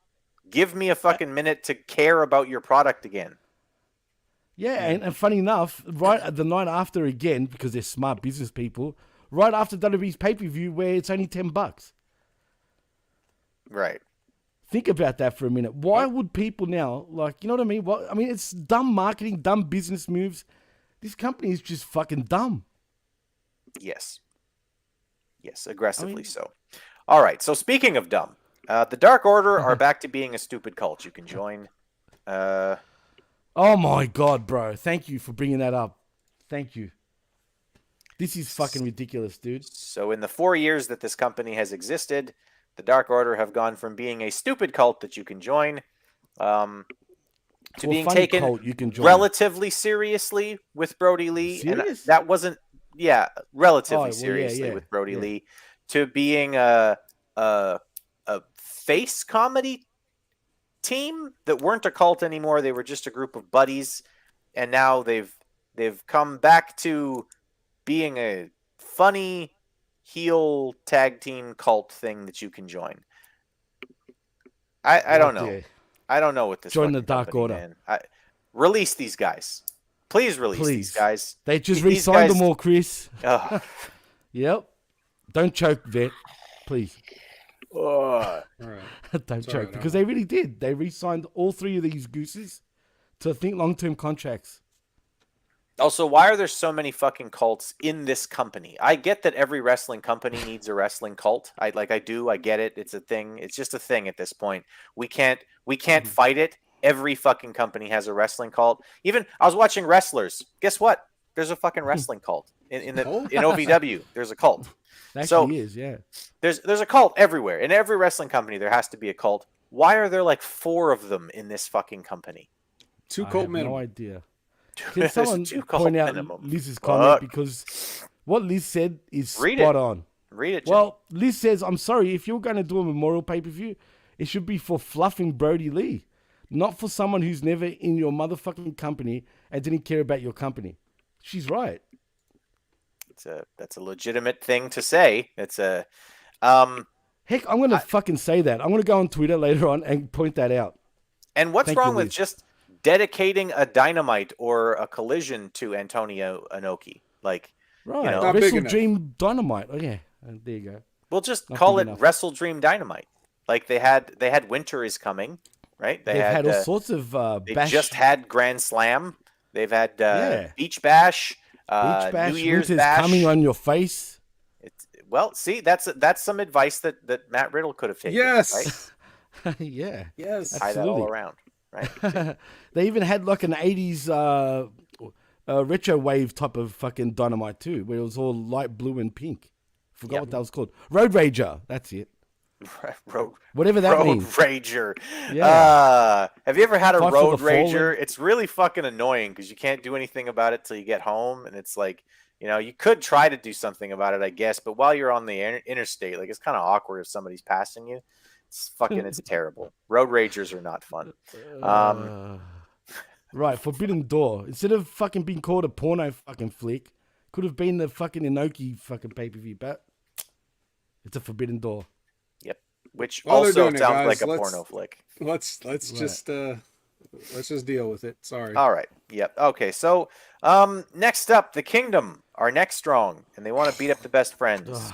Speaker 1: Give me a fucking minute to care about your product again.
Speaker 2: Yeah, and funny enough, right at the night after again, because they're smart business people, right after WWE's pay-per-view where it's only $10.
Speaker 1: Right.
Speaker 2: Think about that for a minute. Why would people now, like, you know what I mean? I mean, it's dumb marketing, dumb business moves. This company is just fucking dumb.
Speaker 1: Yes. Yes, aggressively so. All right, so speaking of dumb, the Dark Order are back to being a stupid cult. You can join.
Speaker 2: Oh my God, bro. Thank you for bringing that up. Thank you. This is fucking ridiculous, dude.
Speaker 1: So in the 4 years that this company has existed, the Dark Order have gone from being a stupid cult that you can join to being taken relatively seriously with Brody Lee.
Speaker 2: Serious?
Speaker 1: And that wasn't, relatively seriously with Brody Lee, to being a face comedy team that weren't a cult anymore. They were just a group of buddies, and now they've come back to being a funny heel tag team cult thing that you can join. I don't know. I don't know what this
Speaker 2: join the Dark Order.
Speaker 1: Man. Release these guys. Please release these guys.
Speaker 2: They just re-signed them all, Chris.
Speaker 1: Oh.
Speaker 2: Yep. Don't choke, Vet. Please.
Speaker 3: All right.
Speaker 2: Don't choke. Because they really did. They re-signed all 3 of these gooses to, I think, long-term contracts.
Speaker 1: Also, why are there so many fucking cults in this company? I get that every wrestling company needs a wrestling cult. I get it. It's a thing. It's just a thing at this point. We can't fight it. Every fucking company has a wrestling cult. Even I was watching Wrestlers. Guess what? There's a fucking wrestling cult in OVW. There's a cult.
Speaker 2: Actually is, yeah.
Speaker 1: There's a cult everywhere. In every wrestling company, there has to be a cult. Why are there like 4 of them in this fucking company?
Speaker 3: 2 cult minimum.
Speaker 2: No idea. Can someone point out Liz's comment? Because what Liz said is spot on.
Speaker 1: Read it, Jimmy.
Speaker 2: Well, Liz says, I'm sorry, if you're going to do a memorial pay-per-view, it should be for fluffing Brody Lee, not for someone who's never in your motherfucking company and didn't care about your company. She's right.
Speaker 1: That's a legitimate thing to say. It's a
Speaker 2: heck, I'm going to fucking say that. I'm going to go on Twitter later on and point that out.
Speaker 1: And what's wrong with just dedicating a Dynamite or a Collision to Antonio Inoki? Like,
Speaker 2: right.
Speaker 1: You know,
Speaker 2: Wrestle Dream Dynamite. Oh, yeah. There you go.
Speaker 1: We'll just call it Wrestle Dream Dynamite. Like they had Winter is Coming, right?
Speaker 2: They've had all sorts of
Speaker 1: they
Speaker 2: bash.
Speaker 1: just had Grand Slam. They've had Beach Bash. New Year's
Speaker 2: Winter's
Speaker 1: Bash
Speaker 2: coming on your face.
Speaker 1: Well, see, that's some advice that Matt Riddle could have taken.
Speaker 3: Yes.
Speaker 1: Right?
Speaker 2: Yeah.
Speaker 3: Yes.
Speaker 1: Tie that all around. Right.
Speaker 2: They even had like an 80s retro wave type of fucking Dynamite too, where it was all light blue and pink. Forgot what that was called. Road Rager. That's it. Whatever that means.
Speaker 1: Road Rager.
Speaker 2: Yeah.
Speaker 1: Have you ever had a
Speaker 2: Fight
Speaker 1: Road
Speaker 2: for the
Speaker 1: Rager?
Speaker 2: Fallen.
Speaker 1: It's really fucking annoying because you can't do anything about it till you get home, and it's like, you know, you could try to do something about it, I guess, but while you're on the interstate, like, it's kind of awkward if somebody's passing you. It's terrible. Road Ragers are not fun.
Speaker 2: Right, Forbidden Door. Instead of fucking being called a porno fucking flick, could have been the fucking Inoki fucking pay-per-view, but it's a Forbidden Door.
Speaker 1: Yep. Which
Speaker 3: While
Speaker 1: also
Speaker 3: sounds
Speaker 1: like a porno flick.
Speaker 3: Let's just deal with it. Sorry.
Speaker 1: All right. Yep. Okay. So, next up, the Kingdom are next strong, and they want to beat up the Best Friends.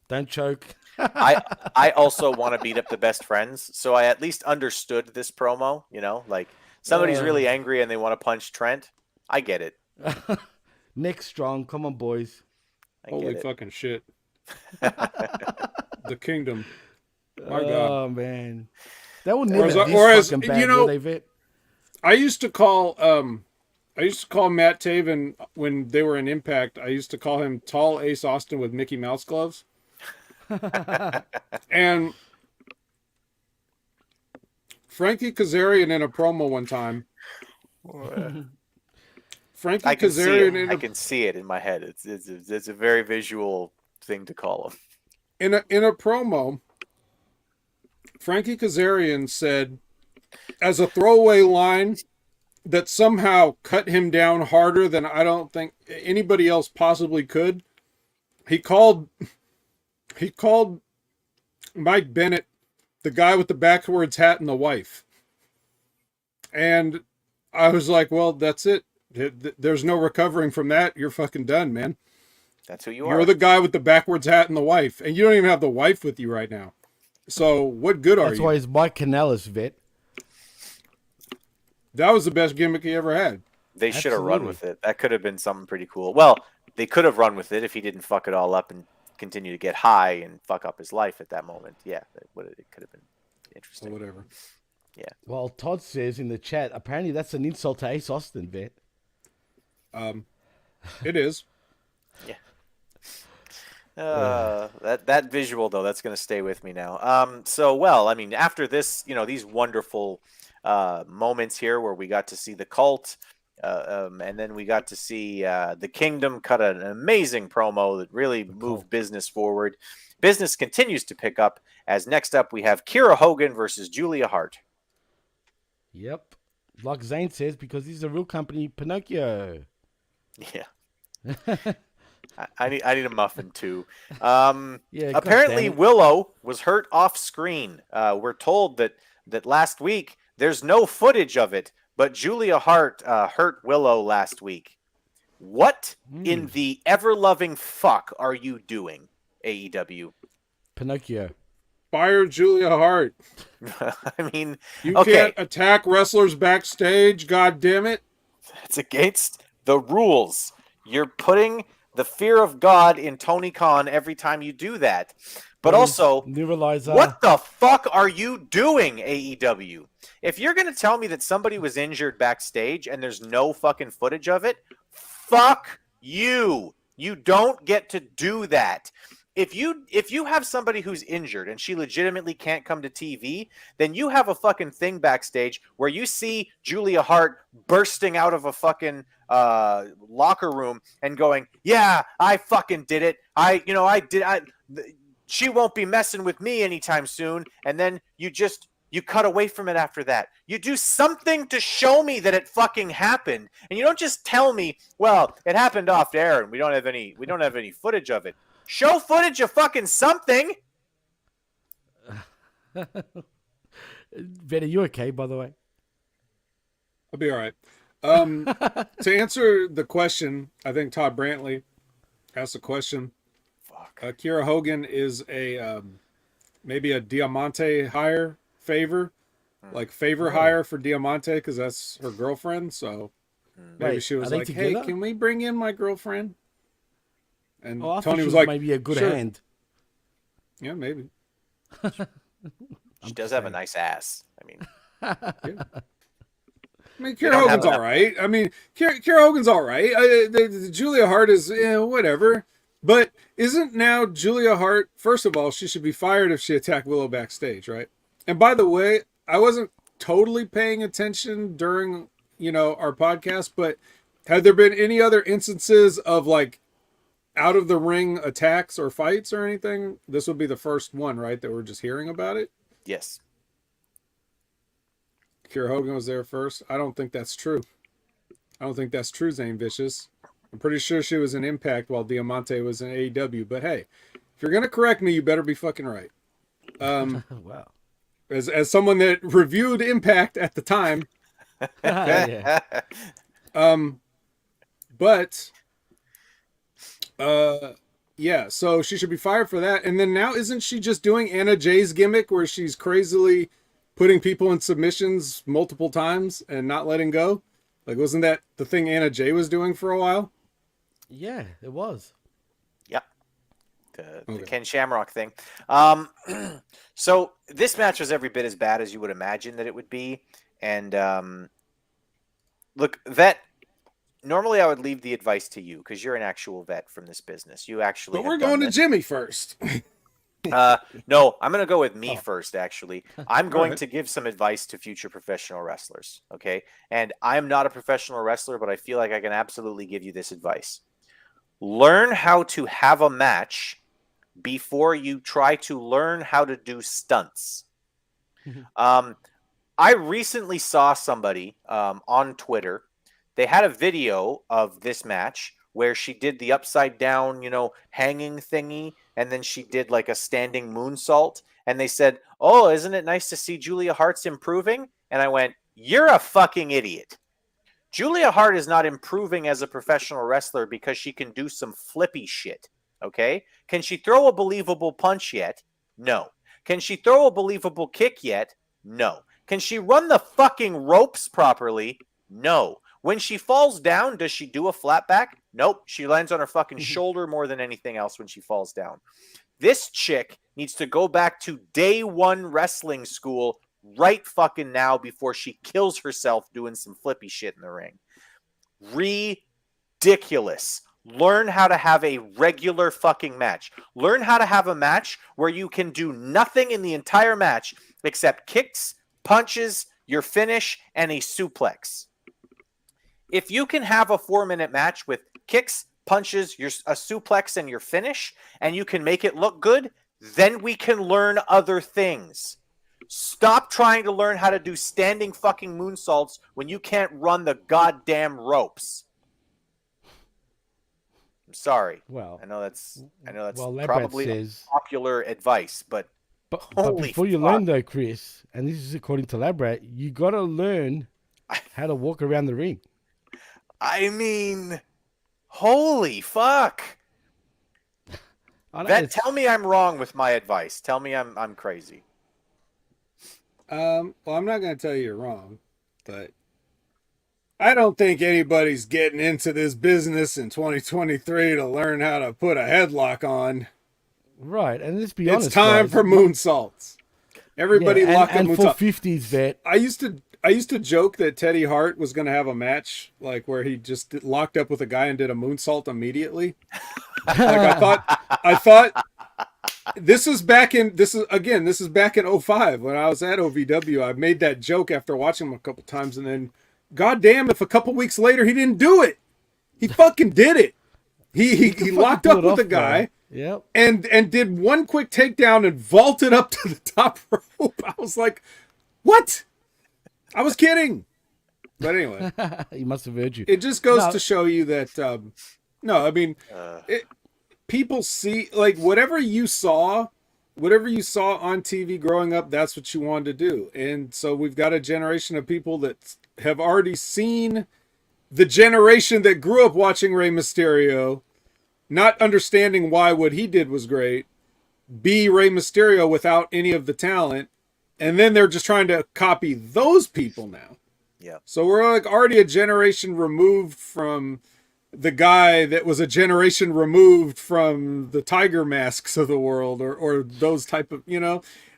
Speaker 2: Don't choke.
Speaker 1: I also want to beat up the Best Friends, so I at least understood this promo. You know, like somebody's really angry and they want to punch Trent. I get it.
Speaker 2: Next strong. Come on, boys.
Speaker 1: I
Speaker 3: Holy
Speaker 1: get it.
Speaker 3: fucking shit. The kingdom. My God.
Speaker 2: Oh man, they were
Speaker 3: Or
Speaker 2: never
Speaker 3: as,
Speaker 2: this
Speaker 3: or as
Speaker 2: fucking bad,
Speaker 3: you know,
Speaker 2: were they, Vet?
Speaker 3: I used to call Matt Taven when they were in Impact. I used to call him Tall Ace Austin with Mickey Mouse gloves. And Frankie Kazarian in a promo one time. Frankie
Speaker 1: I can see
Speaker 3: Kazarian
Speaker 1: it. I can see it in my head. It's a very visual thing to call him.
Speaker 3: in a promo. Frankie Kazarian said, as a throwaway line that somehow cut him down harder than I don't think anybody else possibly could. He called Mike Bennett the guy with the backwards hat and the wife. And I was like, well, that's it. There's no recovering from that. You're fucking done, man.
Speaker 1: That's who you are.
Speaker 3: You're the guy with the backwards hat and the wife. And you don't even have the wife with you right now. So what good are you?
Speaker 2: That's why he's Mike Canellis, Vet.
Speaker 3: That was the best gimmick he ever had.
Speaker 1: They should have run with it. That could have been something pretty cool. Well, they could have run with it if he didn't fuck it all up and continue to get high and fuck up his life at that moment. Yeah, it could have been interesting.
Speaker 3: Or whatever.
Speaker 1: Yeah.
Speaker 2: Well, Todd says in the chat, apparently that's an insult to Ace Austin, Vet.
Speaker 3: It is.
Speaker 1: Yeah. That visual though, that's going to stay with me now. So, well, I mean, after this, these wonderful moments here where we got to see the cult, and then we got to see the Kingdom cut an amazing promo that really moved business forward. Business continues to pick up as next up we have Kiera Hogan versus Julia Hart.
Speaker 2: Yep. Like Zane says, because this is a real company, Pinocchio.
Speaker 1: Yeah. I need a muffin too.
Speaker 2: Yeah.
Speaker 1: Apparently Willow was hurt off screen. We're told that last week there's no footage of it, but Julia Hart hurt Willow last week. What in the ever-loving fuck are you doing, AEW?
Speaker 2: Pinocchio.
Speaker 3: Fire Julia Hart.
Speaker 1: I mean,
Speaker 3: You can't attack wrestlers backstage, god damn it.
Speaker 1: It's against the rules. You're putting the fear of God in Tony Khan every time you do that. But also, what the fuck are you doing, AEW? If you're going to tell me that somebody was injured backstage and there's no fucking footage of it, fuck you. You don't get to do that. If you have somebody who's injured and she legitimately can't come to TV, then you have a fucking thing backstage where you see Julia Hart bursting out of a fucking locker room and going, "Yeah, I fucking did it. She won't be messing with me anytime soon." And then you cut away from it after that. You do something to show me that it fucking happened, and you don't just tell me, "Well, it happened off air and we don't have any footage of it." Show footage of fucking something.
Speaker 2: Vet, are you okay, by the way?
Speaker 3: I'll be all right. To answer the question, I think Todd Brantley asked the question.
Speaker 1: Fuck.
Speaker 3: Kiera Hogan is maybe a Diamante hire favor, like favor hire for Diamante because that's her girlfriend. So maybe she was like, "Hey, can we bring in my girlfriend?" And Tony was like,
Speaker 2: maybe a good
Speaker 3: sure.
Speaker 2: hand.
Speaker 3: Yeah, maybe.
Speaker 1: She does have a nice ass. I mean,
Speaker 3: Yeah. I mean, Kiera Hogan's all right. I mean, Kiera Hogan's all right. Julia Hart is whatever. But isn't now Julia Hart, first of all, she should be fired if she attacked Willow backstage, right? And by the way, I wasn't totally paying attention during, our podcast, but had there been any other instances of like out of the ring attacks or fights or anything? This would be the first one, right? That we're just hearing about it.
Speaker 1: yes.
Speaker 3: Kiera Hogan was there first. I don't think that's true. I don't think that's true, Zane Vicious. I'm pretty sure she was in Impact while Diamante was in AEW. But hey, if you're gonna correct me, you better be fucking right.
Speaker 2: Wow.
Speaker 3: As someone that reviewed Impact at the time.
Speaker 2: Yeah.
Speaker 3: But yeah, so she should be fired for that. And then now isn't she just doing Anna Jay's gimmick where she's crazily putting people in submissions multiple times and not letting go? Like, wasn't that the thing Anna Jay was doing for a while?
Speaker 2: Yeah, it was.
Speaker 1: Yep. The
Speaker 3: Okay.
Speaker 1: Ken Shamrock thing. So this match was every bit as bad as you would imagine that it would be. And look, vet, normally I would leave the advice to you because you're an actual vet from this business. You actually
Speaker 3: But
Speaker 1: have
Speaker 3: we're
Speaker 1: done
Speaker 3: going to
Speaker 1: this.
Speaker 3: Jimmy first.
Speaker 1: No, I'm going to go with me first, actually. I'm going
Speaker 3: right.
Speaker 1: to give some advice to future professional wrestlers, okay? And I'm not a professional wrestler, but I feel like I can absolutely give you this advice. Learn how to have a match before you try to learn how to do stunts. I recently saw somebody on Twitter. They had a video of this match where she did the upside down, hanging thingy, and then she did like a standing moonsault. And they said, "Oh, isn't it nice to see Julia Hart's improving?" And I went, "You're a fucking idiot. Julia Hart is not improving as a professional wrestler because she can do some flippy shit. Okay? Can she throw a believable punch yet? No. Can she throw a believable kick yet? No. Can she run the fucking ropes properly? No. When she falls down, does she do a flat back? Nope. She lands on her fucking shoulder more than anything else when she falls down. This chick needs to go back to day one wrestling school right fucking now before she kills herself doing some flippy shit in the ring. Ridiculous. Learn how to have a regular fucking match. Learn how to have a match where you can do nothing in the entire match except kicks, punches, your finish, and a suplex. If you can have a 4-minute match with kicks, punches, a suplex, and your finish, and you can make it look good, then we can learn other things. Stop trying to learn how to do standing fucking moonsaults when you can't run the goddamn ropes. I'm sorry.
Speaker 2: Well,
Speaker 1: I know that's
Speaker 2: Labrat
Speaker 1: probably
Speaker 2: says,
Speaker 1: popular advice, but
Speaker 2: but
Speaker 1: holy
Speaker 2: before you
Speaker 1: fuck.
Speaker 2: learn though, Chris, and this is according to Labrat, you got to learn how to walk around the ring.
Speaker 1: I mean, holy fuck. Tell me I'm wrong with my advice. Tell me I'm crazy.
Speaker 3: Well, I'm not going to tell you you're wrong, but I don't think anybody's getting into this business in 2023 to learn how to put a headlock on.
Speaker 2: Right, and let's be honest,
Speaker 3: it's time
Speaker 2: guys,
Speaker 3: for moonsaults. Everybody lock up
Speaker 2: and
Speaker 3: moonsaults.
Speaker 2: for 50s, vet.
Speaker 3: I used to joke that Teddy Hart was going to have a match like where he just locked up with a guy and did a moonsault immediately. Like I thought this is back in '05 when I was at OVW. I made that joke after watching him a couple times, and then goddamn, if a couple weeks later he didn't do it, he fucking did it. He locked up with a guy.
Speaker 2: Yep.
Speaker 3: And did one quick takedown and vaulted up to the top rope. I was like, what? I was kidding. But anyway.
Speaker 2: He must have heard you.
Speaker 3: It just goes to show you that, people see, like, whatever you saw on TV growing up, that's what you wanted to do. And so we've got a generation of people that have already seen the generation that grew up watching Rey Mysterio, not understanding why what he did was great, be Rey Mysterio without any of the talent, and then they're just trying to copy those people now.
Speaker 1: Yeah.
Speaker 3: So we're like already a generation removed from the guy that was a generation removed from the Tiger Masks of the world, or those type of,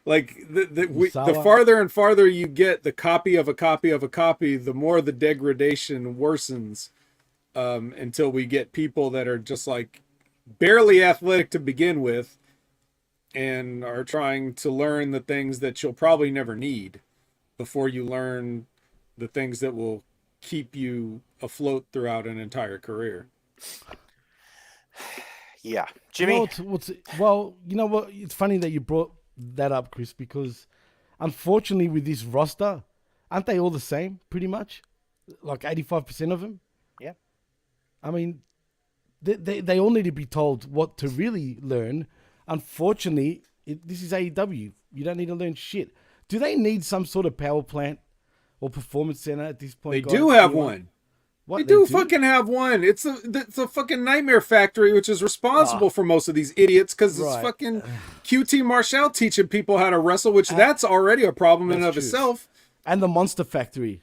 Speaker 3: like the farther and farther you get the copy of a copy of a copy, the more the degradation worsens. Until we get people that are just like barely athletic to begin with and are trying to learn the things that you'll probably never need before you learn the things that will keep you afloat throughout an entire career.
Speaker 1: Yeah. Jimmy?
Speaker 2: Well, you know what? It's funny that you brought that up, Chris, because unfortunately with this roster, aren't they all the same pretty much? Like 85% of them?
Speaker 1: Yeah.
Speaker 2: I mean, they all need to be told what to really learn. Unfortunately, this is AEW. You don't need to learn shit. Do they need some sort of power plant or performance center at this point?
Speaker 3: They do have one.
Speaker 2: What,
Speaker 3: they do fucking have one. It's a fucking nightmare factory, which is responsible for most of these idiots, because it's fucking QT Marshall teaching people how to wrestle, which that's already a problem in and of itself.
Speaker 2: And the Monster Factory.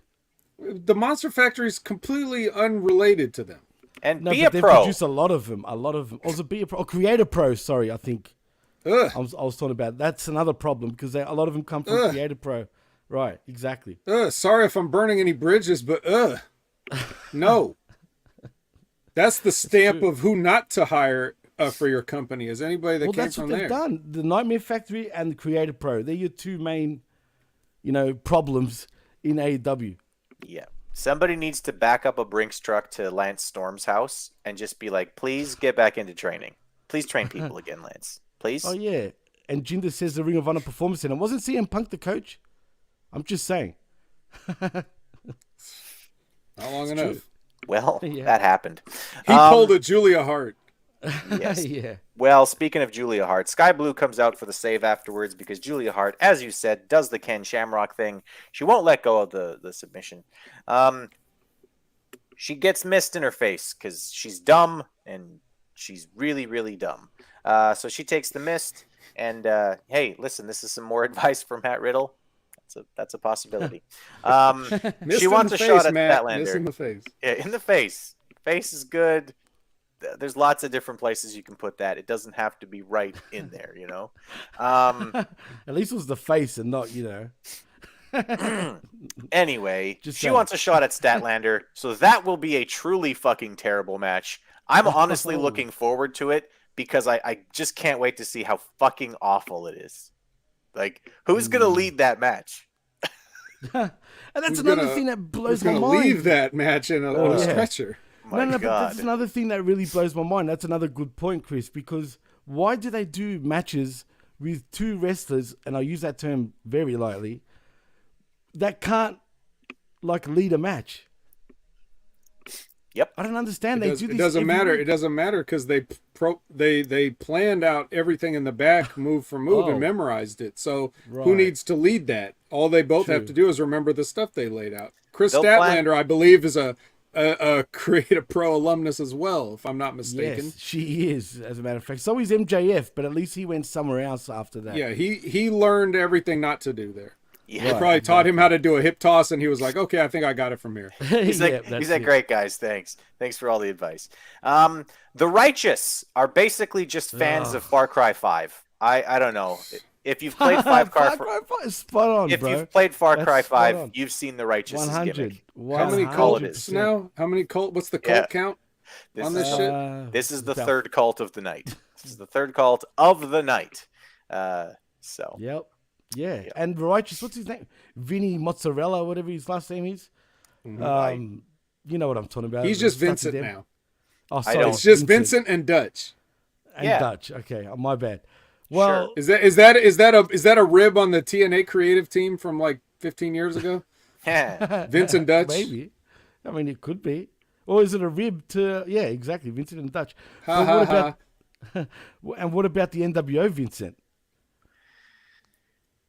Speaker 3: The Monster Factory is completely unrelated to them.
Speaker 1: And
Speaker 2: No,
Speaker 1: be
Speaker 2: but
Speaker 1: a
Speaker 2: they
Speaker 1: pro.
Speaker 2: produce a lot of them. Also, be a pro. Or Creator Pro, sorry, I think.
Speaker 3: Ugh.
Speaker 2: I was talking about. That's another problem because a lot of them come from Creator Pro. Right, exactly.
Speaker 3: Sorry if I'm burning any bridges, but no. That's the stamp of who not to hire for your company. Is anybody that came
Speaker 2: That's
Speaker 3: from
Speaker 2: what they've
Speaker 3: there?
Speaker 2: done. The Nightmare Factory and the Creator Pro. They're your two main, problems in AEW.
Speaker 1: Yeah. Somebody needs to back up a Brinks truck to Lance Storm's house and just be like, please get back into training. Please train people again, Lance. Please.
Speaker 2: Oh, yeah. And Jinder says the Ring of Honor Performance Center. Wasn't CM Punk the coach? I'm just saying.
Speaker 3: Not long enough.
Speaker 1: Well,
Speaker 2: Yeah.
Speaker 1: that happened.
Speaker 3: He pulled a Julia Hart.
Speaker 1: Yes.
Speaker 2: Yeah.
Speaker 1: Well, speaking of Julia Hart, Sky Blue comes out for the save afterwards because Julia Hart, as you said, does the Ken Shamrock thing. She won't let go of the submission. She gets mist in her face because she's dumb and she's really, really dumb. So she takes the mist and, hey, listen, this is some more advice from Matt Riddle. That's a possibility. She wants a shot at Statlander.
Speaker 3: Miss in the face.
Speaker 1: Yeah, in the face. Face is good. There's lots of different places you can put that. It doesn't have to be right in there,
Speaker 2: At least it was the face and not,
Speaker 1: Anyway,
Speaker 2: Just
Speaker 1: she
Speaker 2: saying.
Speaker 1: wants a shot at Statlander, so that will be a truly fucking terrible match. I'm honestly looking forward to it because I just can't wait to see how fucking awful it is. Like, who's going to lead that match?
Speaker 2: And that's
Speaker 3: Who's
Speaker 2: another
Speaker 3: gonna-
Speaker 2: thing that blows
Speaker 3: Who's
Speaker 2: my
Speaker 3: going to
Speaker 2: mind.
Speaker 3: leave that match on a
Speaker 2: yeah.
Speaker 3: stretcher?
Speaker 1: My
Speaker 2: But
Speaker 1: God.
Speaker 2: that's another thing that really blows my mind. That's another good point, Chris, because why do they do matches with two wrestlers, and I use that term very lightly, that can't, lead a match?
Speaker 1: Yep.
Speaker 2: I don't understand. They do this
Speaker 3: It doesn't
Speaker 2: every
Speaker 3: matter.
Speaker 2: week.
Speaker 3: It doesn't matter because they planned out everything in the back, move for move, and memorized it. So who
Speaker 2: Right.
Speaker 3: needs to lead that? All they both have
Speaker 2: True.
Speaker 3: to do is remember the stuff they laid out. Chris
Speaker 1: They'll
Speaker 3: Statlander, I believe, is a Creative Pro alumnus as well, if I'm not mistaken.
Speaker 2: Yes, she is, as a matter of fact. So is MJF, but at least he went somewhere else after that.
Speaker 3: Yeah, he learned everything not to do there.
Speaker 1: Yeah.
Speaker 3: They probably taught him how to do a hip toss, and he was like, "Okay, I think I got it from here."
Speaker 1: He's like, great, guys. Thanks for all the advice. The Righteous are basically just fans of Far Cry 5. I don't know. If you've played
Speaker 2: Far Cry 5, spot on,
Speaker 1: if
Speaker 2: bro.
Speaker 1: you've played Far
Speaker 2: That's
Speaker 1: Cry
Speaker 2: spot
Speaker 1: 5,
Speaker 2: on.
Speaker 1: you've seen the Righteous
Speaker 2: 100.
Speaker 1: gimmick.
Speaker 3: How many
Speaker 2: 100%.
Speaker 3: cults now? How many cult? What's the cult count on this shit?
Speaker 1: This is the
Speaker 2: about-
Speaker 1: third cult of the night. This is the third cult of the night. So
Speaker 2: Yep. Yeah. And Righteous, what's his name? Vinny Mozzarella, whatever his last name is. You know what I'm talking about.
Speaker 3: He's just
Speaker 2: Starts with
Speaker 3: Vincent
Speaker 2: M.
Speaker 3: now.
Speaker 2: Oh, sorry.
Speaker 1: don't-
Speaker 3: It's just Vincent and Dutch.
Speaker 2: And
Speaker 1: Yeah.
Speaker 2: Dutch. Okay, my bad. Well,
Speaker 3: Is that a rib on the TNA creative team from like 15 years ago? Vince and Dutch.
Speaker 2: maybe. I mean, it could be. Or is it a rib to? Yeah, exactly. Vincent and Dutch.
Speaker 3: Ha,
Speaker 2: But
Speaker 3: ha,
Speaker 2: what
Speaker 3: ha.
Speaker 2: about? And what about the NWO Vincent?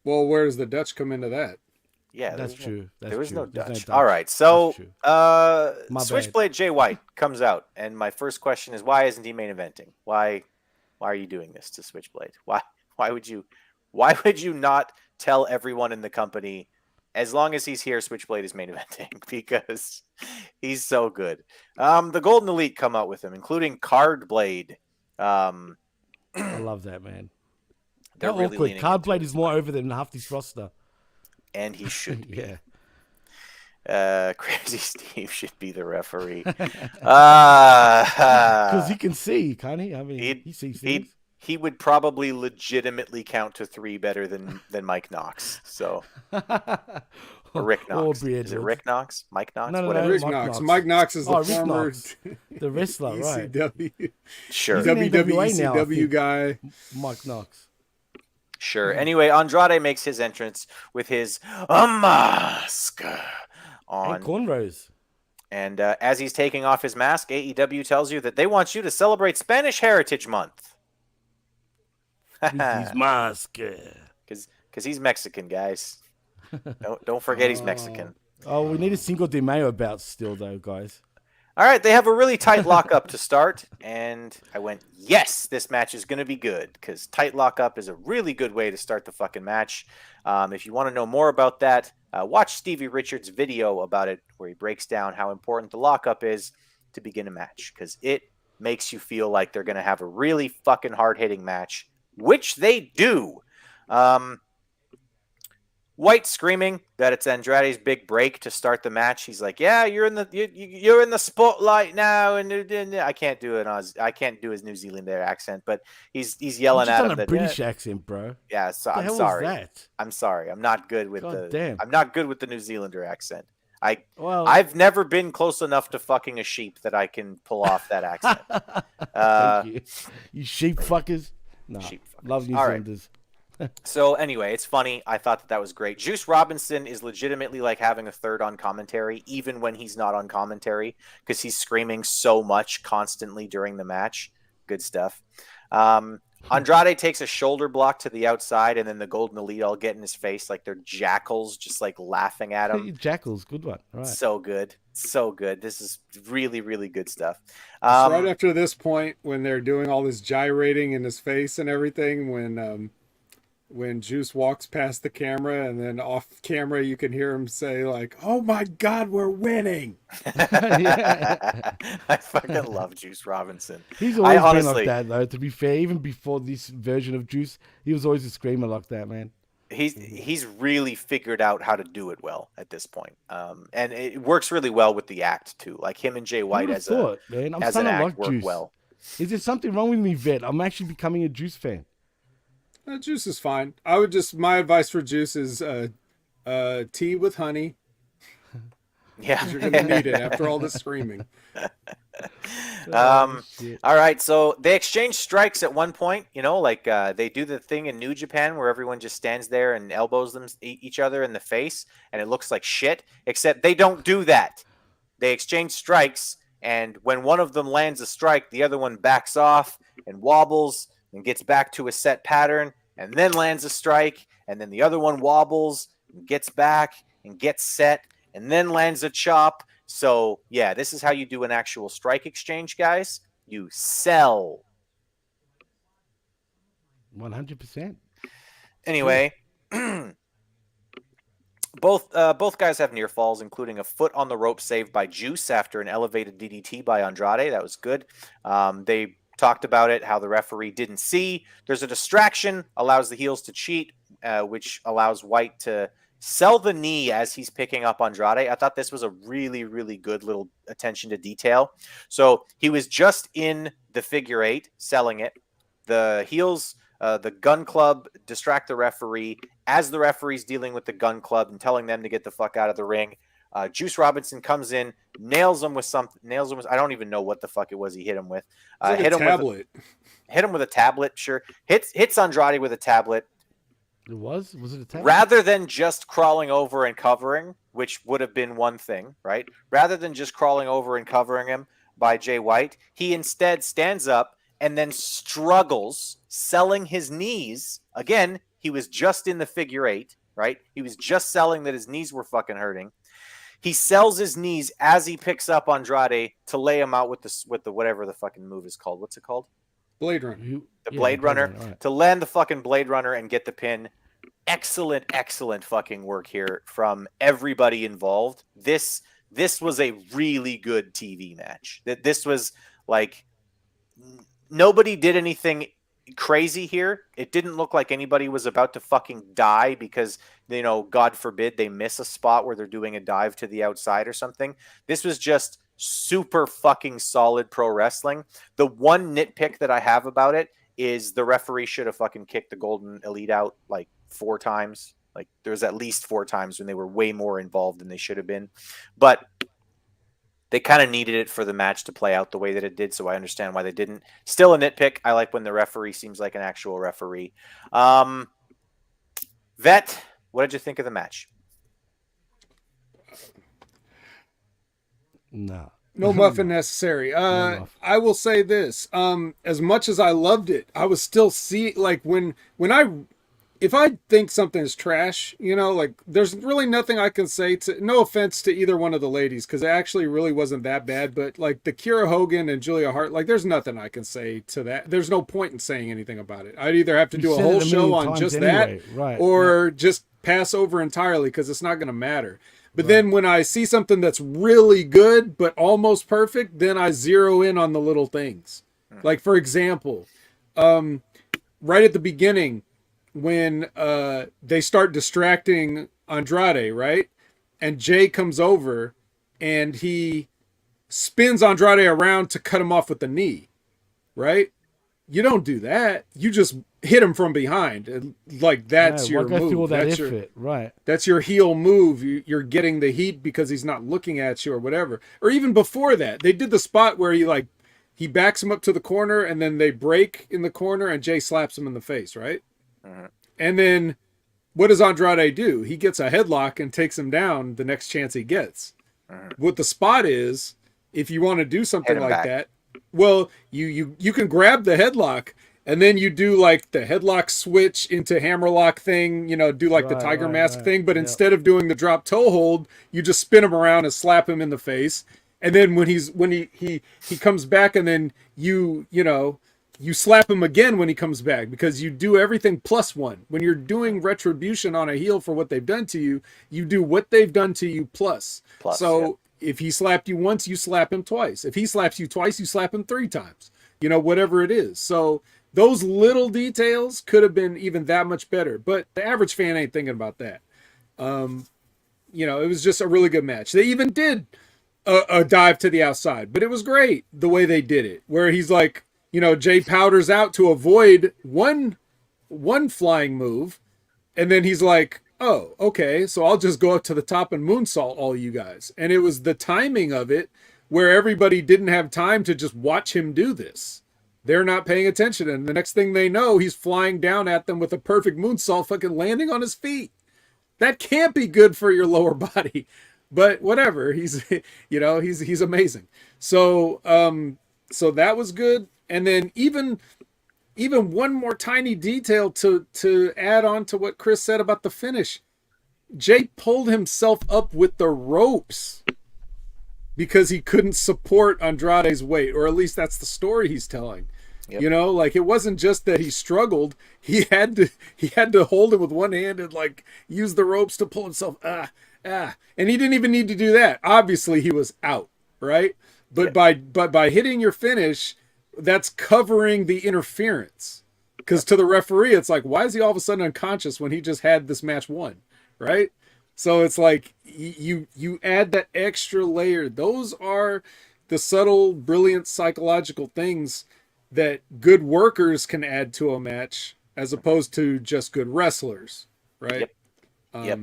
Speaker 3: Well, where does the Dutch come into that?
Speaker 1: yeah,
Speaker 2: That's true.
Speaker 1: There was no
Speaker 2: There's
Speaker 1: Dutch. All right,
Speaker 2: That's
Speaker 1: so
Speaker 2: true. My
Speaker 1: Switchblade Jay White comes out, and my first question is, why isn't he main eventing? Why are you doing this to Switchblade? Why would you not tell everyone in the company, as long as he's here, Switchblade is main eventing? Because he's so good. The Golden Elite come out with him, including Cardblade.
Speaker 2: I love that, man.
Speaker 1: They're
Speaker 2: How
Speaker 1: really
Speaker 2: awkward.
Speaker 1: leaning
Speaker 2: Cardblade
Speaker 1: into
Speaker 2: is more over than half this roster.
Speaker 1: and he should be.
Speaker 2: Yeah.
Speaker 1: Crazy Steve should be the referee.
Speaker 2: Because he can see, can't he? I mean, he sees things.
Speaker 1: He would probably legitimately count to 3 better than Mike Knox. So or Rick Knox.
Speaker 2: Aubrey
Speaker 1: Is it
Speaker 2: Edwards.
Speaker 1: Rick Knox? Mike Knox?
Speaker 2: No,
Speaker 1: Whatever.
Speaker 3: Rick
Speaker 2: Mike
Speaker 3: Knox.
Speaker 2: Knox.
Speaker 3: Mike Knox is the
Speaker 2: Rick
Speaker 3: former
Speaker 2: Knox, the wrestler, right?
Speaker 3: ECW,
Speaker 1: Sure.
Speaker 2: He's in
Speaker 3: WWE
Speaker 2: NWA now, I
Speaker 3: ECW
Speaker 2: think.
Speaker 3: guy.
Speaker 2: Mike Knox.
Speaker 1: Sure. Anyway, Andrade makes his entrance with his mask
Speaker 2: And
Speaker 1: on.
Speaker 2: cornrows.
Speaker 1: And as he's taking off his mask, AEW tells you that they want you to celebrate Spanish Heritage Month.
Speaker 2: With his mask.
Speaker 1: Because he's Mexican, guys. Don't forget he's Mexican.
Speaker 2: Oh, we need a single De Mayo bout still, though, guys.
Speaker 1: All right, they have a really tight lockup to start, and I went, yes, this match is going to be good, because tight lockup is a really good way to start the fucking match. If you want to know more about that, watch Stevie Richards' video about it, where he breaks down how important the lockup is to begin a match, because it makes you feel like they're going to have a really fucking hard-hitting match, which they do. White screaming that it's Andrade's big break to start the match. He's like, "Yeah, you're in the spotlight now," and I can't do it. I can't do his New Zealander accent, but he's yelling
Speaker 2: You're just
Speaker 1: at
Speaker 2: on
Speaker 1: him
Speaker 2: a
Speaker 1: that
Speaker 2: British accent, bro.
Speaker 1: yeah. So
Speaker 2: What the
Speaker 1: I'm
Speaker 2: hell
Speaker 1: sorry.
Speaker 2: was that?
Speaker 1: I'm sorry. I'm not good with
Speaker 2: Damn.
Speaker 1: I'm not good with the New Zealander accent.
Speaker 2: Well,
Speaker 1: I've never been close enough to fucking a sheep that I can pull off that accent.
Speaker 2: thank you. You sheep fuckers. Nah,
Speaker 1: Sheep fuckers.
Speaker 2: love New
Speaker 1: All right.
Speaker 2: Zealanders.
Speaker 1: So anyway, it's funny. I thought that was great. Juice Robinson is legitimately like having a third on commentary, even when he's not on commentary, because he's screaming so much constantly during the match. Good stuff. Andrade takes a shoulder block to the outside, and then the Golden Elite all get in his face like they're jackals, just like laughing at him.
Speaker 2: Jackals, good one. All right.
Speaker 1: So good. So good. This is really, really good stuff.
Speaker 3: It's right after this point when they're doing all this gyrating in his face and everything, when Juice walks past the camera, and then off camera you can hear him say like, "Oh my God, we're winning!"
Speaker 1: I fucking love Juice Robinson.
Speaker 2: He's always been like that, though. To be fair, even before this version of Juice, he was always a screamer like that, man.
Speaker 1: He's really figured out how to do it well at this point, and it works really well with the act too. Like him and Jay White as an act work
Speaker 2: Juice.
Speaker 1: well.
Speaker 2: Is there something wrong with me, Vet? I'm actually becoming a Juice fan.
Speaker 3: Juice is fine. My advice for Juice is tea with honey.
Speaker 1: Yeah,
Speaker 3: you're gonna need it after all this screaming.
Speaker 1: All right, so they exchange strikes at one point. They do the thing in New Japan where everyone just stands there and elbows each other in the face, and it looks like shit. Except they don't do that. They exchange strikes, and when one of them lands a strike, the other one backs off and wobbles and gets back to a set pattern, and then lands a strike, and then the other one wobbles and gets back and gets set, and then lands a chop. So, yeah, this is how you do an actual strike exchange, guys. You sell.
Speaker 2: 100%.
Speaker 1: Anyway, both guys have near falls, including a foot on the rope saved by Juice after an elevated DDT by Andrade. That was good. They talked about it, how the referee didn't see. There's a distraction, allows the heels to cheat, which allows White to sell the knee as he's picking up Andrade. I thought this was a really, really good little attention to detail. So he was just in the figure eight, selling it. The heels, the gun club, distract the referee as the referee's dealing with the gun club and telling them to get the fuck out of the ring. Juice Robinson comes in, nails him with something. I don't even know what the fuck it was he hit him with.
Speaker 3: Hit
Speaker 1: him with a tablet. Sure, hits Andrade with a tablet.
Speaker 2: Was it a tablet?
Speaker 1: Rather than just crawling over and covering, which would have been one thing, right? Rather than just crawling over and covering him by Jay White, he instead stands up and then struggles, selling his knees. Again, he was just in the figure eight, right? He was just selling that his knees were fucking hurting. He sells his knees as he picks up Andrade to lay him out with the whatever the fucking move is called. What's it called?
Speaker 3: Blade Runner.
Speaker 1: Blade Runner. Right. To land the fucking Blade Runner and get the pin. Excellent fucking work here from everybody involved. This was a really good TV match. This was like nobody did anything crazy here. It didn't look like anybody was about to fucking die because, God forbid they miss a spot where they're doing a dive to the outside or something. This was just super fucking solid pro wrestling. The one nitpick that I have about it is the referee should have fucking kicked the Golden Elite out like 4 times. Like there's at least 4 times when they were way more involved than they should have been. But they kind of needed it for the match to play out the way that it did, so I understand why they didn't. Still a nitpick. I like when the referee seems like an actual referee. Vet, what did you think of the match?
Speaker 2: No
Speaker 3: muffin necessary. I will say this. As much as I loved it, I was still when if I think something's trash, you know, like there's really nothing I can say to, no offense to either one of the ladies, because it actually really wasn't that bad, but like the Kiera Hogan and Julia Hart, like there's nothing I can say to that. There's no point in saying anything about it. I'd either have to do a whole show on just anyway, that, right, or just pass over entirely because it's not going to matter. But then when I see something that's really good but almost perfect, then I zero in on the little things. Like, for example, right at the beginning, when they start distracting Andrade, right? And Jay comes over and he spins Andrade around to cut him off with the knee, right? You don't do that. You just hit him from behind. And like, that's your move. That's your heel move. You're getting the heat because he's not looking at you or whatever. Or even before that, they did the spot where he backs him up to the corner and then they break in the corner and Jay slaps him in the face, right? And then what does Andrade do? He gets a headlock and takes him down the next chance he gets. What the spot is, if you want to do something like that, well, you can grab the headlock and then you do like the headlock switch into hammerlock thing, you know, do like the tiger mask thing, but instead of doing the drop toe hold, you just spin him around and slap him in the face. And then when he comes back and then you slap him again when he comes back, because you do everything +1. When you're doing retribution on a heel for what they've done to you, you do what they've done to you plus. So if he slapped you once, you slap him twice. If he slaps you twice, you slap him 3 times. You know, whatever it is. So those little details could have been even that much better. But the average fan ain't thinking about that. You know, it was just a really good match. They even did a dive to the outside, but it was great the way they did it, where he's like, you know, Jay powders out to avoid one flying move, and then he's like, oh, okay, so I'll just go up to the top and moonsault all you guys. And it was the timing of it where everybody didn't have time to just watch him do this. They're not paying attention, and the next thing they know, he's flying down at them with a perfect moonsault, fucking landing on his feet. That can't be good for your lower body. But whatever, he's amazing. So so that was good. And then even one more tiny detail to add on to what Chris said about the finish. Jay pulled himself up with the ropes because he couldn't support Andrade's weight, or at least that's the story he's telling. Yep. You know, like it wasn't just that he struggled; he had to hold him with one hand and like use the ropes to pull himself. And he didn't even need to do that. Obviously, he was out, right? But by hitting your finish, that's covering the interference. Because to the referee, it's like, why is he all of a sudden unconscious when he just had this match won, right? So it's like you add that extra layer. Those are the subtle, brilliant psychological things that good workers can add to a match, as opposed to just good wrestlers, right?
Speaker 1: Yep.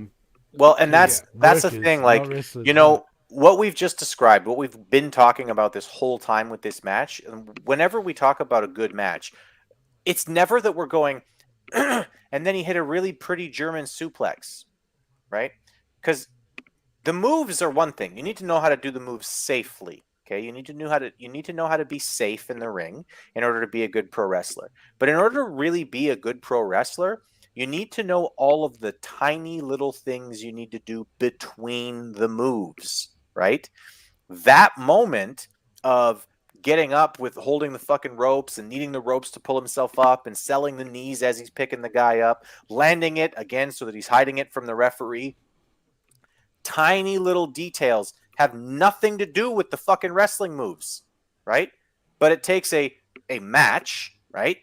Speaker 1: Well, and that's the thing. Like, you know, what we've just described, what we've been talking about this whole time with this match, whenever we talk about a good match, it's never that we're going, and then he hit a really pretty German suplex, right? Because the moves are one thing. You need to know how to do the moves safely. Okay, you need to know how to be safe in the ring in order to be a good pro wrestler. But in order to really be a good pro wrestler, you need to know all of the tiny little things you need to do between the moves, right? That moment of getting up with holding the fucking ropes and needing the ropes to pull himself up and selling the knees as he's picking the guy up, landing it again so that he's hiding it from the referee. Tiny little details have nothing to do with the fucking wrestling moves, right? But it takes a match, right?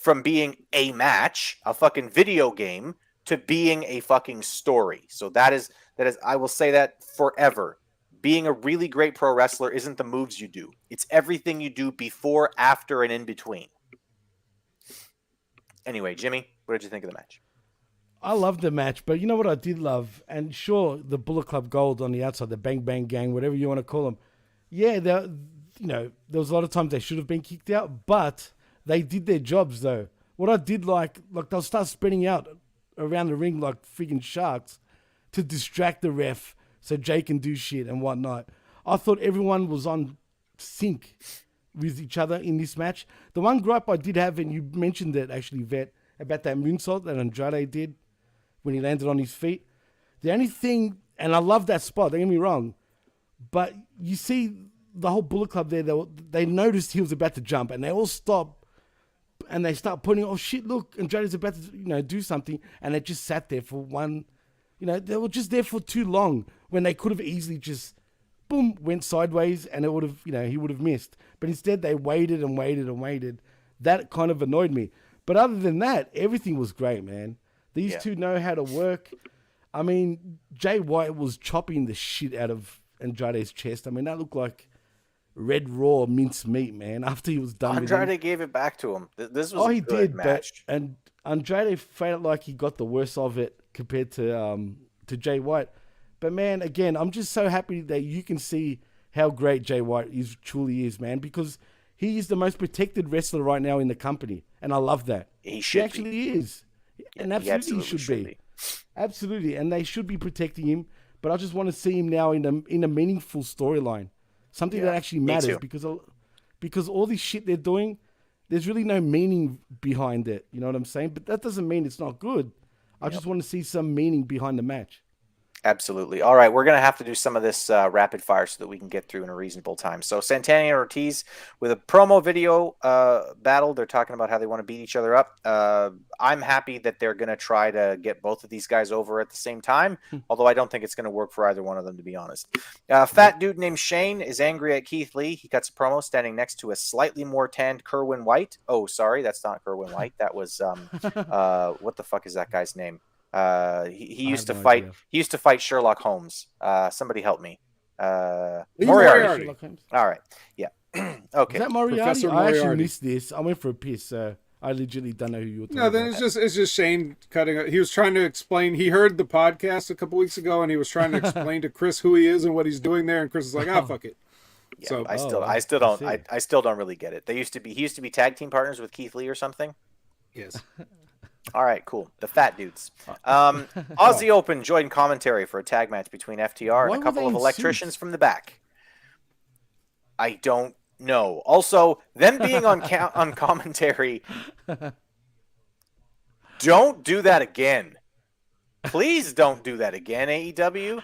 Speaker 1: From being a match, a fucking video game, to being a fucking story. So that is, I will say that forever. Being a really great pro wrestler isn't the moves you do. It's everything you do before, after, and in between. Anyway, Jimmy, what did you think of the match?
Speaker 2: I loved the match, but you know what I did love? And sure, the Bullet Club Gold on the outside, the Bang Bang Gang, whatever you want to call them. Yeah, there was a lot of times they should have been kicked out, but they did their jobs, though. What I did like they'll start spreading out around the ring like freaking sharks to distract the ref so Jay can do shit and whatnot. I thought everyone was on sync with each other in this match. The one gripe I did have, and you mentioned it actually, Vet, about that moonsault that Andrade did when he landed on his feet. The only thing, and I love that spot, don't get me wrong, but you see the whole Bullet Club there, they noticed he was about to jump, and they all stop, and they start pointing, oh shit, look, Andrade's about to, do something, and they just sat there for one, they were just there for too long when they could have easily just, boom, went sideways, and it would have, he would have missed. But instead, they waited and waited and waited. That kind of annoyed me. But other than that, everything was great, man. These two know how to work. I mean, Jay White was chopping the shit out of Andrade's chest. I mean, that looked like red raw minced meat, man, after he was done with him.
Speaker 1: Andrade gave it back to him. This was a good match.
Speaker 2: And Andrade felt like he got the worst of it compared to Jay White. But, man, again, I'm just so happy that you can see how great Jay White truly is, man, because he is the most protected wrestler right now in the company, and I love that.
Speaker 1: He
Speaker 2: actually is. And absolutely he should be. Absolutely, and they should be protecting him, but I just want to see him now in a meaningful storyline, something that actually matters, because all this shit they're doing, there's really no meaning behind it, you know what I'm saying? But that doesn't mean it's not good. I just want to see some meaning behind the match.
Speaker 1: Absolutely. All right, we're going to have to do some of this rapid fire so that we can get through in a reasonable time. So Santana and Ortiz with a promo video battle. They're talking about how they want to beat each other up. I'm happy that they're going to try to get both of these guys over at the same time, although I don't think it's going to work for either one of them, to be honest. Fat dude named Shane is angry at Keith Lee. He cuts a promo standing next to a slightly more tanned Kerwin White. Oh, sorry, that's not Kerwin White. That was, what the fuck is that guy's name? He used to fight. Idea. He used to fight Sherlock Holmes. Somebody help me. Moriarty. All right. Yeah. Okay.
Speaker 2: Is that Moriarty? I actually missed this. I went for a piss. I legitimately don't know who you were talking about.
Speaker 3: No, then it's just Shane cutting. He was trying to explain. He heard the podcast a couple weeks ago, and he was trying to explain to Chris who he is and what he's doing there. And Chris is like, fuck it.
Speaker 1: Yeah, so I still don't really get it. He used to be tag team partners with Keith Lee or something.
Speaker 3: Yes.
Speaker 1: All right, cool. The fat dudes. Aussie Open joined commentary for a tag match between FTR and a couple of electricians from the back. I don't know. Also, them being on commentary, don't do that again. Please don't do that again, AEW.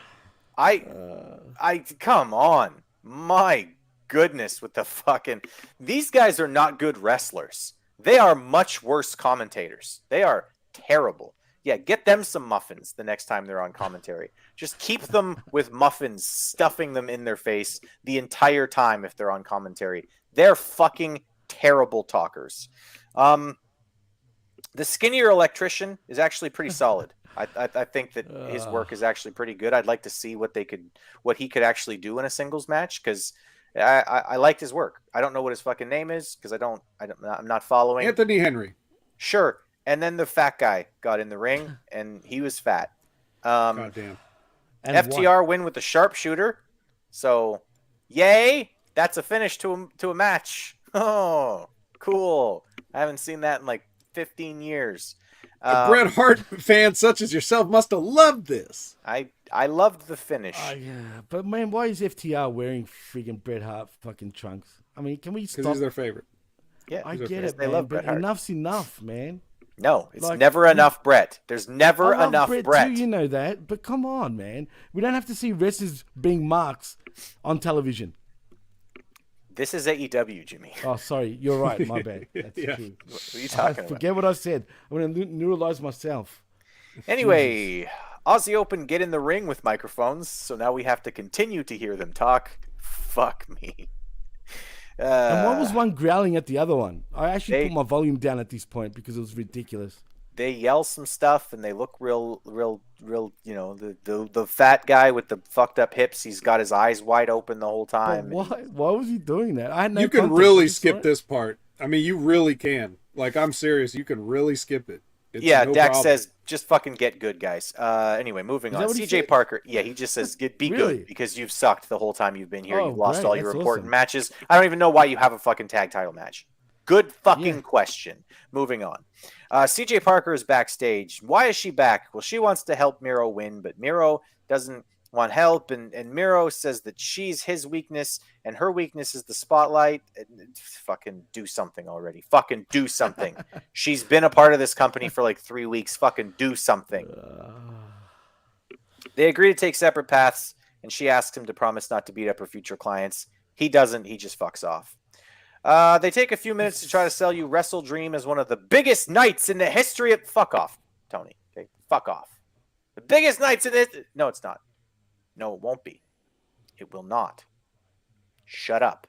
Speaker 1: I come on. My goodness with the fucking... These guys are not good wrestlers. They are much worse commentators. They are terrible. Yeah, get them some muffins the next time they're on commentary. Just keep them with muffins, stuffing them in their face the entire time if they're on commentary. They're fucking terrible talkers. The skinnier electrician is actually pretty solid. I think that his work is actually pretty good. I'd like to see what he could actually do in a singles match, because I liked his work. I don't know what his fucking name is because I'm not following.
Speaker 3: Anthony Henry.
Speaker 1: Sure. And then the fat guy got in the ring and he was fat.
Speaker 3: God damn.
Speaker 1: FTR win with the sharpshooter. So, yay! That's a finish to a match. Oh, cool. I haven't seen that in like 15 years.
Speaker 3: A Bret Hart fan such as yourself must have loved this.
Speaker 1: I loved the finish.
Speaker 2: Yeah, but man, why is FTR wearing freaking Bret Hart fucking trunks? I mean, can we stop?
Speaker 3: Because he's their favorite.
Speaker 1: Yeah,
Speaker 2: I get it, man. They love Bret Hart. Enough's enough, man.
Speaker 1: No, it's never enough Bret. There's never enough Bret.
Speaker 2: You know that, but come on, man. We don't have to see wrestlers being marks on television.
Speaker 1: This is AEW, Jimmy.
Speaker 2: Oh, sorry. You're right. My bad. That's true.
Speaker 1: What are you talking about?
Speaker 2: Forget what I said. I'm going to neuralize myself.
Speaker 1: Anyway, Aussie Open get in the ring with microphones, so now we have to continue to hear them talk. Fuck me.
Speaker 2: And why was one growling at the other one? I actually put my volume down at this point because it was ridiculous.
Speaker 1: They yell some stuff and they look real, you know, the fat guy with the fucked up hips, he's got his eyes wide open the whole time.
Speaker 2: Why was he doing that? I had no
Speaker 3: You can really skip this part. I mean, you really can. Like, I'm serious. You can really skip it.
Speaker 1: Dax problem. Says, just fucking get good, guys. Anyway, moving on. CJ Parker, he just says, be good because you've sucked the whole time you've been here. You've lost all your important matches. I don't even know why you have a fucking tag title match. Good fucking question. Moving on. CJ Parker is backstage. Why is she back? Well, she wants to help Miro win, but Miro doesn't want help, and Miro says that she's his weakness, and her weakness is the spotlight. Fucking do something already. Fucking do something. She's been a part of this company for like 3 weeks. Fucking do something. They agree to take separate paths, and she asks him to promise not to beat up her future clients. He doesn't. He just fucks off. They take a few minutes to try to sell you Wrestle Dream as one of the biggest nights in the history of... Fuck off, Tony. Okay, fuck off. The biggest nights in it. No, it's not. No, it won't be. It will not. Shut up.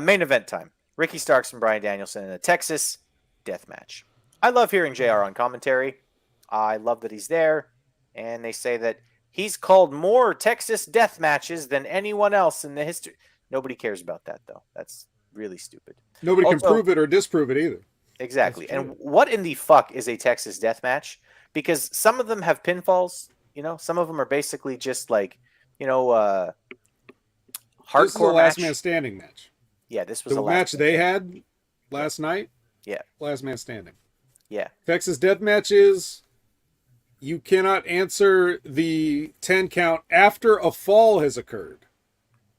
Speaker 1: Main event time. Ricky Starks and Bryan Danielson in a Texas death match. I love hearing JR on commentary. I love that he's there. And they say that he's called more Texas death matches than anyone else in the history. Nobody cares about that, though. That's really stupid.
Speaker 3: Nobody can prove it or disprove it either.
Speaker 1: Exactly. And what in the fuck is a Texas death match? Because some of them have pinfalls. You know, some of them are basically just like, you know, hardcore
Speaker 3: This is a last man standing match.
Speaker 1: Yeah, this was
Speaker 3: the match they had last night.
Speaker 1: Yeah.
Speaker 3: Last man standing.
Speaker 1: Yeah.
Speaker 3: Texas death matches, you cannot answer the 10 count after a fall has occurred.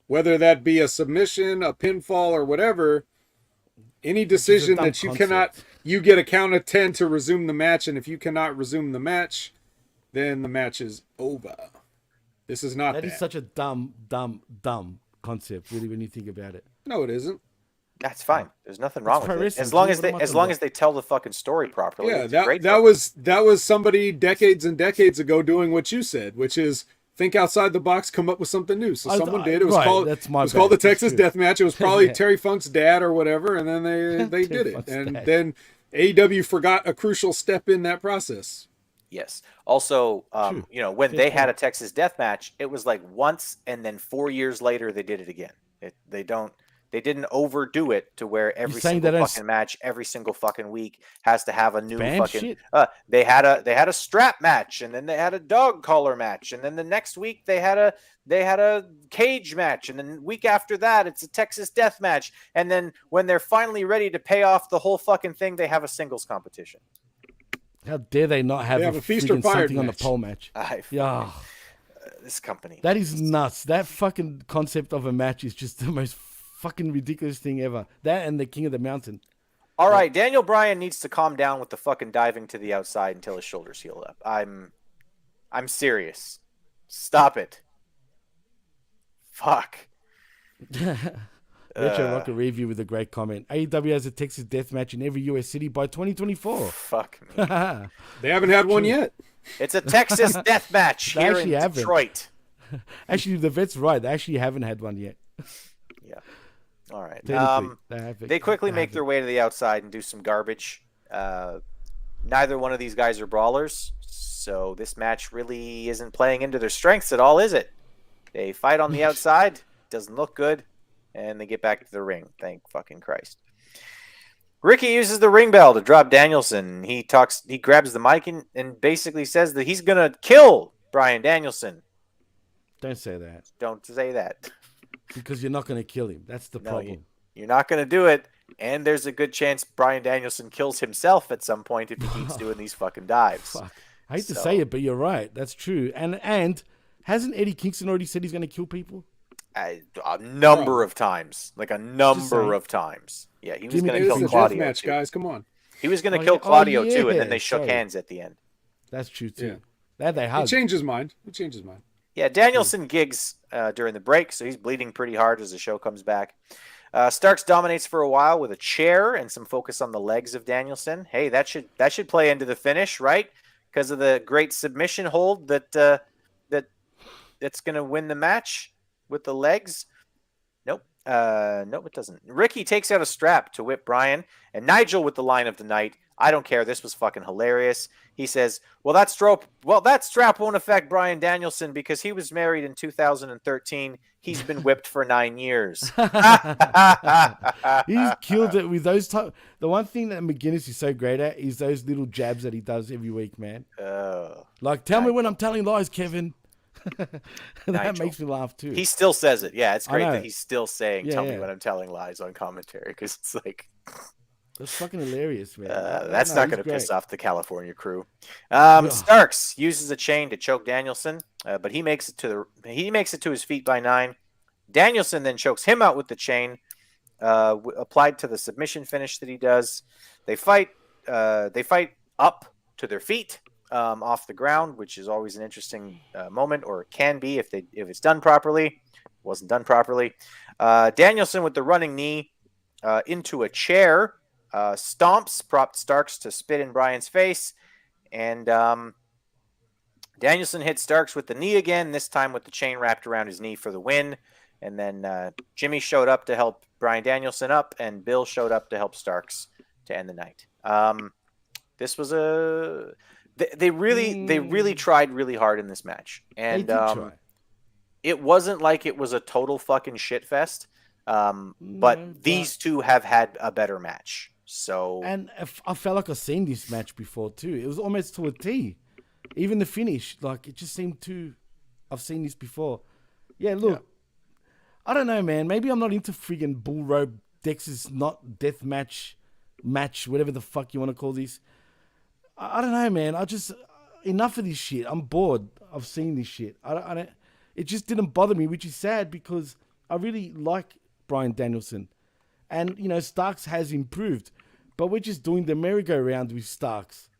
Speaker 3: Whether that be a submission, a pinfall, or whatever, any decision that you cannot, you get a count of 10 to resume the match, and if you cannot resume the match, then the match is over. This is not that.
Speaker 2: That is such a dumb concept, really, when you think about it.
Speaker 3: No, it isn't.
Speaker 1: That's fine. There's nothing wrong with it. As long as they tell the fucking story properly.
Speaker 3: Yeah, that was somebody decades and decades ago doing what you said, which is think outside the box, come up with something new. So someone did. It was called the Texas Death Match. It was probably Terry Funk's dad or whatever, and then they did it. And then AEW forgot a crucial step in that process.
Speaker 1: Yes. Also, you know, when they had a Texas Death Match, it was like once, and then 4 years later they did it again. They didn't overdo it to where every single fucking match, every single fucking week has to have a new fucking. They had a strap match, and then they had a dog collar match, and then the next week they had a cage match, and then the week after that it's a Texas Death Match, and then when they're finally ready to pay off the whole fucking thing, they have a singles competition.
Speaker 2: How dare they not have
Speaker 3: a feast or fired
Speaker 2: something on the pole match? Yeah,
Speaker 1: this company.
Speaker 2: That is nuts. That fucking concept of a match is just the most fucking ridiculous thing ever. That and the King of the Mountain.
Speaker 1: All right, Daniel Bryan needs to calm down with the fucking diving to the outside until his shoulders heal up. I'm serious. Stop it. Fuck.
Speaker 2: Retro Rocket review with a great comment. AEW has a Texas death match in every US city by 2024.
Speaker 1: Fuck me.
Speaker 3: They haven't had one yet.
Speaker 1: It's a Texas death match here in Detroit.
Speaker 2: Actually, the vet's right. They actually haven't had one yet.
Speaker 1: Yeah. All right. They quickly make their way to the outside and do some garbage. Neither one of these guys are brawlers, so this match really isn't playing into their strengths at all, is it? They fight on the outside. Doesn't look good. And they get back to the ring. Thank fucking Christ. Ricky uses the ring bell to drop Danielson. He grabs the mic and basically says that he's going to kill Bryan Danielson.
Speaker 2: Don't say that.
Speaker 1: Don't say that.
Speaker 2: Because you're not going to kill him. That's the problem.
Speaker 1: You're not going to do it. And there's a good chance Bryan Danielson kills himself at some point if he keeps doing these fucking dives.
Speaker 2: Fuck. I hate to say it, but you're right. That's true. And hasn't Eddie Kingston already said he's going to kill people?
Speaker 1: A number of times. Like a number of times. Yeah, he was going to kill Claudio.
Speaker 3: Match, guys. Come on.
Speaker 1: He was going to kill Claudio too, and then they shook hands at the end.
Speaker 2: That's true too.
Speaker 3: Yeah.
Speaker 2: That they hugged.
Speaker 3: He changed his mind.
Speaker 1: Yeah, Danielson gigs during the break, so he's bleeding pretty hard as the show comes back. Starks dominates for a while with a chair and some focus on the legs of Danielson. Hey, that should play into the finish, right? Because of the great submission hold that's going to win the match with the legs. Nope. Nope, it doesn't. Ricky takes out a strap to whip Bryan, and Nigel with the line of the night. I don't care. This was fucking hilarious. He says, that strap won't affect Bryan Danielson because he was married in 2013. He's been whipped for 9 years.
Speaker 2: He's killed it with those The one thing that McGuinness is so great at is those little jabs that he does every week, man. Tell me when I'm telling lies, Kevin. That makes me laugh too.
Speaker 1: He still says it. Yeah, it's great that he's still saying, tell me when I'm telling lies on commentary, because it's like...
Speaker 2: That's fucking hilarious, man.
Speaker 1: That's not going to piss off the California crew. Starks uses a chain to choke Danielson. but he makes it to his feet by 9. Danielson then chokes him out with the chain, applied to the submission finish that he does. They fight up to their feet, off the ground, which is always an interesting moment, or it can be if it's done properly. It wasn't done properly. Danielson with the running knee into a chair, stomps, propped Starks to spit in Bryan's face, and Danielson hits Starks with the knee again, this time with the chain wrapped around his knee for the win. And then Jimmy showed up to help Bryan Danielson up, and Bill showed up to help Starks to end the night. This was they really tried really hard in this match, and it wasn't like it was a total fucking shit fest. But these two have had a better match. So, and
Speaker 2: I felt like I've seen this match before too. It was almost to a T. Even the finish, like, it just seemed too... I've seen this before. Yeah, look. Yeah. I don't know, man. Maybe I'm not into friggin' bull rope, Dex's not death match, whatever the fuck you want to call this. I don't know, man. I just... Enough of this shit. I'm bored. I've seen this shit. I don't... It just didn't bother me, which is sad because I really like Bryan Danielson. And, you know, Starks has improved. But we're just doing the merry-go-round with Starks.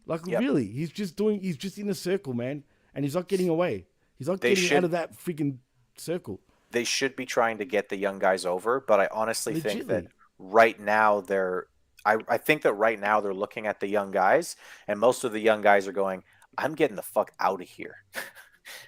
Speaker 2: Like, really, he's just in a circle, man. And he's not getting away. He's not getting out of that freaking circle.
Speaker 1: They should be trying to get the young guys over, but I honestly think that right now I think that right now they're looking at the young guys, and most of the young guys are going, I'm getting the fuck out of here.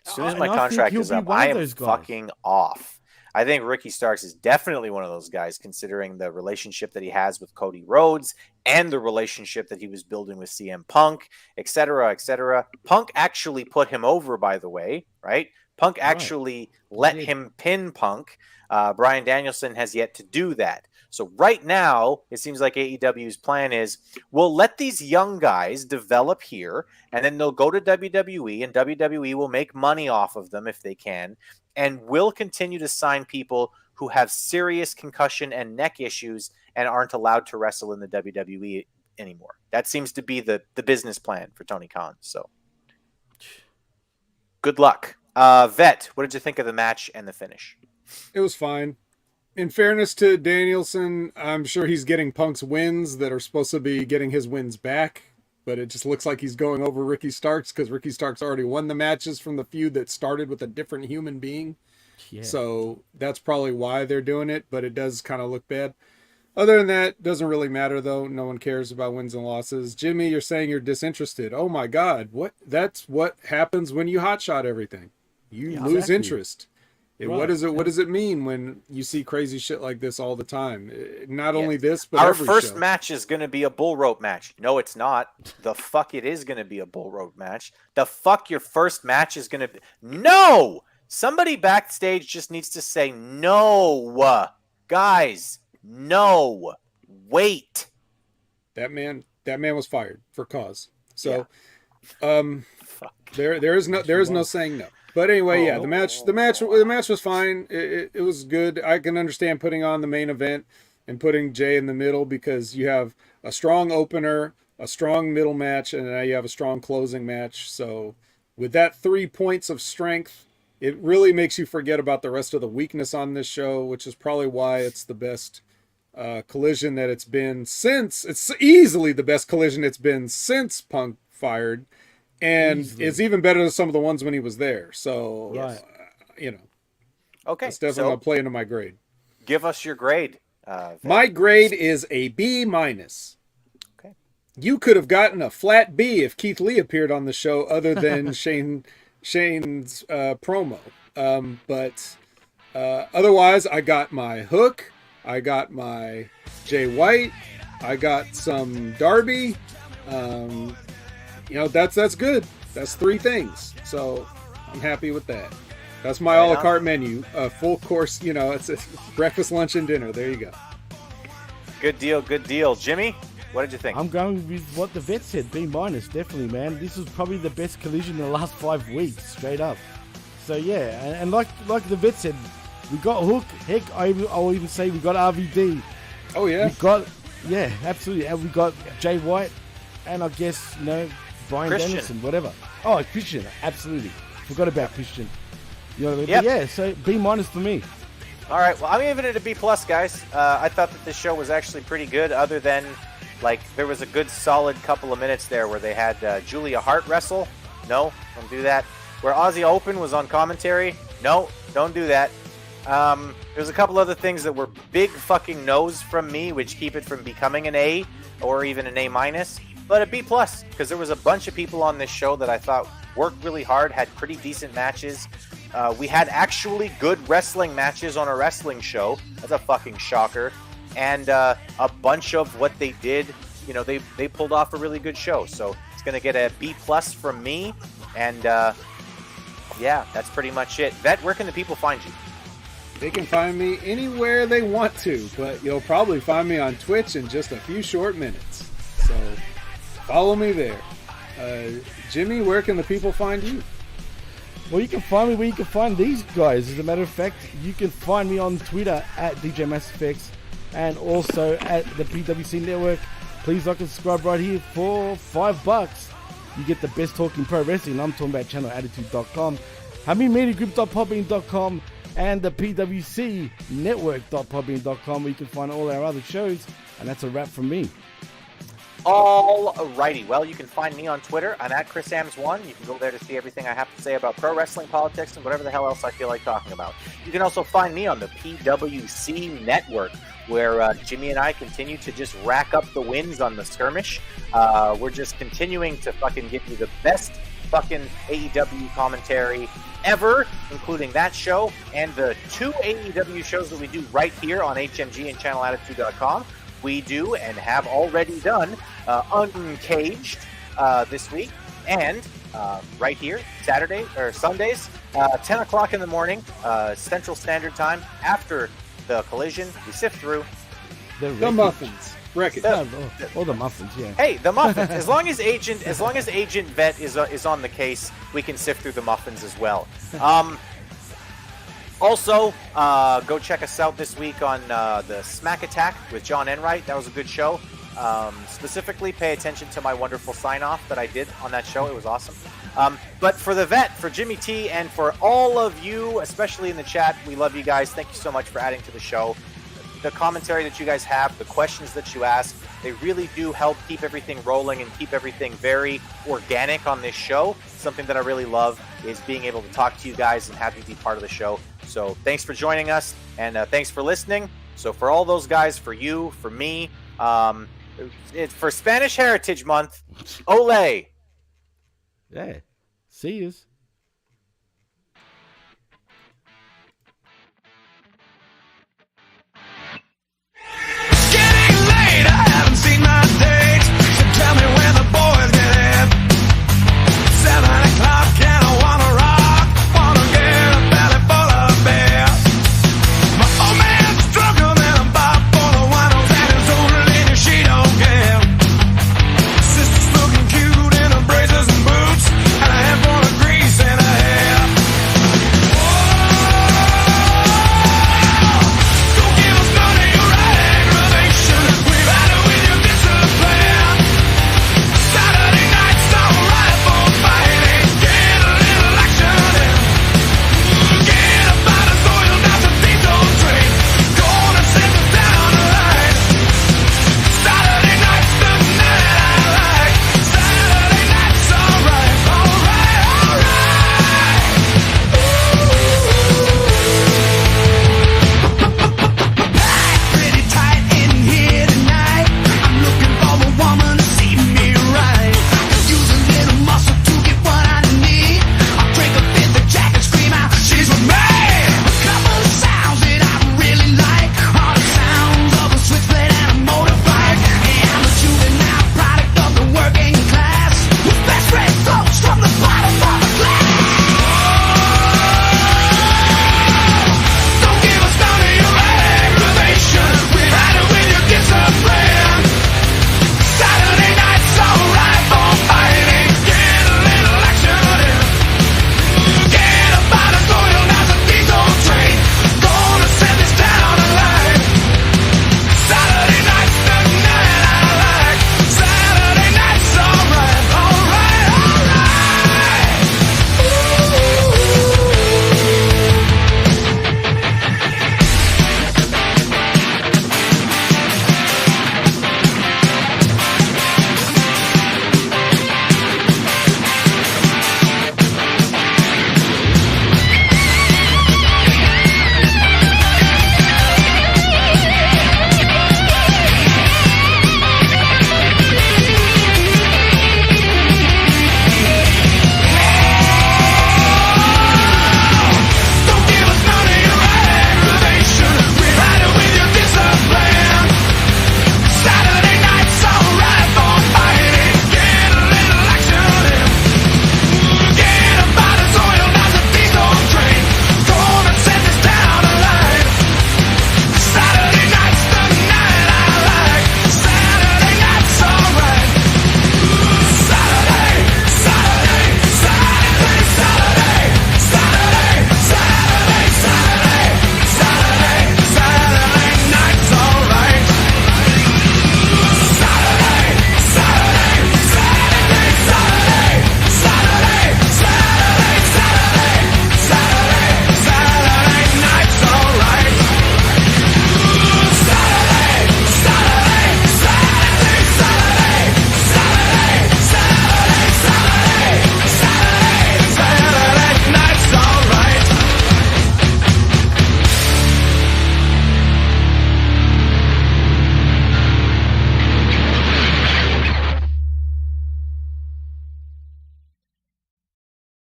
Speaker 1: As soon as my contract is up, I am fucking off. I think Ricky Starks is definitely one of those guys, considering the relationship that he has with Cody Rhodes and the relationship that he was building with CM Punk, et cetera, et cetera. Punk actually put him over, by the way, right? Punk actually let him pin Punk. Bryan Danielson has yet to do that. So right now, it seems like AEW's plan is, we'll let these young guys develop here, and then they'll go to WWE, and WWE will make money off of them if they can, and we'll continue to sign people who have serious concussion and neck issues and aren't allowed to wrestle in the WWE anymore. That seems to be the business plan for Tony Khan. So good luck. Vet, what did you think of the match and the finish?
Speaker 3: It was fine. In fairness to Danielson, I'm sure he's getting Punk's wins that are supposed to be getting his wins back, but it just looks like he's going over Ricky Starks because Ricky Starks already won the matches from the feud that started with a different human being. Yeah. So that's probably why they're doing it, but it does kind of look bad. Other than that, doesn't really matter, though. No one cares about wins and losses. Jimmy, you're saying you're disinterested. Oh, my God. That's what happens when you hotshot everything. You lose interest. Right. What does it mean when you see crazy shit like this all the time? Not only this, but
Speaker 1: our first match is going to be a bull rope match. No, it's not. The fuck it is going to be a bull rope match. The fuck your first match is going to be. No! Somebody backstage just needs to say no. Guys, no. Wait.
Speaker 3: That man was fired for cause. So there is no saying no. But anyway, the match was fine. It was good. I can understand putting on the main event and putting Jay in the middle because you have a strong opener, a strong middle match, and now you have a strong closing match. So with that 3 points of strength, it really makes you forget about the rest of the weakness on this show, which is probably why it's the best collision that it's been since. It's easily the best collision it's been since Punk fired. And it's even better than some of the ones when he was there. So,
Speaker 1: okay,
Speaker 3: it's definitely going to play into my grade.
Speaker 1: Give us your grade.
Speaker 3: My grade is a B-.
Speaker 1: Okay.
Speaker 3: You could have gotten a flat B if Keith Lee appeared on the show other than Shane's promo. But otherwise, I got my Hook. I got my Jay White. I got some Darby. That's good. That's 3 things. So I'm happy with that. That's my a la carte menu. Full course, it's a breakfast, lunch, and dinner. There you go.
Speaker 1: Good deal. Jimmy, what did you think?
Speaker 2: I'm going with what the vet said, B-, definitely, man. This was probably the best collision in the last 5 weeks, straight up. So yeah, and like the vet said, we got Hook. Heck, I'll even say we got RVD.
Speaker 3: Oh yeah.
Speaker 2: Absolutely. And we got Jay White, and I guess, Bryan Danielson, whatever. Oh, Christian, absolutely. Forgot about Christian. You know what I mean?
Speaker 1: Yep.
Speaker 2: But yeah, so B- for me.
Speaker 1: All right, well, I'm giving it a B+, guys. I thought that this show was actually pretty good, other than, like, there was a good solid couple of minutes there where they had Julia Hart wrestle. No, don't do that. Where Aussie Open was on commentary. No, don't do that. There's a couple other things that were big fucking no's from me, which keep it from becoming an A or even an A-, but a B+, because there was a bunch of people on this show that I thought worked really hard, had pretty decent matches. We had actually good wrestling matches on a wrestling show. That's a fucking shocker. And a bunch of what they did, you know, they pulled off a really good show. So it's going to get a B+ from me. And yeah, that's pretty much it. Vet, where can the people find you?
Speaker 3: They can find me anywhere they want to, but you'll probably find me on Twitch in just a few short minutes. So follow me there. Jimmy, where can the people find you?
Speaker 2: Well, you can find me where you can find these guys. As a matter of fact, you can find me on Twitter at DJ MassFX and also at the PWC Network. Please like and subscribe right here for $5. You get the best talk in pro wrestling. I'm talking about channelattitude.com, HamiMediaGroup.podbean.com, and the PWC Network.podbean.com, where you can find all our other shows. And that's a wrap from me.
Speaker 1: Alrighty, well, you can find me on Twitter. I'm at ChrisAmbs1. You can go there to see everything I have to say about pro wrestling, politics, and whatever the hell else I feel like talking about. You can also find me on the PWC Network, where Jimmy and I continue to just rack up the wins on the skirmish. We're just continuing to fucking give you the best fucking AEW commentary ever, including that show and the 2 AEW shows that we do right here on HMG and channelattitude.com. We do and have already done Uncaged this week, and right here, Saturday or Sundays, 10 o'clock in the morning, Central Standard Time. After the collision, we sift through
Speaker 3: the muffins. Wreckage.
Speaker 2: All the muffins, yeah.
Speaker 1: Hey, the muffins. As long as Agent Vet is on the case, we can sift through the muffins as well. Also, go check us out this week on the Smack Attack with John Enright. That was a good show. Specifically, pay attention to my wonderful sign-off that I did on that show. It was awesome. But for the Vet, for Jimmy T, and for all of you, especially in the chat, we love you guys. Thank you so much for adding to the show. The commentary that you guys have, the questions that you ask, they really do help keep everything rolling and keep everything very organic on this show. Something that I really love is being able to talk to you guys and have you be part of the show. So thanks for joining us, and thanks for listening. So for all those guys, for you, for me, for Spanish Heritage Month, ole!
Speaker 2: Yeah. See yous.